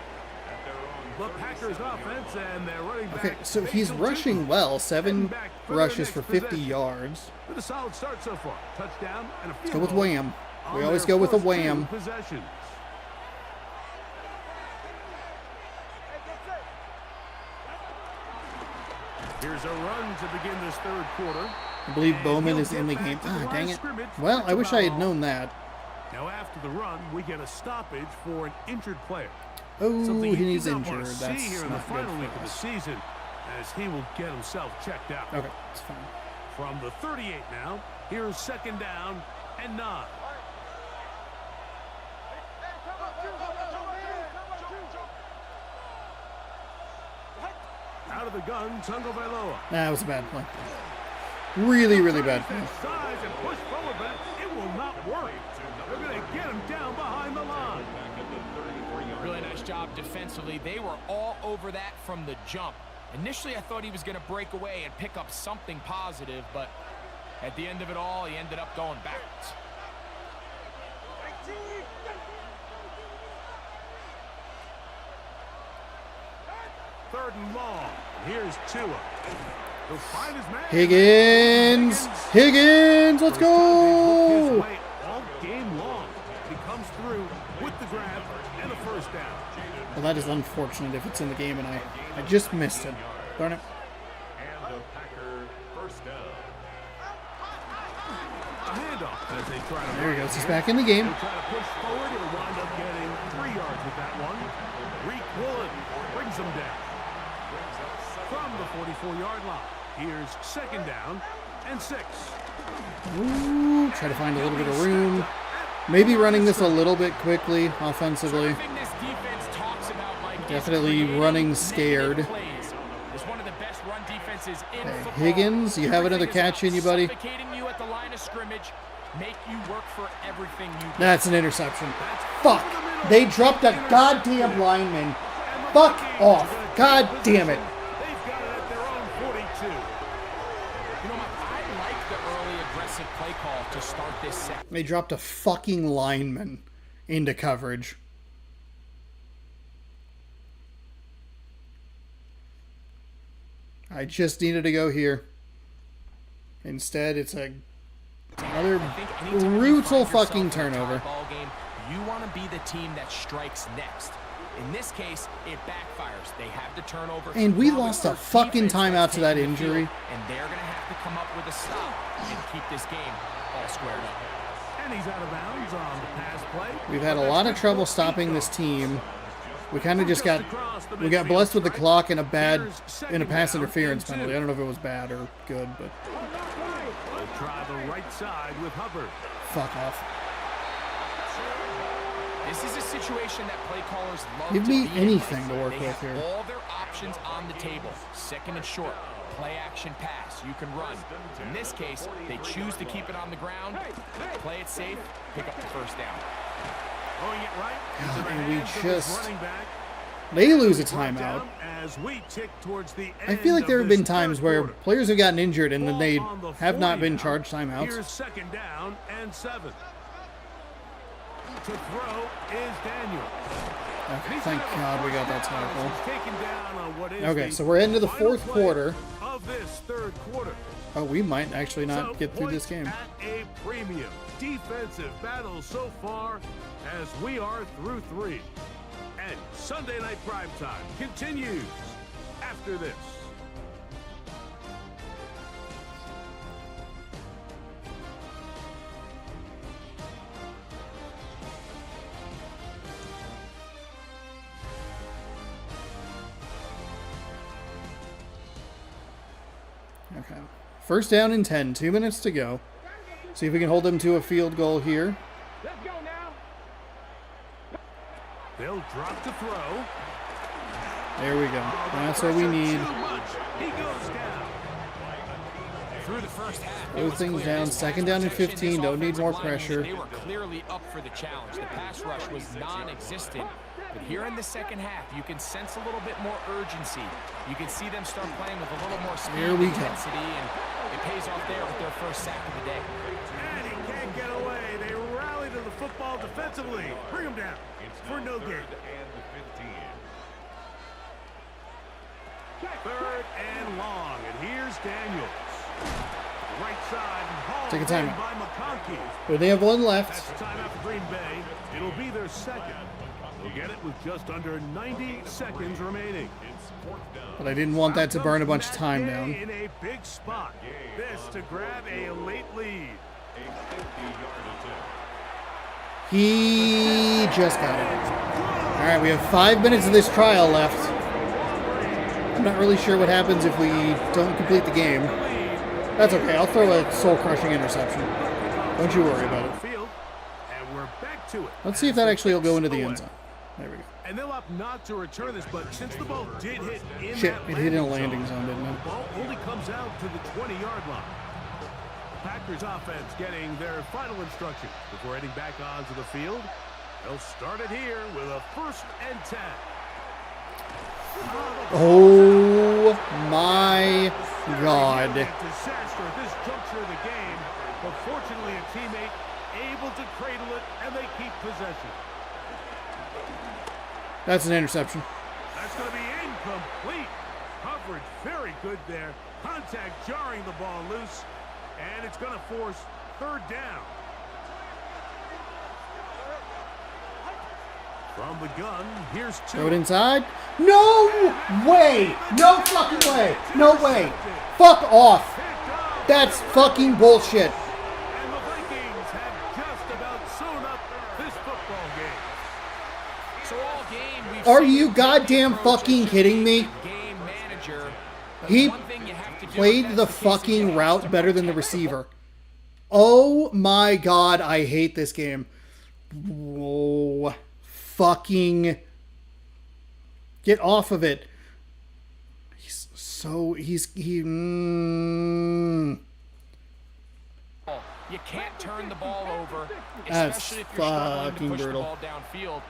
The Packers offense and their running back. Okay, so he's rushing well. 7 rushes for 50 yards. With a solid start so far. Touchdown and a Let's field go with goal wham. We on always their go with a first wham. 2 possessions. Here's a run to begin this third quarter. I believe And Bowman he'll is in the get game. back to the Ah, line dang of it. scrimmage. Well, That's I wish I had about known that. Now after the run, we get a stoppage for an injured player. Oh, Something he you needs do not want injured. to see That's here in the not good final week of for the us. season, as he will get himself checked out. Okay, it's fine. From the 38 now, here's second down and 9. Out of the gun, Tagovailoa. That was a bad play. Really, really bad play. Size and push forward, but it will not work. They're going to get him down behind the line. Really nice job defensively. They were all over that from the jump. Initially, I thought he was going to break away and pick up something positive, but at the end of it all, he ended up going backwards. Third and long. Here's Tua. He'll find his man. Higgins! Higgins! Let's go! His way all game long. He comes through with the grab and a first down. Well, that is unfortunate if it's in the game and I just missed it. Darn it. And the Packer first down. A handoff as they try to. There he goes. He's back in the game. They try to push forward. He'll wind up getting 3 yards with that one. Reek Woolen brings them down. From the 44-yard line. Here's second down and 6. Ooh, try to find a little bit of room. Maybe running this a little bit quickly offensively. Definitely running scared. Hey, Higgins, you have another catch in you, buddy. That's an interception. Fuck. They dropped a goddamn lineman. Fuck off. God damn it. They've got it at their own 42. You know, I like the early aggressive play call to start this set. They dropped a fucking lineman into coverage. I just needed to go here. Instead, it's another brutal fucking turnover. You want to be the team that strikes next. In this case, it backfires. They have the turnover. And we lost a fucking timeout to that injury. And they're going to have to come up with a stop and keep this game all squared up. And he's out of bounds on the pass play. We've had a lot of trouble stopping this team. We kind of just got blessed with the clock and a pass interference penalty. I don't know if it was bad or good, but They'll try the right side with Hubbard. fuck off. This is a situation that play callers love. Give me anything to work they with have here. all their options on the table. Second and short, play action pass. You can run. In this case, they choose to keep it on the ground, play it safe, pick up the first down. Going it right into the And we hands of his just running back. they lose a Brought timeout. down as we tick towards the I feel like end there of have been this times third where quarter. players have gotten injured and then Ball they on the have not 40 been now. charged timeouts. Here's second down and 7. To throw is Daniel. Okay, thank God we got that tackle. He's taken down on what is Okay, the so we're into the final fourth play quarter. of this third quarter. Oh, we might actually not So, get through this points game. At a premium defensive battle so far as we are through 3. And Sunday Night Primetime continues after this. Okay. First down and 10. 2 minutes to go. See if we can hold them to a field goal here. Let's go now. They'll drop to throw. There we go. That's what we need. Too much. He goes down. Through the first half, Those things down. Second down and 15. Don't need more pressure. They were clearly up for the challenge. The pass rush was non-existent. But here in the second half, you can sense a little bit more urgency. You can see them start playing with a little more speed Here and we go. intensity, and it pays off there with their first sack of the day. And he can't get away. They rally to the football defensively. Bring him down for no gain. And 15. Third and long, and here's Daniels. Right side, and hauled Take a timeout. in by McConkey. But they have one left. That's the timeout for Green Bay. It'll be their second. They'll get it with just under 90 seconds remaining. But I didn't want that to burn a bunch of time Matt down. Gay in a big spot. This to grab a late lead. He just got it. All right, we have 5 minutes of this trial left. I'm not really sure what happens if we don't complete the game. That's okay. I'll throw a soul-crushing interception. Don't you worry about it. Field, and we're back to it. Let's see if that actually will go into the end zone. There we go. And they'll opt not to return this, but since the ball did hit in Shit, that it hit in a landing zone, didn't the it? ball only comes out to the 20-yard line. The Packers offense getting their final instruction before heading back onto the field. They'll start it here with a 1st and 10. Oh my God. Disaster at this juncture of the game, but fortunately a teammate able to cradle it, and they keep possession. That's an interception. That's going to be incomplete. Coverage very good there. Contact jarring the ball loose, and it's going to force 3rd down. From the gun, here's 2. Throw it inside. No way. No fucking way. No way. Fuck off. That's fucking bullshit. And the Vikings have just about sewn up this football game. So all game, we've Are seen you goddamn fucking kidding me? game manager. But He one thing you have to do played if the that's case, is fucking you route have to better than the protect the receiver. Oh my God, I hate this game. Whoa. Fucking get off of it. You can't turn the ball over, That's especially if you're struggling to fucking push brutal. the ball downfield.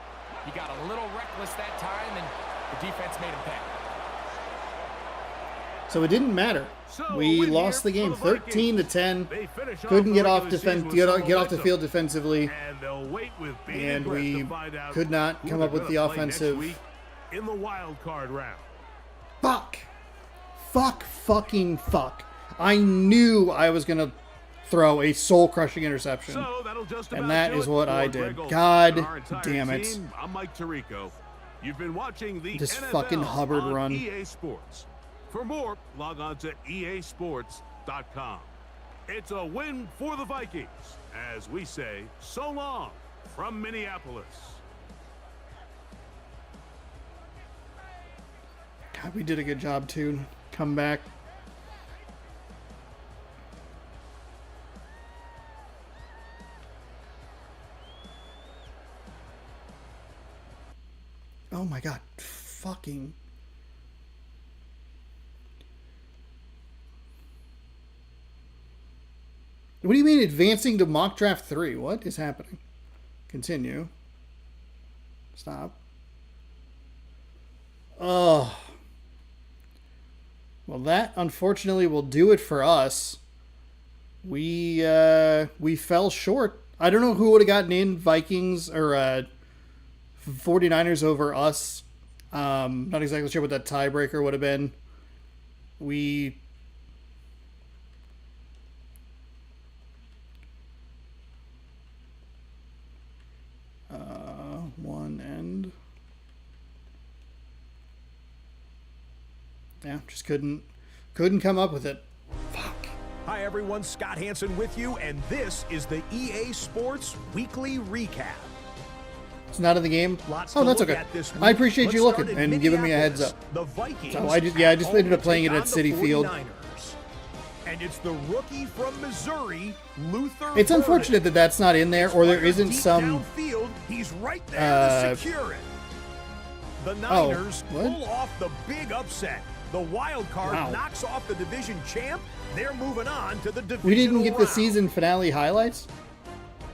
You got a little reckless that time, and the defense made him pay. So it didn't matter. We lost the game 13-10. Couldn't get off the field defensively, and we could not come up with the offensive. In the wild card round. Fuck. Fuck. I knew I was gonna throw a soul-crushing interception, So that'll just and about that do is it what for I Greg did. Olsen. God Our entire damn it. team, I'm Mike Tirico. You've been watching the This NFL fucking Hubbard on run. EA Sports. For more, log on to easports.com. It's a win for the Vikings, as we say so long from Minneapolis. God, we did a good job too. Come back. Oh my God. Fucking. What do you mean advancing to mock draft 3? What is happening? Continue. Stop. Oh. Well, that unfortunately will do it for us. We fell short. I don't know who would have gotten in, Vikings or 49ers over us. Not exactly sure what that tiebreaker would have been. We one end. Yeah, just couldn't come up with it. Fuck. Hi everyone, Scott Hansen with you, and this is the EA Sports Weekly Recap. It's not in the game. Lots Oh, to that's look okay. at this I week. appreciate Let's you start looking in and giving me a heads up. The Vikings So I just ended up playing it home at to City take Field. on the 49ers. And it's the rookie from Missouri, Luther. It's Burden. unfortunate that that's not in there, or there Fired isn't deep some. downfield, he's right there to secure it. The Niners what? pull off the big upset. The wild card Wow. knocks off the division champ. They're moving on to the division. We didn't get the season finale highlights.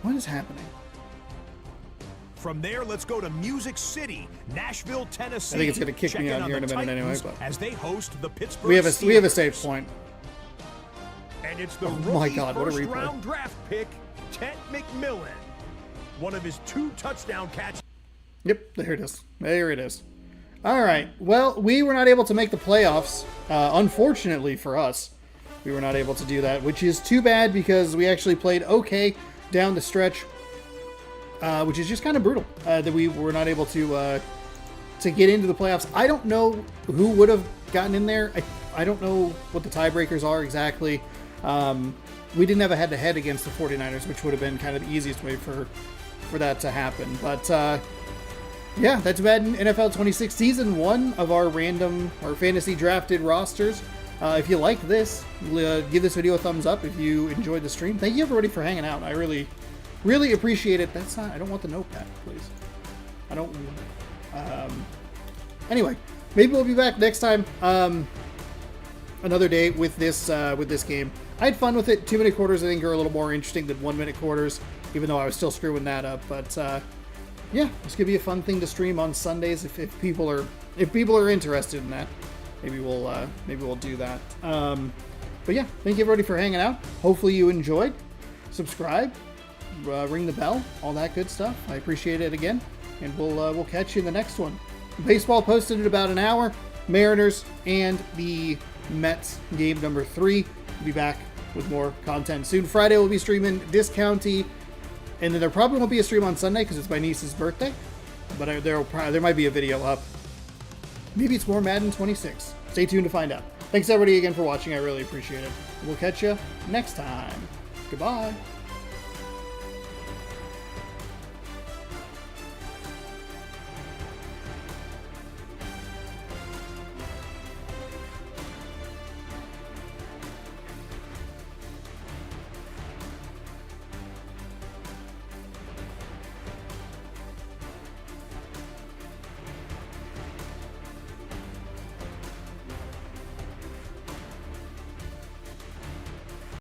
What is happening? From there, let's go to Music City, Nashville, Tennessee. I think it's gonna kick me Check out on here in the a minute anyway, Titans but as they host the Pittsburgh we have a Steelers. save point. And it's the Oh my rookie God, what a replay. first-round draft pick, Ted McMillan. One of his 2 touchdown catches. Yep, there it is. There it is. All right. Well, we were not able to make the playoffs. Unfortunately for us, we were not able to do that, which is too bad because we actually played okay down the stretch, which is just kind of brutal that we were not able to get into the playoffs. I don't know who would have gotten in there. I don't know what the tiebreakers are exactly. We didn't have a head-to-head against the 49ers, which would have been kind of the easiest way for that to happen. But yeah, that's Madden NFL 26 Season 1 of our fantasy drafted rosters. If you like this, give this video a thumbs up if you enjoyed the stream. Thank you everybody for hanging out. I really, really appreciate it. I don't want the notepad, please. I don't. Anyway, maybe we'll be back next time. Another day with this game. I had fun with it. 2-minute quarters I think are a little more interesting than 1-minute quarters, even though I was still screwing that up. But yeah, this could be a fun thing to stream on Sundays if people are interested in that. Maybe we'll do that. But yeah, thank you everybody for hanging out. Hopefully you enjoyed. Subscribe, ring the bell, all that good stuff. I appreciate it again, and we'll catch you in the next one. Baseball posted in about an hour. Mariners and the Mets game number 3. We'll be back with more content soon. Friday we'll be streaming Discounty, and then there probably won't be a stream on Sunday because it's my niece's birthday. But there might be a video up. Maybe it's more Madden 26. Stay tuned to find out. Thanks everybody again for watching. I really appreciate it. We'll catch you next time. Goodbye.